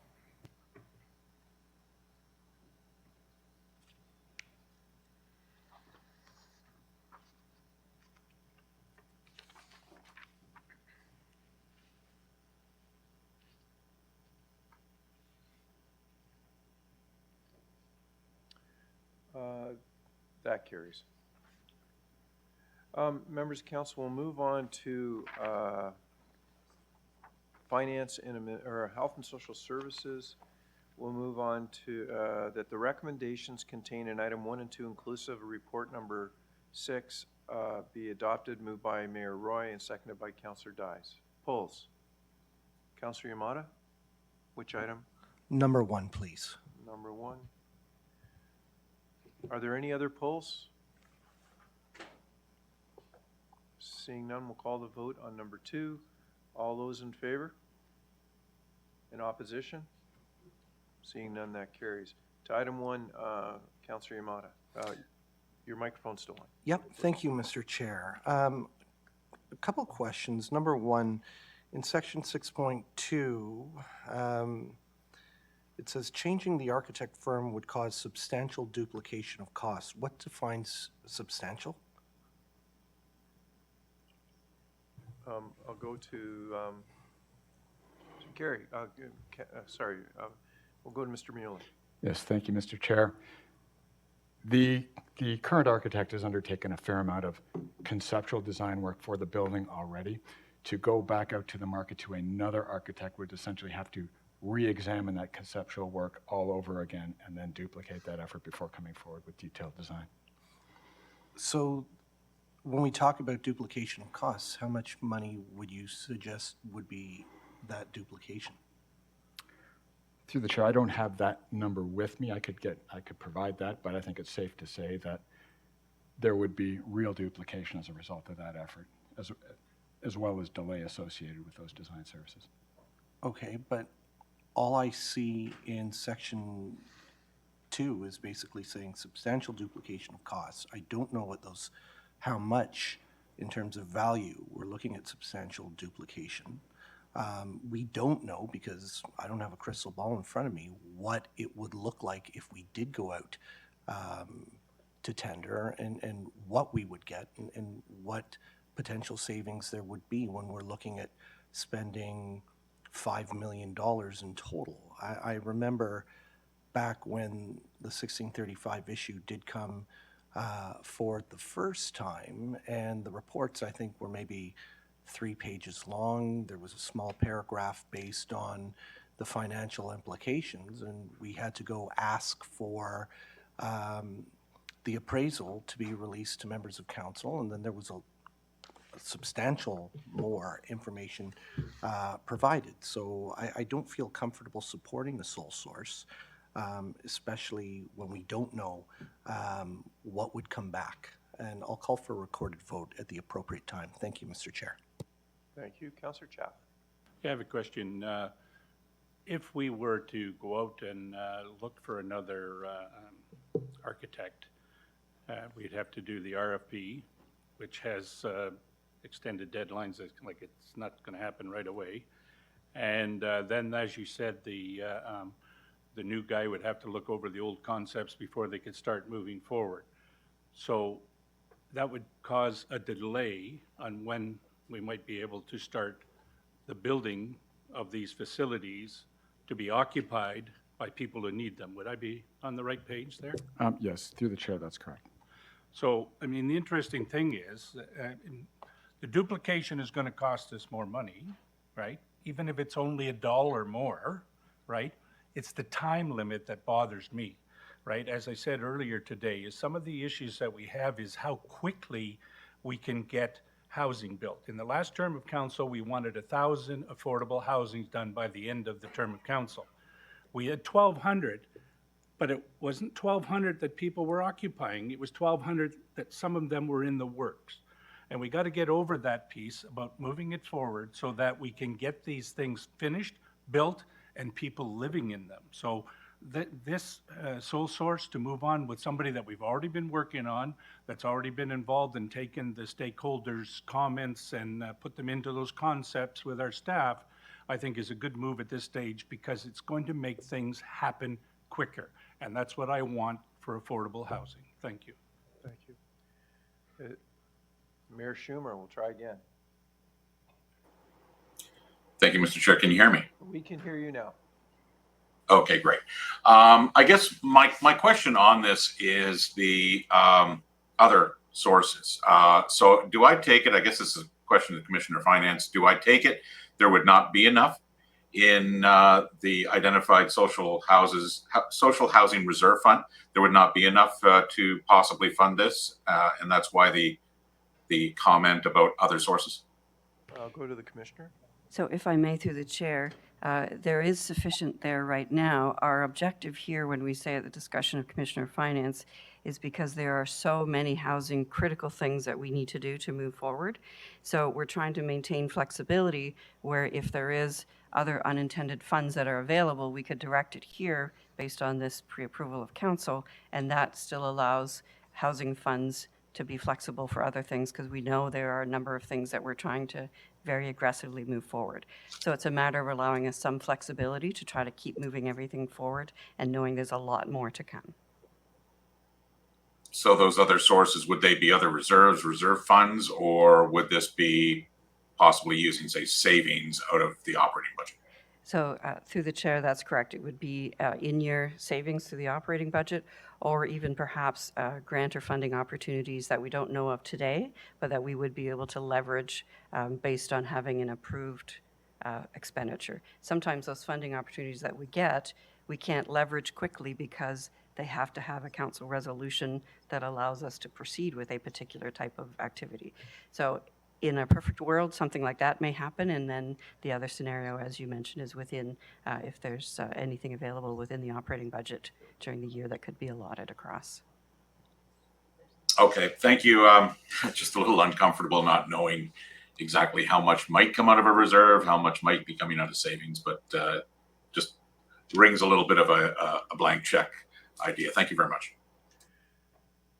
That carries. Members of council, we'll move on to finance or health and social services. We'll move on to that the recommendations contained in item 1 and 2 inclusive of report number 6 be adopted, moved by Mayor Roy and seconded by Councillor Dies. Polls. Councillor Yamada, which item? Number 1, please. Number 1. Are there any other polls? Seeing none, we'll call the vote on number 2. All those in favor? In opposition? Seeing none, that carries. To item 1, Councillor Yamada, your microphone's still on. Yep, thank you, Mr. Chair. A couple questions. Number 1, in section 6.2, it says changing the architect firm would cause substantial duplication of costs. What defines substantial? I'll go to Gary. Sorry, we'll go to Mr. Muley. Yes, thank you, Mr. Chair. The current architect has undertaken a fair amount of conceptual design work for the building already. To go back out to the market to another architect would essentially have to re-examine that conceptual work all over again and then duplicate that effort before coming forward with detailed design. So when we talk about duplication of costs, how much money would you suggest would be that duplication? Through the chair, I don't have that number with me. I could provide that, but I think it's safe to say that there would be real duplication as a result of that effort, as well as delay associated with those design services. Okay, but all I see in section 2 is basically saying substantial duplication of costs. I don't know how much in terms of value we're looking at substantial duplication. We don't know, because I don't have a crystal ball in front of me, what it would look like if we did go out to tender and what we would get and what potential savings there would be when we're looking at spending $5 million in total. I remember back when the 1635 issue did come for the first time, and the reports, I think, were maybe 3 pages long. There was a small paragraph based on the financial implications, and we had to go ask for the appraisal to be released to members of council, and then there was a substantial more information provided. So I don't feel comfortable supporting the sole source. especially when we don't know what would come back. And I'll call for a recorded vote at the appropriate time. Thank you, Mr. Chair. Thank you. Councillor Chaffin. I have a question. If we were to go out and look for another architect, we'd have to do the RFP, which has extended deadlines. Like it's not going to happen right away. And then, as you said, the new guy would have to look over the old concepts before they could start moving forward. So that would cause a delay on when we might be able to start the building of these facilities to be occupied by people who need them. Would I be on the right page there? Yes, through the chair, that's correct. So, I mean, the interesting thing is, the duplication is going to cost us more money, right? Even if it's only $1 more, right? It's the time limit that bothers me, right? As I said earlier today, is some of the issues that we have is how quickly we can get housing built. In the last term of council, we wanted 1,000 affordable housings done by the end of the term of council. We had 1,200, but it wasn't 1,200 that people were occupying. It was 1,200 that some of them were in the works. And we got to get over that piece about moving it forward so that we can get these things finished, built, and people living in them. So this sole source to move on with somebody that we've already been working on, that's already been involved in taking the stakeholders' comments and put them into those concepts with our staff, I think is a good move at this stage because it's going to make things happen quicker. And that's what I want for affordable housing. Thank you. Thank you. Mayor Schumer, we'll try again. Thank you, Mr. Chair. Can you hear me? We can hear you now. Okay, great. I guess my question on this is the other sources. So do I take it, I guess this is a question to the Commissioner of Finance, do I take it there would not be enough in the identified social housing reserve fund? There would not be enough to possibly fund this, and that's why the comment about other sources? I'll go to the Commissioner. So if I may, through the chair, there is sufficient there right now. Our objective here, when we say at the discussion of Commissioner of Finance, is because there are so many housing critical things that we need to do to move forward. So we're trying to maintain flexibility where if there is other unintended funds that are available, we could direct it here based on this pre-approval of council, and that still allows housing funds to be flexible for other things because we know there are a number of things that we're trying to very aggressively move forward. So it's a matter of allowing us some flexibility to try to keep moving everything forward and knowing there's a lot more to come. So those other sources, would they be other reserves, reserve funds, or would this be possibly using, say, savings out of the operating budget? So through the chair, that's correct. It would be in-year savings through the operating budget, or even perhaps grant or funding opportunities that we don't know of today, but that we would be able to leverage based on having an approved expenditure. Sometimes those funding opportunities that we get, we can't leverage quickly because they have to have a council resolution that allows us to proceed with a particular type of activity. So in a perfect world, something like that may happen, and then the other scenario, as you mentioned, is within, if there's anything available within the operating budget during the year that could be allotted across. Okay, thank you. Just a little uncomfortable not knowing exactly how much might come out of a reserve, how much might be coming out of savings, but just rings a little bit of a blank check idea. Thank you very much.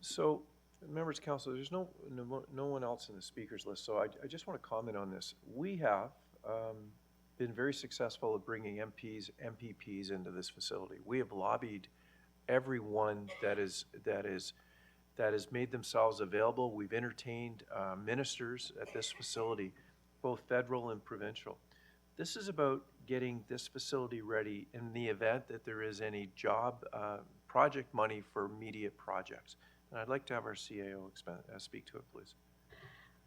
So, members of council, there's no one else in the speakers list, so I just want to comment on this. We have been very successful at bringing MPPs into this facility. We have lobbied everyone that has made themselves available. We've entertained ministers at this facility, both federal and provincial. This is about getting this facility ready in the event that there is any job project money for immediate projects. And I'd like to have our CAO speak to it, please.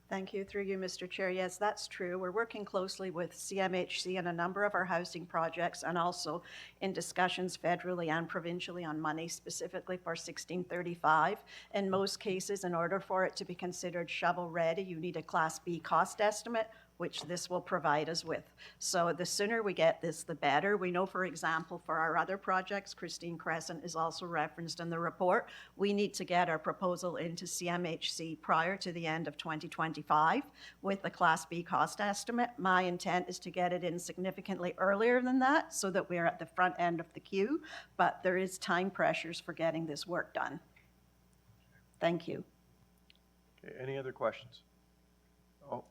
Thank you. Through you, Mr. Chair. Yes, that's true. We're working closely with CMHC on a number of our housing projects and also in discussions federally and provincially on money specifically for 1635. In most cases, in order for it to be considered shovel-ready, you need a Class B cost estimate which this will provide us with. So the sooner we get this, the better. We know, for example, for our other projects, Christine Crescent is also referenced in the report, we need to get our proposal into CMHC prior to the end of 2025 with the Class B cost estimate. My intent is to get it in significantly earlier than that so that we're at the front end of the queue, but there is time pressures for getting this work done. Thank you. Okay, any other questions? Oh,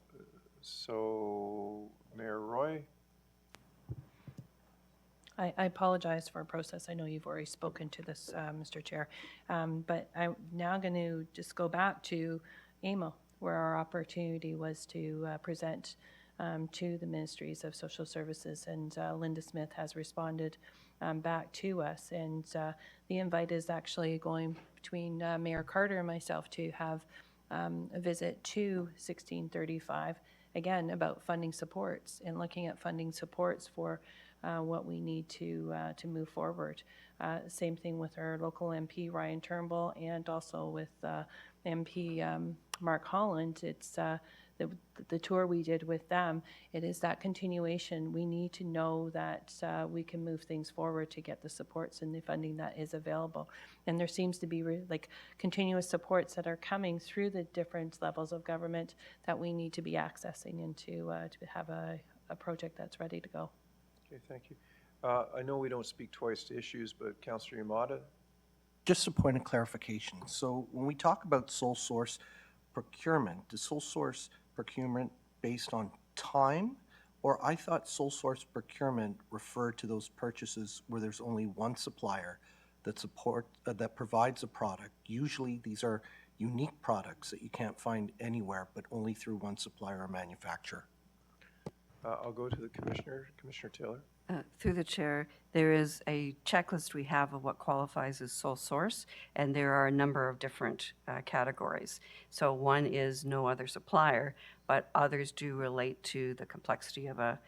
so Mayor Roy? I apologize for a process. I know you've already spoken to this, Mr. Chair. But I'm now going to just go back to AMO, where our opportunity was to present to the Ministries of Social Services, and Linda Smith has responded back to us. And the invite is actually going between Mayor Carter and myself to have a visit to 1635, again, about funding supports and looking at funding supports for what we need to move forward. Same thing with our local MP, Ryan Turnbull, and also with MP Mark Holland. It's the tour we did with them. It is that continuation. We need to know that we can move things forward to get the supports and the funding that is available. And there seems to be like continuous supports that are coming through the different levels of government that we need to be accessing and to have a project that's ready to go. Okay, thank you. I know we don't speak twice to issues, but Councillor Yamada? Just a point of clarification. So when we talk about sole source procurement, is sole source procurement based on time? Or I thought sole source procurement referred to those purchases where there's only one supplier that provides a product. Usually these are unique products that you can't find anywhere, but only through one supplier or manufacturer. I'll go to the Commissioner. Commissioner Taylor? Through the chair, there is a checklist we have of what qualifies as sole source, and there are a number of different categories. So one is no other supplier, but others do relate to the complexity of a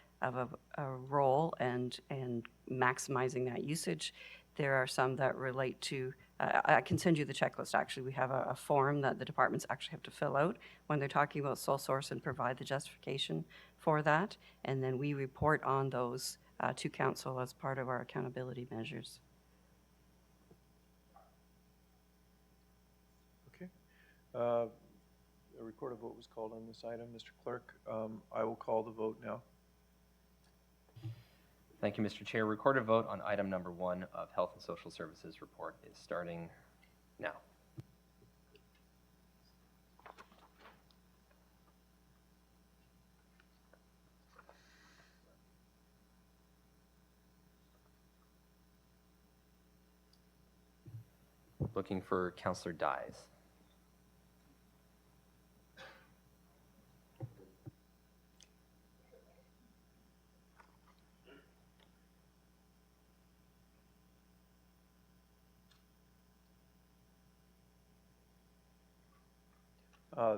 role and maximizing that usage. There are some that relate to, I can send you the checklist actually. We have a form that the departments actually have to fill out when they're talking about sole source and provide the justification for that. And then we report on those to council as part of our accountability measures. Okay. A recorded vote was called on this item. Mr. Clerk, I will call the vote now. Thank you, Mr. Chair. Recorded vote on item number 1 of Health and Social Services report is starting now. Looking for Councillor Dyes.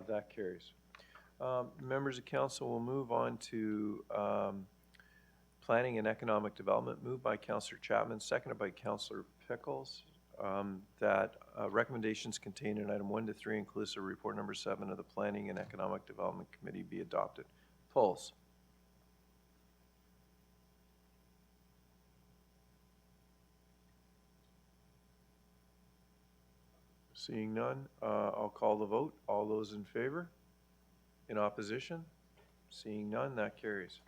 That carries. Members of council will move on to planning and economic development, moved by Councillor Chapman, seconded by Councillor Pickles, that recommendations contained in item 1 to 3, inclusive report number 7 of the Planning and Economic Development Committee be adopted. Polls. Seeing none, I'll call the vote. All those in favor? In opposition? Seeing none, that carries.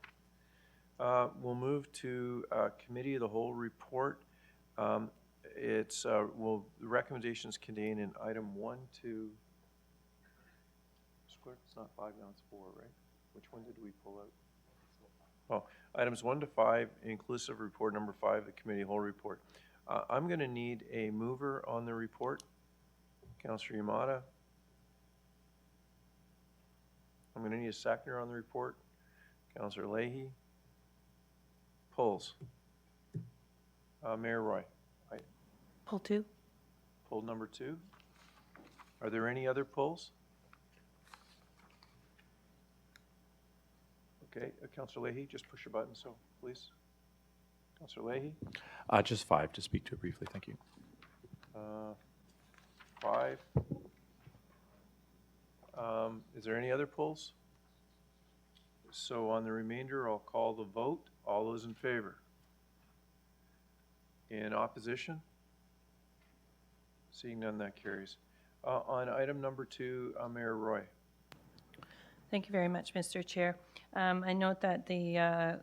We'll move to Committee of the Whole report. It's the recommendations contained in item 1 to. It's not 5 now, it's 4, right? Which one did we pull out? Oh, items 1 to 5, inclusive report number 5, the Committee of the Whole report. I'm going to need a mover on the report. Councillor Yamada. I'm going to need a seconder on the report. Councillor Leahy. Polls. Mayor Roy. Poll 2. Poll number 2. Are there any other polls? Okay, Councillor Leahy, just push your button, so please. Councillor Leahy. Just 5 to speak to briefly, thank you. 5. Is there any other polls? So on the remainder, I'll call the vote. All those in favor? In opposition? Seeing none, that carries. On item number 2, Mayor Roy. Thank you very much, Mr. Chair. I note that the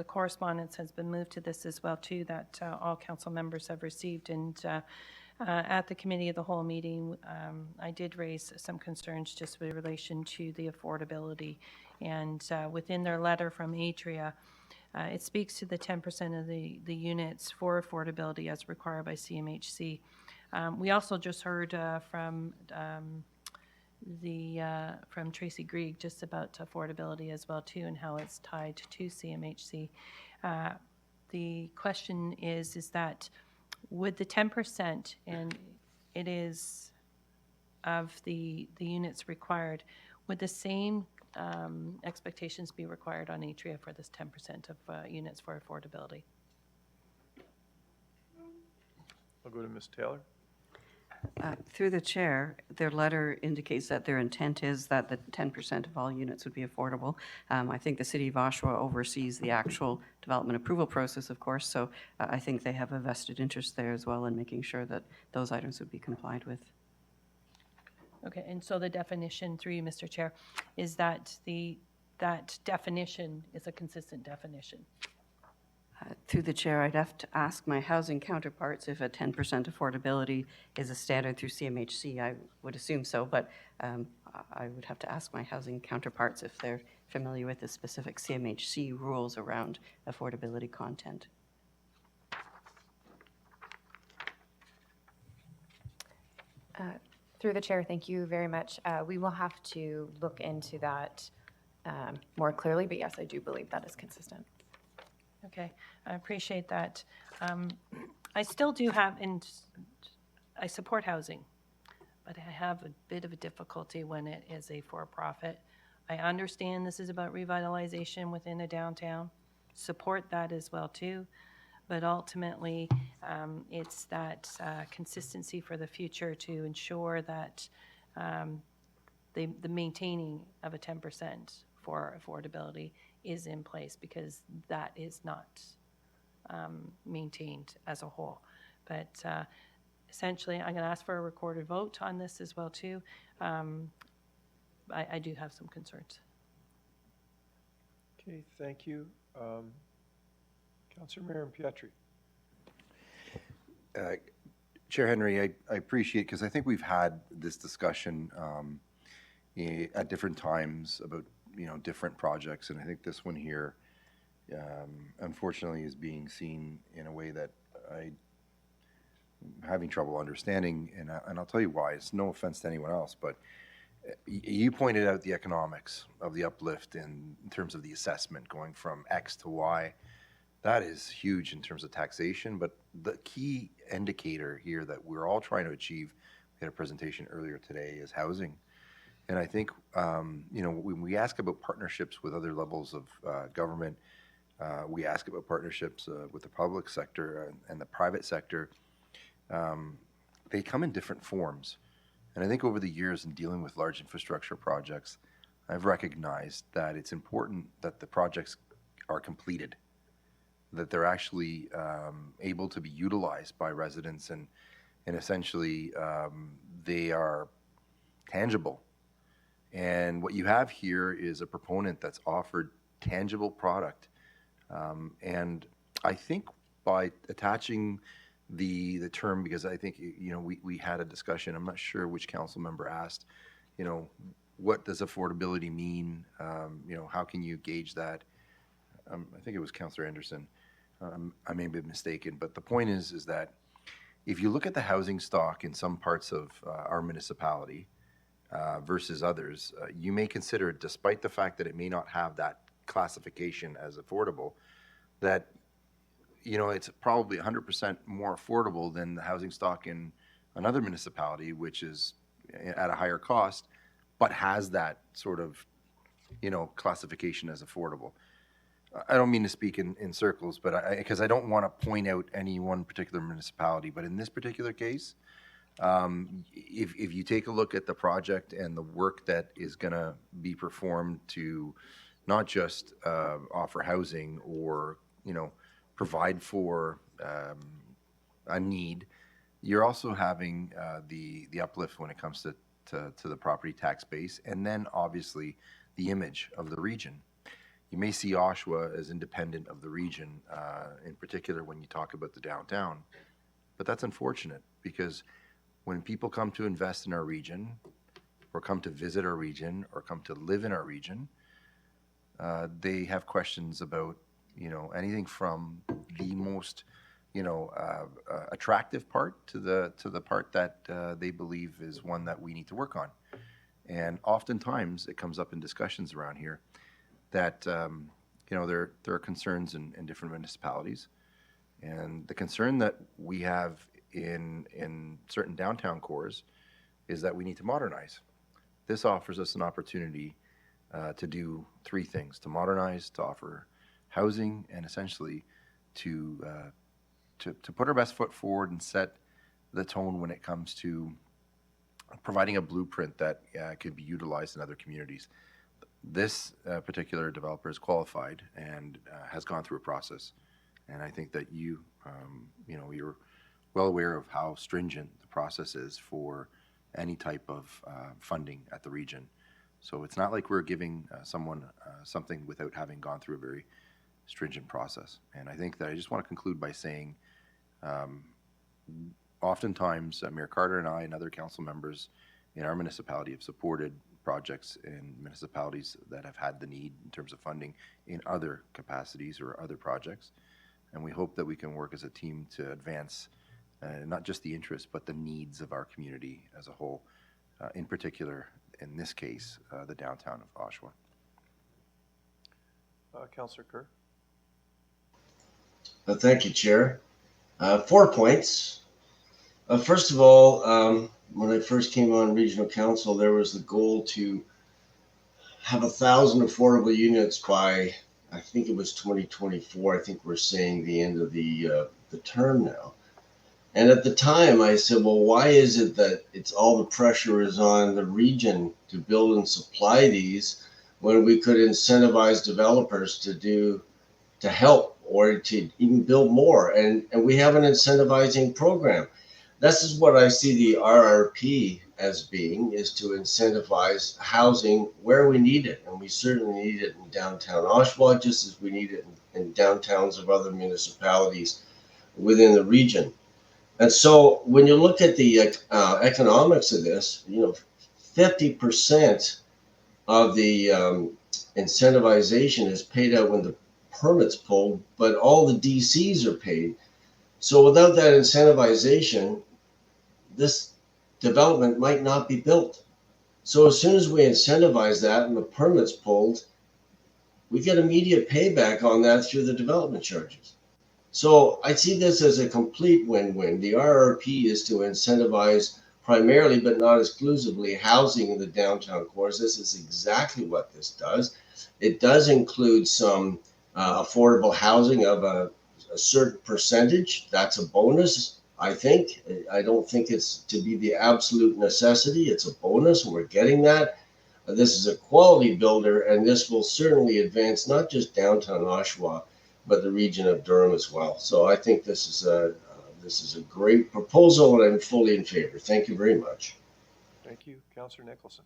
correspondence has been moved to this as well, too, that all council members have received. And at the Committee of the Whole meeting, I did raise some concerns just with relation to the affordability. And within their letter from Atria, it speaks to the 10% of the units for affordability as required by CMHC. We also just heard from Tracy Grieg just about affordability as well too, and how it's tied to CMHC. The question is that would the 10%, and it is of the units required, would the same expectations be required on Atria for this 10% of units for affordability? I'll go to Ms. Taylor. Through the chair, their letter indicates that their intent is that the 10% of all units would be affordable. I think the City of Oshawa oversees the actual development approval process, of course, so I think they have a vested interest there as well in making sure that those items would be complied with. Okay, and so the definition, through you, Mr. Chair, is that that definition is a consistent definition? Through the chair, I'd have to ask my housing counterparts if a 10% affordability is a standard through CMHC. I would assume so, but I would have to ask my housing counterparts if they're familiar with the specific CMHC rules around affordability content. Through the chair, thank you very much. We will have to look into that more clearly, but yes, I do believe that is consistent. Okay, I appreciate that. I still do have, and I support housing, but I have a bit of a difficulty when it is a for-profit. I understand this is about revitalization within a downtown, support that as well too, but ultimately it's that consistency for the future to ensure that the maintaining of a 10% for affordability is in place, because that is not maintained as a whole. But essentially, I'm going to ask for a recorded vote on this as well too. I do have some concerns. Okay, thank you. Councillor Miriam Pietri. Chair Henry, I appreciate, because I think we've had this discussion at different times about different projects, and I think this one here unfortunately is being seen in a way that I'm having trouble understanding, and I'll tell you why. It's no offense to anyone else, but you pointed out the economics of the uplift in terms of the assessment going from X to Y. That is huge in terms of taxation, but the key indicator here that we're all trying to achieve, we had a presentation earlier today, is housing. And I think, when we ask about partnerships with other levels of government, we ask about partnerships with the public sector and the private sector. They come in different forms. And I think over the years in dealing with large infrastructure projects, I've recognized that it's important that the projects are completed, that they're actually able to be utilized by residents, and essentially they are tangible. And what you have here is a proponent that's offered tangible product. And I think by attaching the term, because I think, we had a discussion, I'm not sure which council member asked, what does affordability mean? How can you gauge that? I think it was Councillor Anderson. I may be mistaken, but the point is that if you look at the housing stock in some parts of our municipality, versus others, you may consider, despite the fact that it may not have that classification as affordable, that it's probably 100% more affordable than the housing stock in another municipality, which is at a higher cost, but has that sort of classification as affordable. I don't mean to speak in circles, but because I don't want to point out any one particular municipality, but in this particular case, If you take a look at the project and the work that is going to be performed to not just offer housing or, provide for a need, you're also having the uplift when it comes to the property tax base, and then obviously the image of the region. You may see Oshawa as independent of the region, in particular when you talk about the downtown, but that's unfortunate because when people come to invest in our region, or come to visit our region, or come to live in our region, they have questions about, anything from the most, attractive part to the part that they believe is one that we need to work on. And oftentimes it comes up in discussions around here that, there are concerns in different municipalities. And the concern that we have in certain downtown cores is that we need to modernize. This offers us an opportunity to do three things: to modernize, to offer housing, and essentially to put our best foot forward and set the tone when it comes to providing a blueprint that could be utilized in other communities. This particular developer is qualified and has gone through a process. And I think that you're well aware of how stringent the process is for any type of funding at the region. So it's not like we're giving someone something without having gone through a very stringent process. And I think that I just want to conclude by saying, oftentimes Mayor Carter and I and other council members in our municipality have supported projects in municipalities that have had the need in terms of funding in other capacities or other projects. And we hope that we can work as a team to advance not just the interests, but the needs of our community as a whole, in particular, in this case, the downtown of Oshawa. Councillor Kerr. Thank you, Chair. 4 points. First of all, when I first came on regional council, there was the goal to have 1,000 affordable units by, I think it was 2024. I think we're saying the end of the term now. And at the time, I said, well, why is it that it's all the pressure is on the region to build and supply these when we could incentivize developers to help or to even build more? And we have an incentivizing program. This is what I see the RRP as being, is to incentivize housing where we need it. And we certainly need it in downtown Oshawa, just as we need it in downtowns of other municipalities within the region. And so when you look at the economics of this, 50% of the incentivization is paid out when the permit's pulled, but all the DCs are paid. So without that incentivization, this development might not be built. So as soon as we incentivize that and the permit's pulled, we get immediate payback on that through the development charges. So I see this as a complete win-win. The RRP is to incentivize primarily, but not exclusively, housing in the downtown cores. This is exactly what this does. It does include some affordable housing of a certain percentage. That's a bonus, I think. I don't think it's to be the absolute necessity. It's a bonus, and we're getting that. This is a quality builder, and this will certainly advance not just downtown Oshawa, but the region of Durham as well. So I think this is a great proposal, and I'm fully in favor. Thank you very much. Thank you. Councillor Nicholson.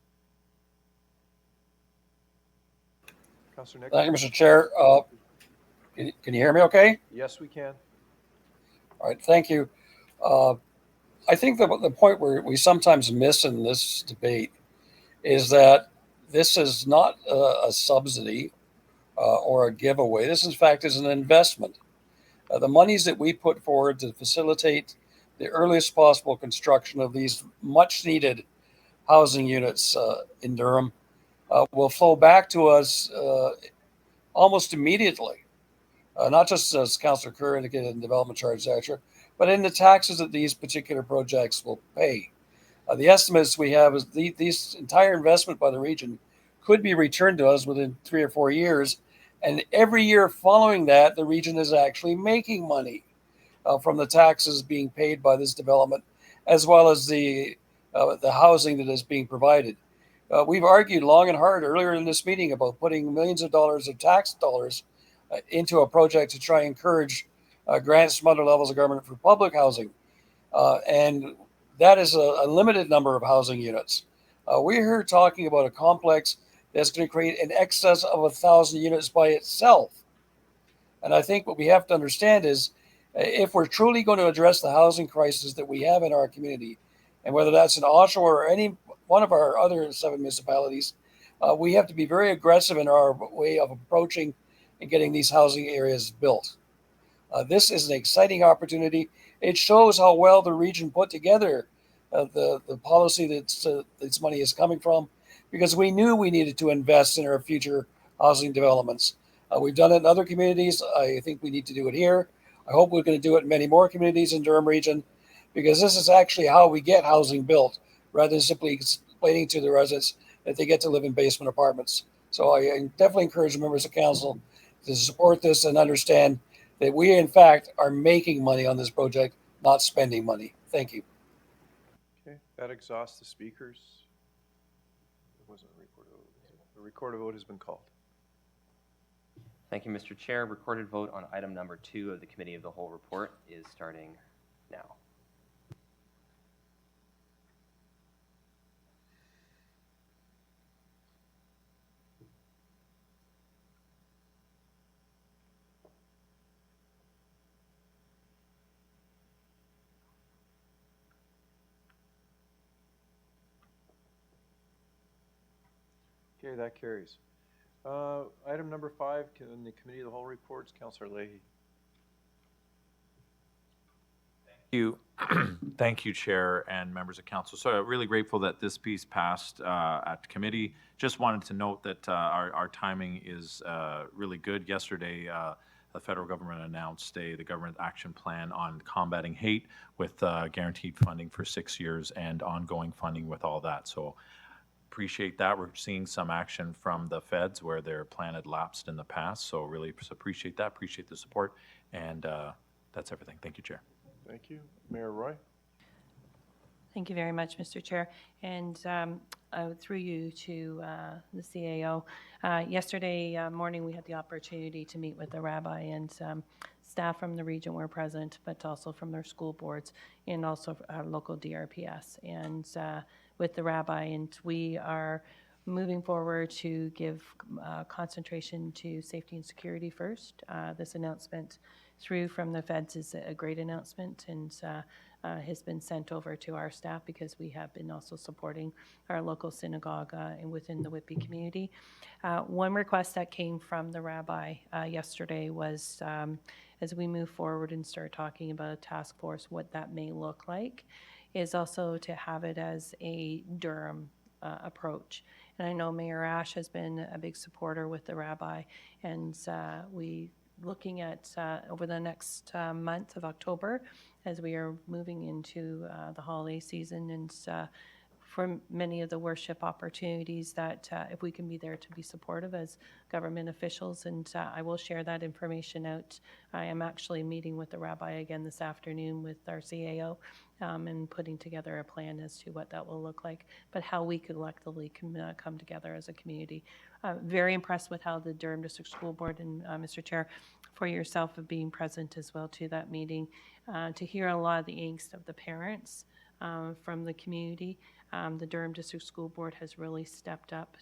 Councillor Nicholson. Thank you, Mr. Chair. Can you hear me okay? Yes, we can. All right, thank you. I think that the point where we sometimes miss in this debate is that this is not a subsidy or a giveaway. This, in fact, is an investment. The monies that we put forward to facilitate the earliest possible construction of these much needed housing units in Durham will flow back to us almost immediately. Not just as Councillor Kerr indicated in development charge sector, but in the taxes that these particular projects will pay. The estimates we have is these entire investment by the region could be returned to us within 3 or 4 years. And every year following that, the region is actually making money from the taxes being paid by this development as well as the housing that is being provided. We've argued long and hard earlier in this meeting about putting millions of dollars of tax dollars into a project to try and encourage grants from other levels of government for public housing. And that is a limited number of housing units. We're here talking about a complex that's going to create in excess of 1,000 units by itself. And I think what we have to understand is if we're truly going to address the housing crisis that we have in our community, and whether that's in Oshawa or any one of our other 7 municipalities, we have to be very aggressive in our way of approaching and getting these housing areas built. This is an exciting opportunity. It shows how well the region put together the policy that this money is coming from, because we knew we needed to invest in our future housing developments. We've done it in other communities. I think we need to do it here. I hope we're going to do it in many more communities in Durham region, because this is actually how we get housing built, rather than simply explaining to the residents that they get to live in basement apartments. So I definitely encourage members of council to support this and understand that we, in fact, are making money on this project, not spending money. Thank you. Okay, that exhausts the speakers. It wasn't a recorded vote. The recorded vote has been called. Thank you, Mr. Chair. Recorded vote on item number 2 of the Committee of the Whole report is starting now. Okay, that carries. Item number 5, in the Committee of the Whole reports, Councillor Leahy. Thank you, Chair and members of council. So really grateful that this piece passed at committee. Just wanted to note that our timing is really good. Yesterday, the federal government announced the government action plan on combating hate with guaranteed funding for 6 years and ongoing funding with all that. So appreciate that. We're seeing some action from the feds where their plan had lapsed in the past. So really appreciate that. Appreciate the support. And that's everything. Thank you, Chair. Thank you. Mayor Roy? Thank you very much, Mr. Chair. And through you to the CAO. Yesterday morning, we had the opportunity to meet with the rabbi, and staff from the region were present, but also from their school boards and also local DRPS. And with the rabbi, and we are moving forward to give concentration to safety and security first. This announcement through from the feds is a great announcement, and has been sent over to our staff because we have been also supporting our local synagogue and within the Whitby community. One request that came from the rabbi yesterday was as we move forward and start talking about a task force, what that may look like, is also to have it as a Durham approach. And I know Mayor Ash has been a big supporter with the rabbi, and we looking at over the next month of October as we are moving into the holiday season, and for many of the worship opportunities that if we can be there to be supportive as government officials, and I will share that information out. I am actually meeting with the rabbi again this afternoon with our CAO and putting together a plan as to what that will look like, but how we collectively can come together as a community. Very impressed with how the Durham District School Board and Mr. Chair, for yourself of being present as well to that meeting, to hear a lot of the angst of the parents from the community. The Durham District School Board has really stepped up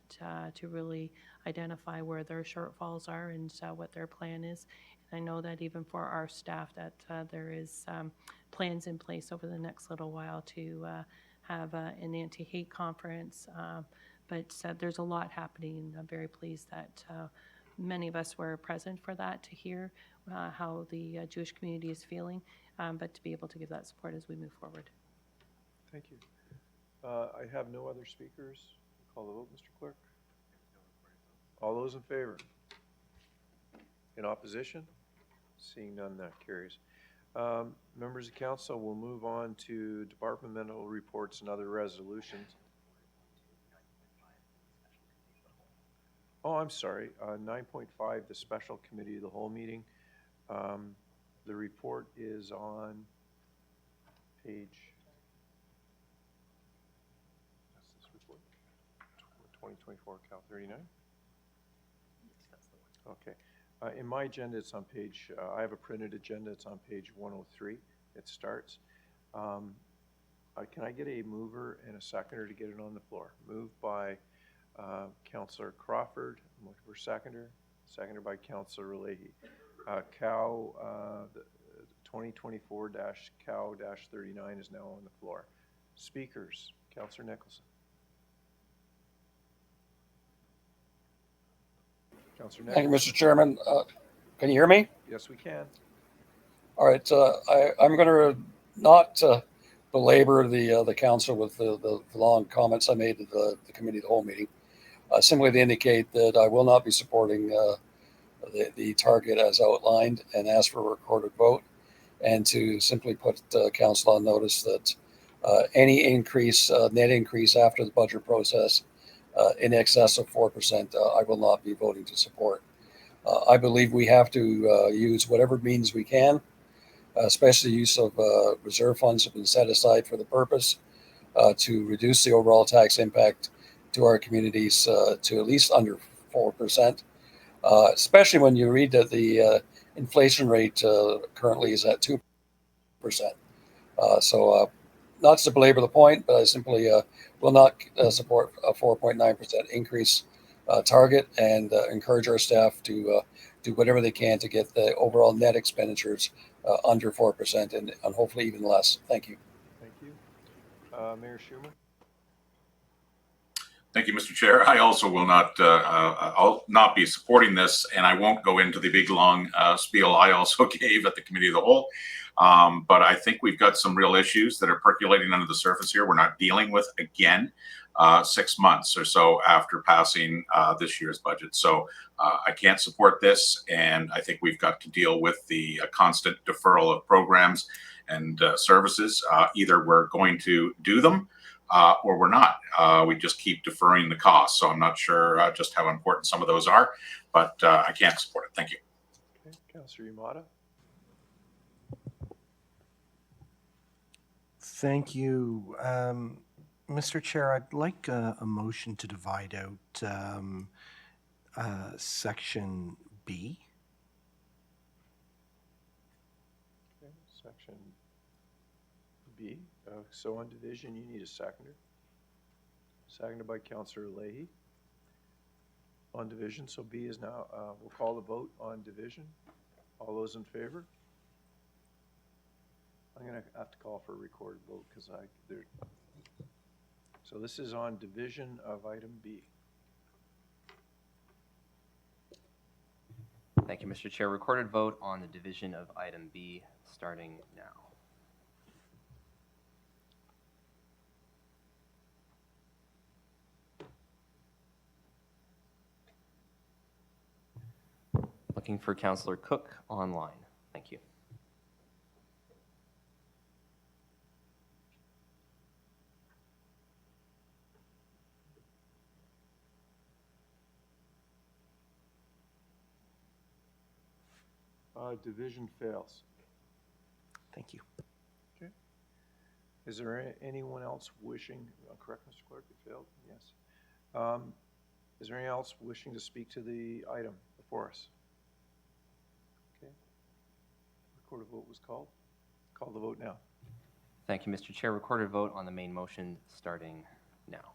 to really identify where their shortfalls are and what their plan is. And I know that even for our staff that there is plans in place over the next little while to have an anti-hate conference. But there's a lot happening, and I'm very pleased that many of us were present for that to hear how the Jewish community is feeling, but to be able to give that support as we move forward. Thank you. I have no other speakers. Call the vote, Mr. Clerk. All those in favor? In opposition? Seeing none, that carries. Members of council, we'll move on to departmental reports and other resolutions. Oh, I'm sorry. 9.5, the special committee of the whole meeting. The report is on page 2024 Cal 39? Okay. In my agenda, it's on page, I have a printed agenda, it's on page 103. It starts. Can I get a mover and a seconder to get it on the floor? Moved by Councillor Crawford. I'm looking for seconder. Seconded by Councillor Leahy. Cal 2024-Cal-39 is now on the floor. Speakers, Councillor Nicholson. Councillor Nicholson. Thank you, Mr. Chairman. Can you hear me? Yes, we can. All right. I'm going to not belabor the council with the long comments I made at the committee of the whole meeting. Simply to indicate that I will not be supporting the target as outlined and ask for a recorded vote, and to simply put council on notice that any increase, net increase after the budget process in excess of 4%, I will not be voting to support. I believe we have to use whatever means we can, especially use of reserve funds have been set aside for the purpose to reduce the overall tax impact to our communities to at least under 4%, especially when you read that the inflation rate currently is at 2%. So not to belabor the point, but I simply will not support a 4.9% increase target, and encourage our staff to do whatever they can to get the overall net expenditures under 4% and hopefully even less. Thank you. Thank you. Mayor Schumer. Thank you, Mr. Chair. I also will not, I'll not be supporting this, and I won't go into the big long spiel I also gave at the committee of the whole. But I think we've got some real issues that are percolating under the surface here. We're not dealing with again 6 months or so after passing this year's budget. So I can't support this, and I think we've got to deal with the constant deferral of programs and services. Either we're going to do them or we're not. We just keep deferring the costs. So I'm not sure just how important some of those are, but I can't support it. Thank you. Okay, Councillor Yamada. Thank you. Mr. Chair, I'd like a motion to divide out section B. Okay, section B. So on division, you need a seconder. Seconded by Councillor Leahy. On division, so B is now, we'll call the vote on division. All those in favor? I'm going to have to call for a recorded vote because so this is on division of item B. Thank you, Mr. Chair. Recorded vote on the division of item B starting now. Looking for Councillor Cook online. Thank you. Division fails. Thank you. Okay. Is there anyone else wishing, correct, Mr. Clerk, it failed? Yes. Is there anyone else wishing to speak to the item before us? Okay. Recorded vote was called. Call the vote now. Thank you, Mr. Chair. Recorded vote on the main motion starting now.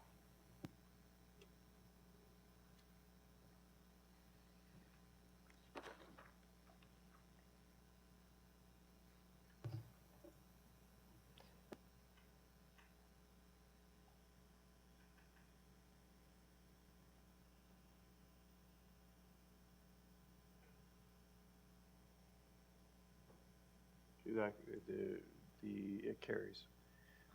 It carries.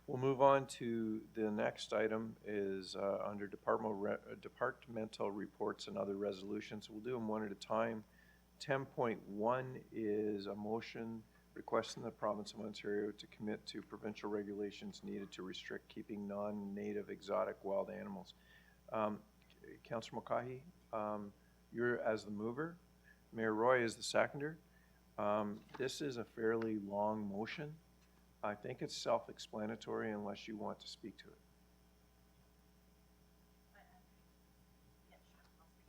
We'll move on to the next item is under departmental reports and other resolutions. We'll do them one at a time. 10.1 is a motion requesting the province of Ontario to commit to provincial regulations needed to restrict keeping non-native exotic wild animals. Councillor Mulcahy, you're as the mover. Mayor Roy is the seconder. This is a fairly long motion. I think it's self-explanatory unless you want to speak to it.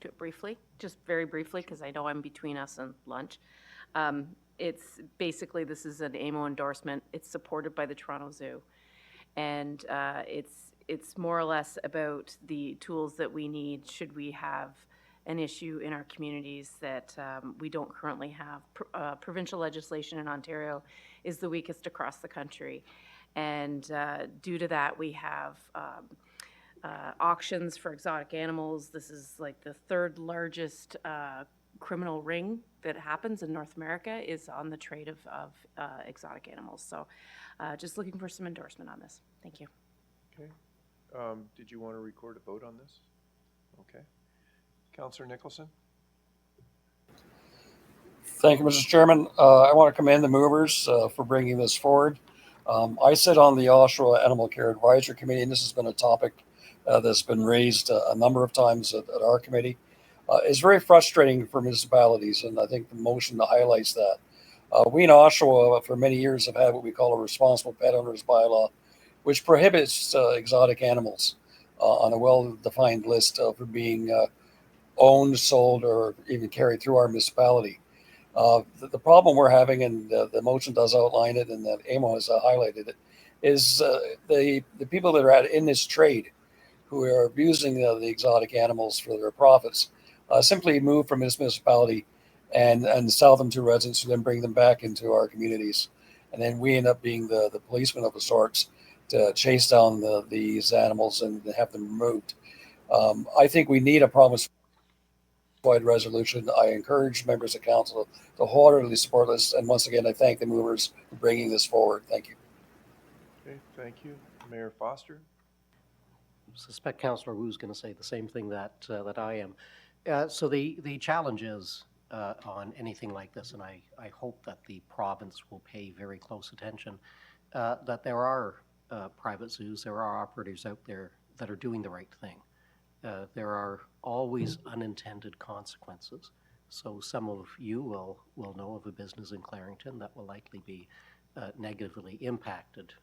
to it briefly, just very briefly, because I know I'm between us and lunch. It's basically, this is an AMO endorsement. It's supported by the Toronto Zoo. And it's more or less about the tools that we need should we have an issue in our communities that we don't currently have. Provincial legislation in Ontario is the weakest across the country. And due to that, we have auctions for exotic animals. This is like the third largest criminal ring that happens in North America is on the trade of exotic animals. So just looking for some endorsement on this. Thank you. Okay. Did you want to record a vote on this? Okay. Councillor Nicholson? Thank you, Mr. Chairman. I want to commend the movers for bringing this forward. I sit on the Oshawa Animal Care Advisory Committee, and this has been a topic that's been raised a number of times at our committee. It's very frustrating for municipalities, and I think the motion highlights that. We in Oshawa for many years have had what we call a responsible pet owners bylaw, which prohibits exotic animals on a well-defined list of being owned, sold, or even carried through our municipality. The problem we're having, and the motion does outline it, and that AMO has highlighted it, is the people that are in this trade who are abusing the exotic animals for their profits simply move from this municipality and sell them to residents who then bring them back into our communities. And then we end up being the policemen of the sorts to chase down these animals and have them removed. I think we need a province-wide resolution. I encourage members of council to wholeheartedly support this. And once again, I thank the movers for bringing this forward. Thank you. Okay, thank you. Mayor Foster? I suspect Councillor Wu is going to say the same thing that I am. So the challenge is on anything like this, and I hope that the province will pay very close attention, that there are private zoos, there are operators out there that are doing the right thing. There are always unintended consequences. So some of you will know of a business in Clarington that will likely be negatively impacted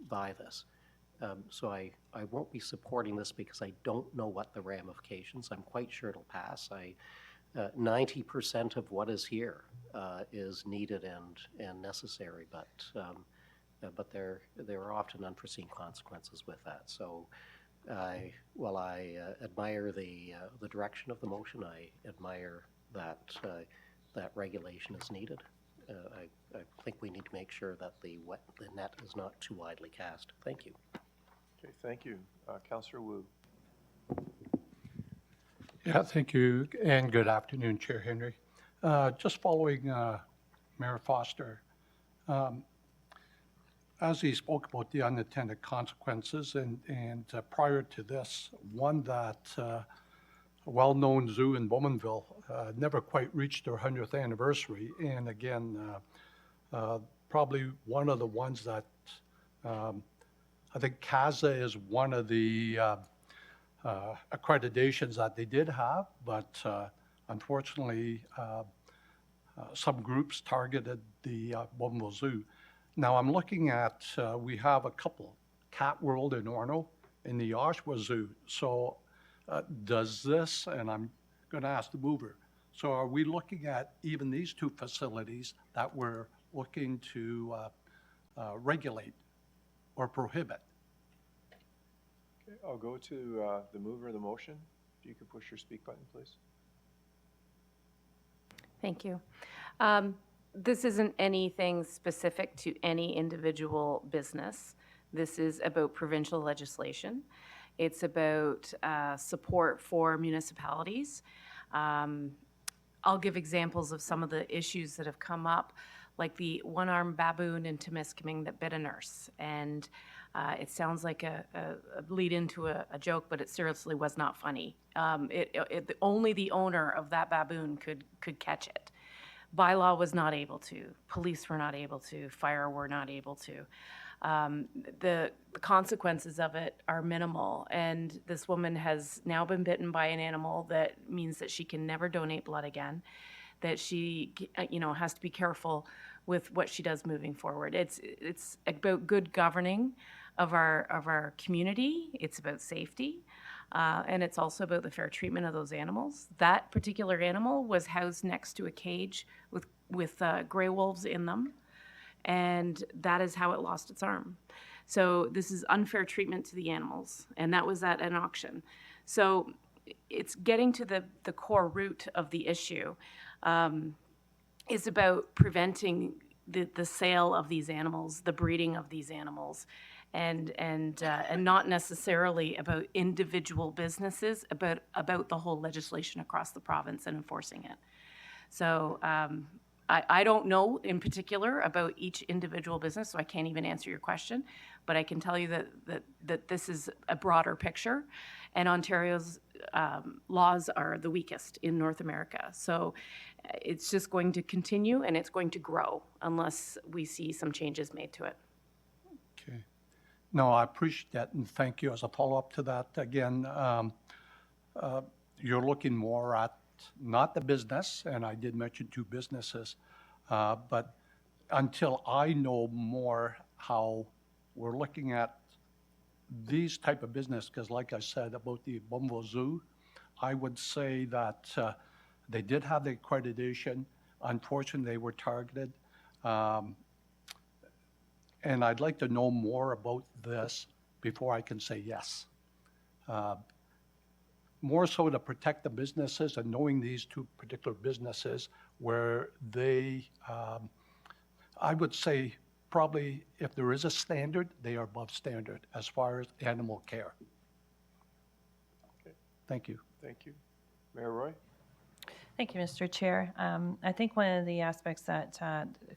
by this. So I won't be supporting this because I don't know what the ramifications. I'm quite sure it'll pass. 90% of what is here is needed and necessary, but there are often unforeseen consequences with that. So while I admire the direction of the motion, I admire that that regulation is needed. I think we need to make sure that the net is not too widely cast. Thank you. Okay, thank you. Councillor Wu. Yeah, thank you, and good afternoon, Chair Henry. Just following Mayor Foster, as he spoke about the unintended consequences, and prior to this, one that a well-known zoo in Bowmanville never quite reached their 100th anniversary, and again, probably one of the ones that I think CASA is one of the accreditations that they did have, but unfortunately, some groups targeted the Bowmanville Zoo. Now I'm looking at, we have a couple, Cat World in Orono and the Oshawa Zoo. So does this, and I'm going to ask the mover, so are we looking at even these two facilities that we're looking to regulate or prohibit? Okay, I'll go to the mover of the motion. If you could push your speak button, please. Thank you. This isn't anything specific to any individual business. This is about provincial legislation. It's about support for municipalities. I'll give examples of some of the issues that have come up, like the one-armed baboon in Temiskaming that bit a nurse. And it sounds like a lead into a joke, but it seriously was not funny. Only the owner of that baboon could catch it. Bylaw was not able to. Police were not able to. Fire were not able to. The consequences of it are minimal, and this woman has now been bitten by an animal that means that she can never donate blood again, that she has to be careful with what she does moving forward. It's about good governing of our community. It's about safety. And it's also about the fair treatment of those animals. That particular animal was housed next to a cage with gray wolves in them, and that is how it lost its arm. So this is unfair treatment to the animals, and that was at an auction. So it's getting to the core root of the issue, is about preventing the sale of these animals, the breeding of these animals, and not necessarily about individual businesses, about the whole legislation across the province and enforcing it. So I don't know in particular about each individual business, so I can't even answer your question, but I can tell you that this is a broader picture, and Ontario's laws are the weakest in North America. So it's just going to continue, and it's going to grow unless we see some changes made to it. Okay. No, I appreciate that, and thank you. As a follow-up to that, again, you're looking more at not the business, and I did mention 2 businesses, but until I know more how we're looking at these type of business, because like I said about the Bumvo Zoo, I would say that they did have the accreditation. Unfortunately, they were targeted. And I'd like to know more about this before I can say yes. More so to protect the businesses, and knowing these 2 particular businesses where they, I would say probably if there is a standard, they are above standard as far as animal care. Okay. Thank you. Thank you. Mayor Roy? Thank you, Mr. Chair. I think one of the aspects that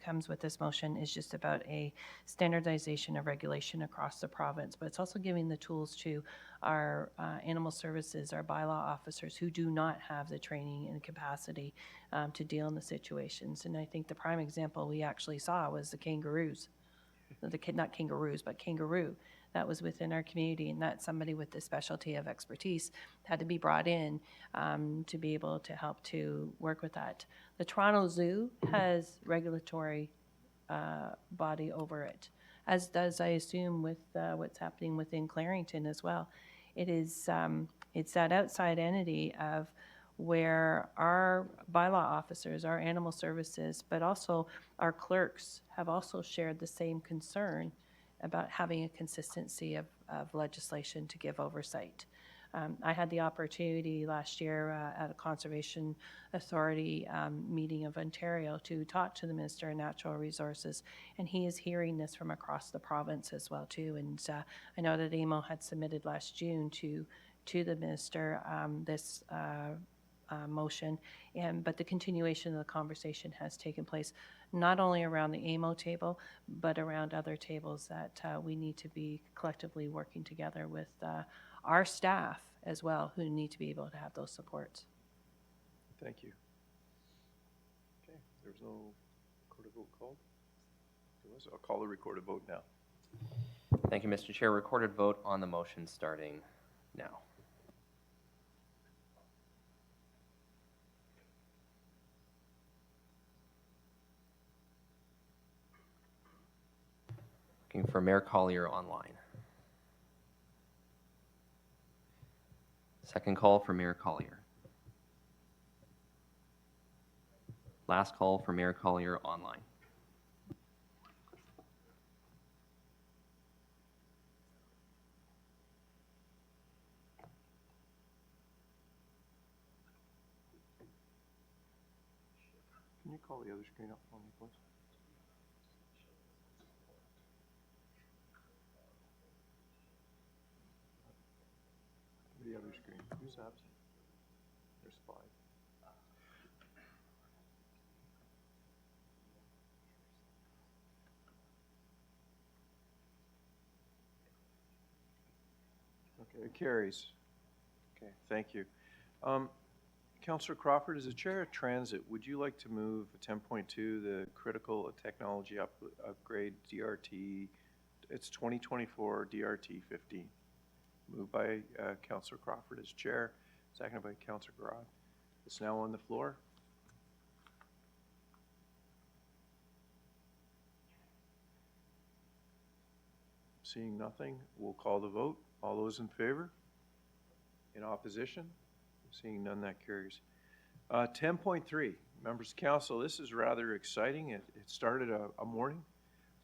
comes with this motion is just about a standardization of regulation across the province, but it's also giving the tools to our animal services, our bylaw officers who do not have the training and capacity to deal in the situations. And I think the prime example we actually saw was the kangaroos, not kangaroos, but kangaroo. That was within our community, and that's somebody with the specialty of expertise had to be brought in to be able to help to work with that. The Toronto Zoo has regulatory body over it, as does, I assume, with what's happening within Clarington as well. It is it's that outside entity of where our bylaw officers, our animal services, but also our clerks have also shared the same concern about having a consistency of legislation to give oversight. I had the opportunity last year at a Conservation Authority meeting of Ontario to talk to the Minister of Natural Resources, and he is hearing this from across the province as well too. And I know that AMO had submitted last June to the Minister this motion, but the continuation of the conversation has taken place not only around the AMO table, but around other tables that we need to be collectively working together with our staff as well, who need to be able to have those supports. Thank you. Okay, there's no recorded vote called? There was. I'll call the recorded vote now. Thank you, Mr. Chair. Recorded vote on the motion starting now. Looking for Mayor Collier online. Second call for Mayor Collier. Last call for Mayor Collier online. Can you call the other screen up for me, please? The other screen. Who's absent? There's 5. Okay, it carries. Okay, thank you. Councillor Crawford, as the chair of transit, would you like to move 10.2, the critical technology upgrade DRT? It's 2024 DRT 15. Moved by Councillor Crawford as chair, seconded by Councillor Garrod. It's now on the floor. Seeing nothing, we'll call the vote. All those in favor? In opposition? Seeing none, that carries. 10.3, members of council, this is rather exciting. It started a morning.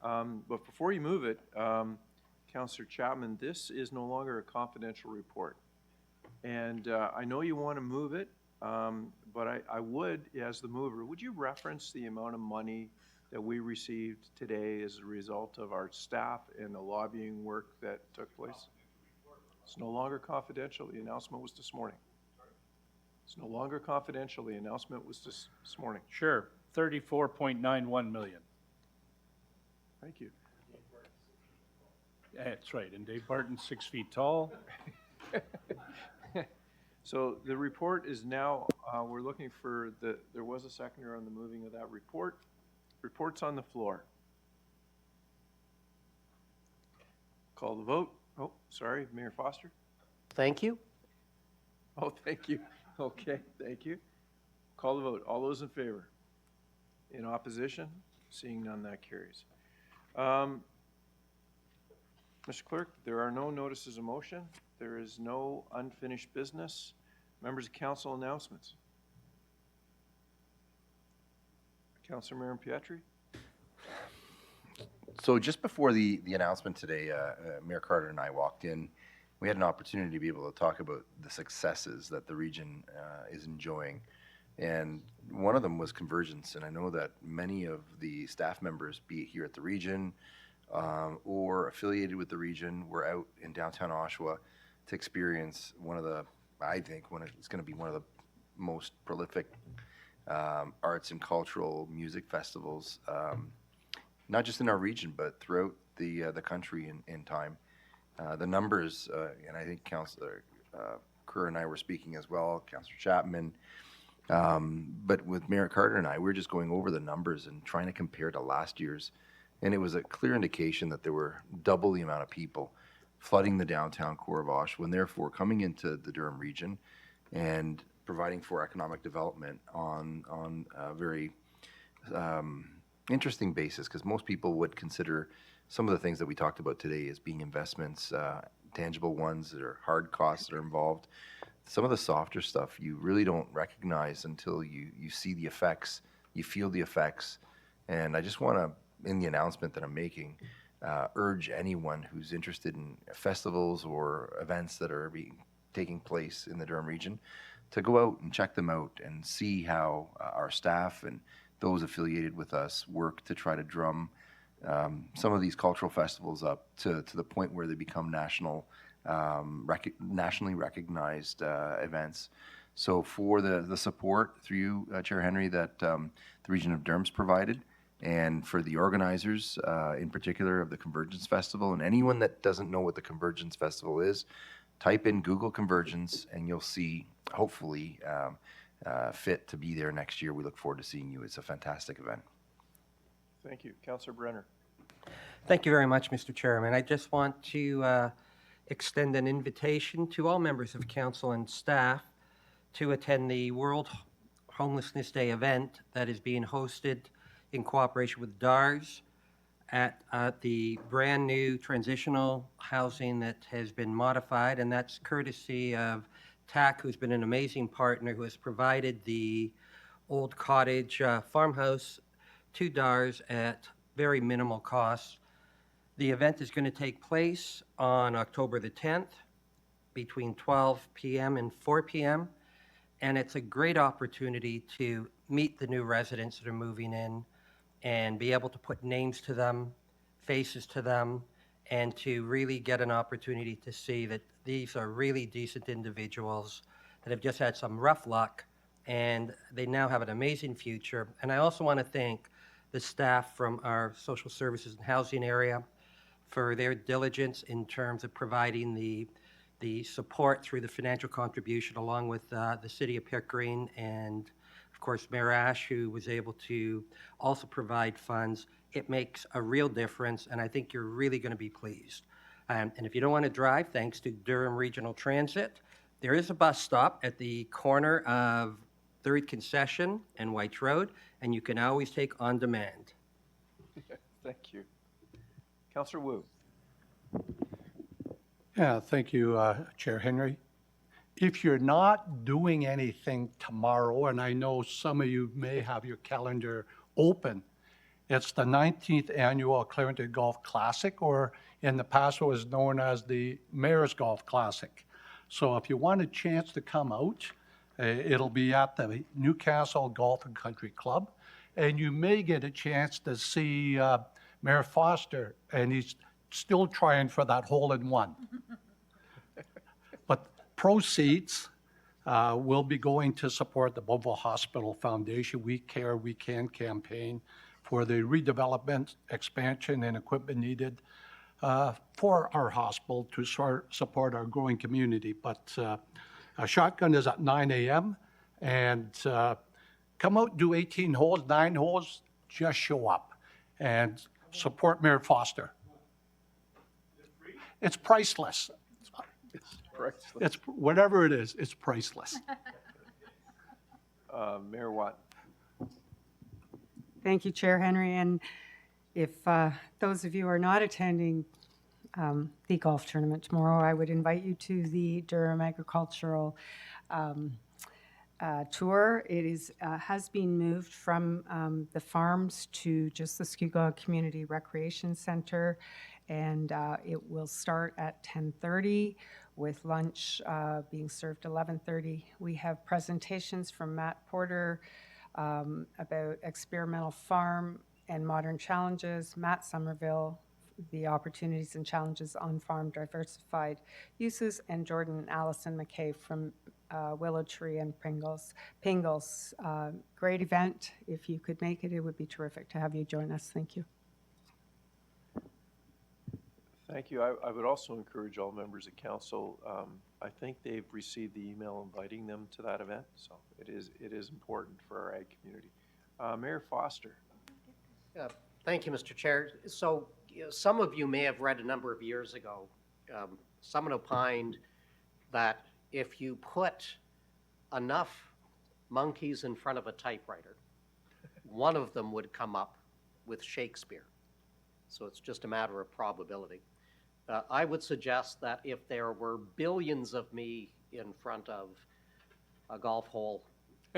But before you move it, Councillor Chapman, this is no longer a confidential report. And I know you want to move it, but I would, as the mover, would you reference the amount of money that we received today as a result of our staff and the lobbying work that took place? It's no longer confidential. The announcement was this morning. It's no longer confidential. The announcement was this morning. Sure, 34.91 million. Thank you. That's right, and Dave Barton's 6 feet tall. So the report is now, we're looking for there was a seconder on the moving of that report. Report's on the floor. Call the vote. Oh, sorry, Mayor Foster. Thank you. Oh, thank you. Okay, thank you. Call the vote. All those in favor? In opposition? Seeing none, that carries. Mr. Clerk, there are no notices of motion. There is no unfinished business. Members of council announcements. Councilor Marin Pietri. So just before the announcement today, Mayor Carter and I walked in. We had an opportunity to be able to talk about the successes that the region is enjoying. And one of them was convergence. And I know that many of the staff members, be it here at the region or affiliated with the region, were out in downtown Oshawa to experience one of the, I think, it's going to be one of the most prolific arts and cultural music festivals, not just in our region, but throughout the country in time. The numbers, and I think Councillor Kerr and I were speaking as well, Councillor Chapman, but with Mayor Carter and I, we were just going over the numbers and trying to compare to last year's, and it was a clear indication that there were double the amount of people flooding the downtown core of Oshawa, and therefore coming into the Durham region and providing for economic development on a very interesting basis, because most people would consider some of the things that we talked about today as being investments, tangible ones that are hard costs that are involved. Some of the softer stuff you really don't recognize until you see the effects, you feel the effects. And I just want to, in the announcement that I'm making, urge anyone who's interested in festivals or events that are taking place in the Durham region to go out and check them out and see how our staff and those affiliated with us work to try to drum some of these cultural festivals up to the point where they become nationally recognized events. So for the support through you, Chair Henry, that the Region of Durham's provided, and for the organizers in particular of the Convergence Festival, and anyone that doesn't know what the Convergence Festival is, type in Google Convergence and you'll see, hopefully, fit to be there next year. We look forward to seeing you. It's a fantastic event. Thank you. Councillor Brenner. Thank you very much, Mr. Chairman. I just want to extend an invitation to all members of council and staff to attend the World Homelessness Day event that is being hosted in cooperation with DARS at the brand new transitional housing that has been modified, and that's courtesy of TAC, who's been an amazing partner, who has provided the old cottage farmhouse to DARS at very minimal costs. The event is going to take place on October the 10th between 12 p.m. and 4 p.m. And it's a great opportunity to meet the new residents that are moving in and be able to put names to them, faces to them, and to really get an opportunity to see that these are really decent individuals that have just had some rough luck, and they now have an amazing future. And I also want to thank the staff from our social services and housing area for their diligence in terms of providing the support through the financial contribution, along with the City of Pickering and, of course, Mayor Ash, who was able to also provide funds. It makes a real difference, and I think you're really going to be pleased. And if you don't want to drive, thanks to Durham Regional Transit, there is a bus stop at the corner of 3rd Concession and White Road, and you can always take on demand. Thank you. Councillor Wu. Yeah, thank you, Chair Henry. if you're not doing anything tomorrow, and I know some of you may have your calendar open, it's the 19th Annual Clarendon Golf Classic, or in the past it was known as the Mayor's Golf Classic. So if you want a chance to come out, it'll be at the Newcastle Golf and Country Club, and you may get a chance to see Mayor Foster, and he's still trying for that hole-in-one. But proceeds will be going to support the Bonneville Hospital Foundation We Care, We Can campaign for the redevelopment, expansion, and equipment needed for our hospital to support our growing community. But a shotgun is at 9 a.m. and come out, do 18 holes, 9 holes, just show up and support Mayor Foster. It's priceless. It's whatever it is, it's priceless. Mayor Watt. Thank you, Chair Henry. And if those of you are not attending the golf tournament tomorrow, I would invite you to the Durham Agricultural tour. It is has been moved from the farms to just the Skugog Community Recreation Center, and it will start at 10:30 with lunch being served 11:30. We have presentations from Matt Porter about experimental farm and modern challenges, Matt Somerville, the opportunities and challenges on farm diversified uses, and Jordan and Allison McKay from Willow Tree and Pringles. Great event. If you could make it, it would be terrific to have you join us. Thank you. Thank you. I would also encourage all members of council. I think they've received the email inviting them to that event, so it is important for our ag community. Mayor Foster. Thank you, Mr. Chair. So some of you may have read a number of years ago, someone opined that if you put enough monkeys in front of a typewriter, one of them would come up with Shakespeare. So it's just a matter of probability. I would suggest that if there were billions of me in front of a golf hole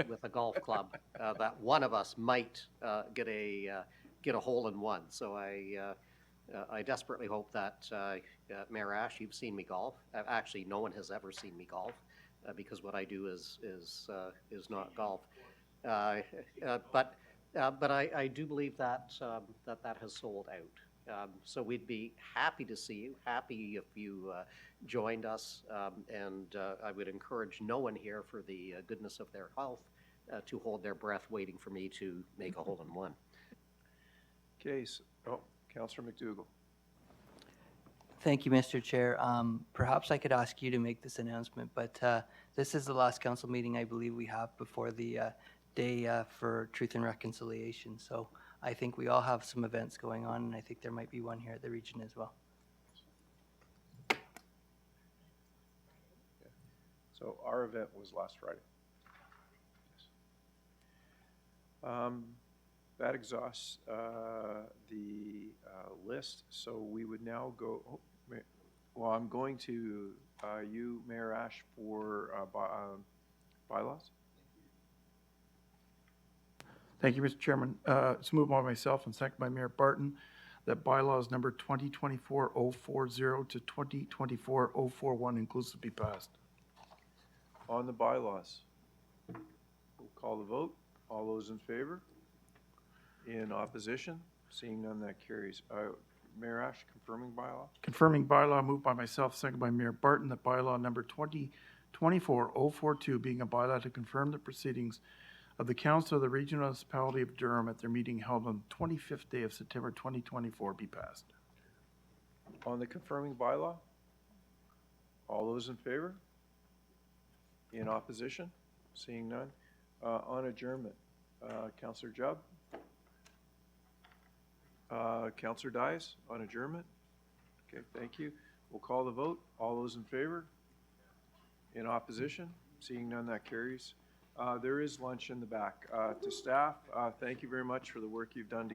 with a golf club, that one of us might get a hole-in-one. So I desperately hope that Mayor Ash, you've seen me golf. Actually, no one has ever seen me golf because what I do is not golf. But I do believe that that has sold out. So we'd be happy to see you, happy if you joined us, and I would encourage no one here for the goodness of their health to hold their breath waiting for me to make a hole-in-one. Okay, Councillor McDougall. Thank you, Mr. Chair. Perhaps I could ask you to make this announcement, but this is the last council meeting I believe we have before the Day for Truth and Reconciliation. So I think we all have some events going on, and I think there might be one here at the region as well. So our event was last Friday. That exhausts the list. So we would now go, well, I'm going to you, Mayor Ash, for bylaws. Thank you, Mr. Chairman. It's moved by myself and seconded by Mayor Barton that bylaws number 2024-040 to 2024-041 inclusive be passed. On the bylaws, we'll call the vote. All those in favor? In opposition? Seeing none, that carries. Mayor Ash, confirming bylaw? Confirming bylaw moved by myself, seconded by Mayor Barton, that bylaw number 2024-042 being a bylaw to confirm the proceedings of the Council of the Regional Municipality of Durham at their meeting held on the 25th day of September 2024 be passed. On the confirming bylaw? All those in favor? In opposition? Seeing none. On adjournment, Councillor Jubb? Councillor Dias on adjournment? Okay, thank you. We'll call the vote. All those in favor? In opposition? Seeing none, that carries. There is lunch in the back. To staff, thank you very much for the work you've done.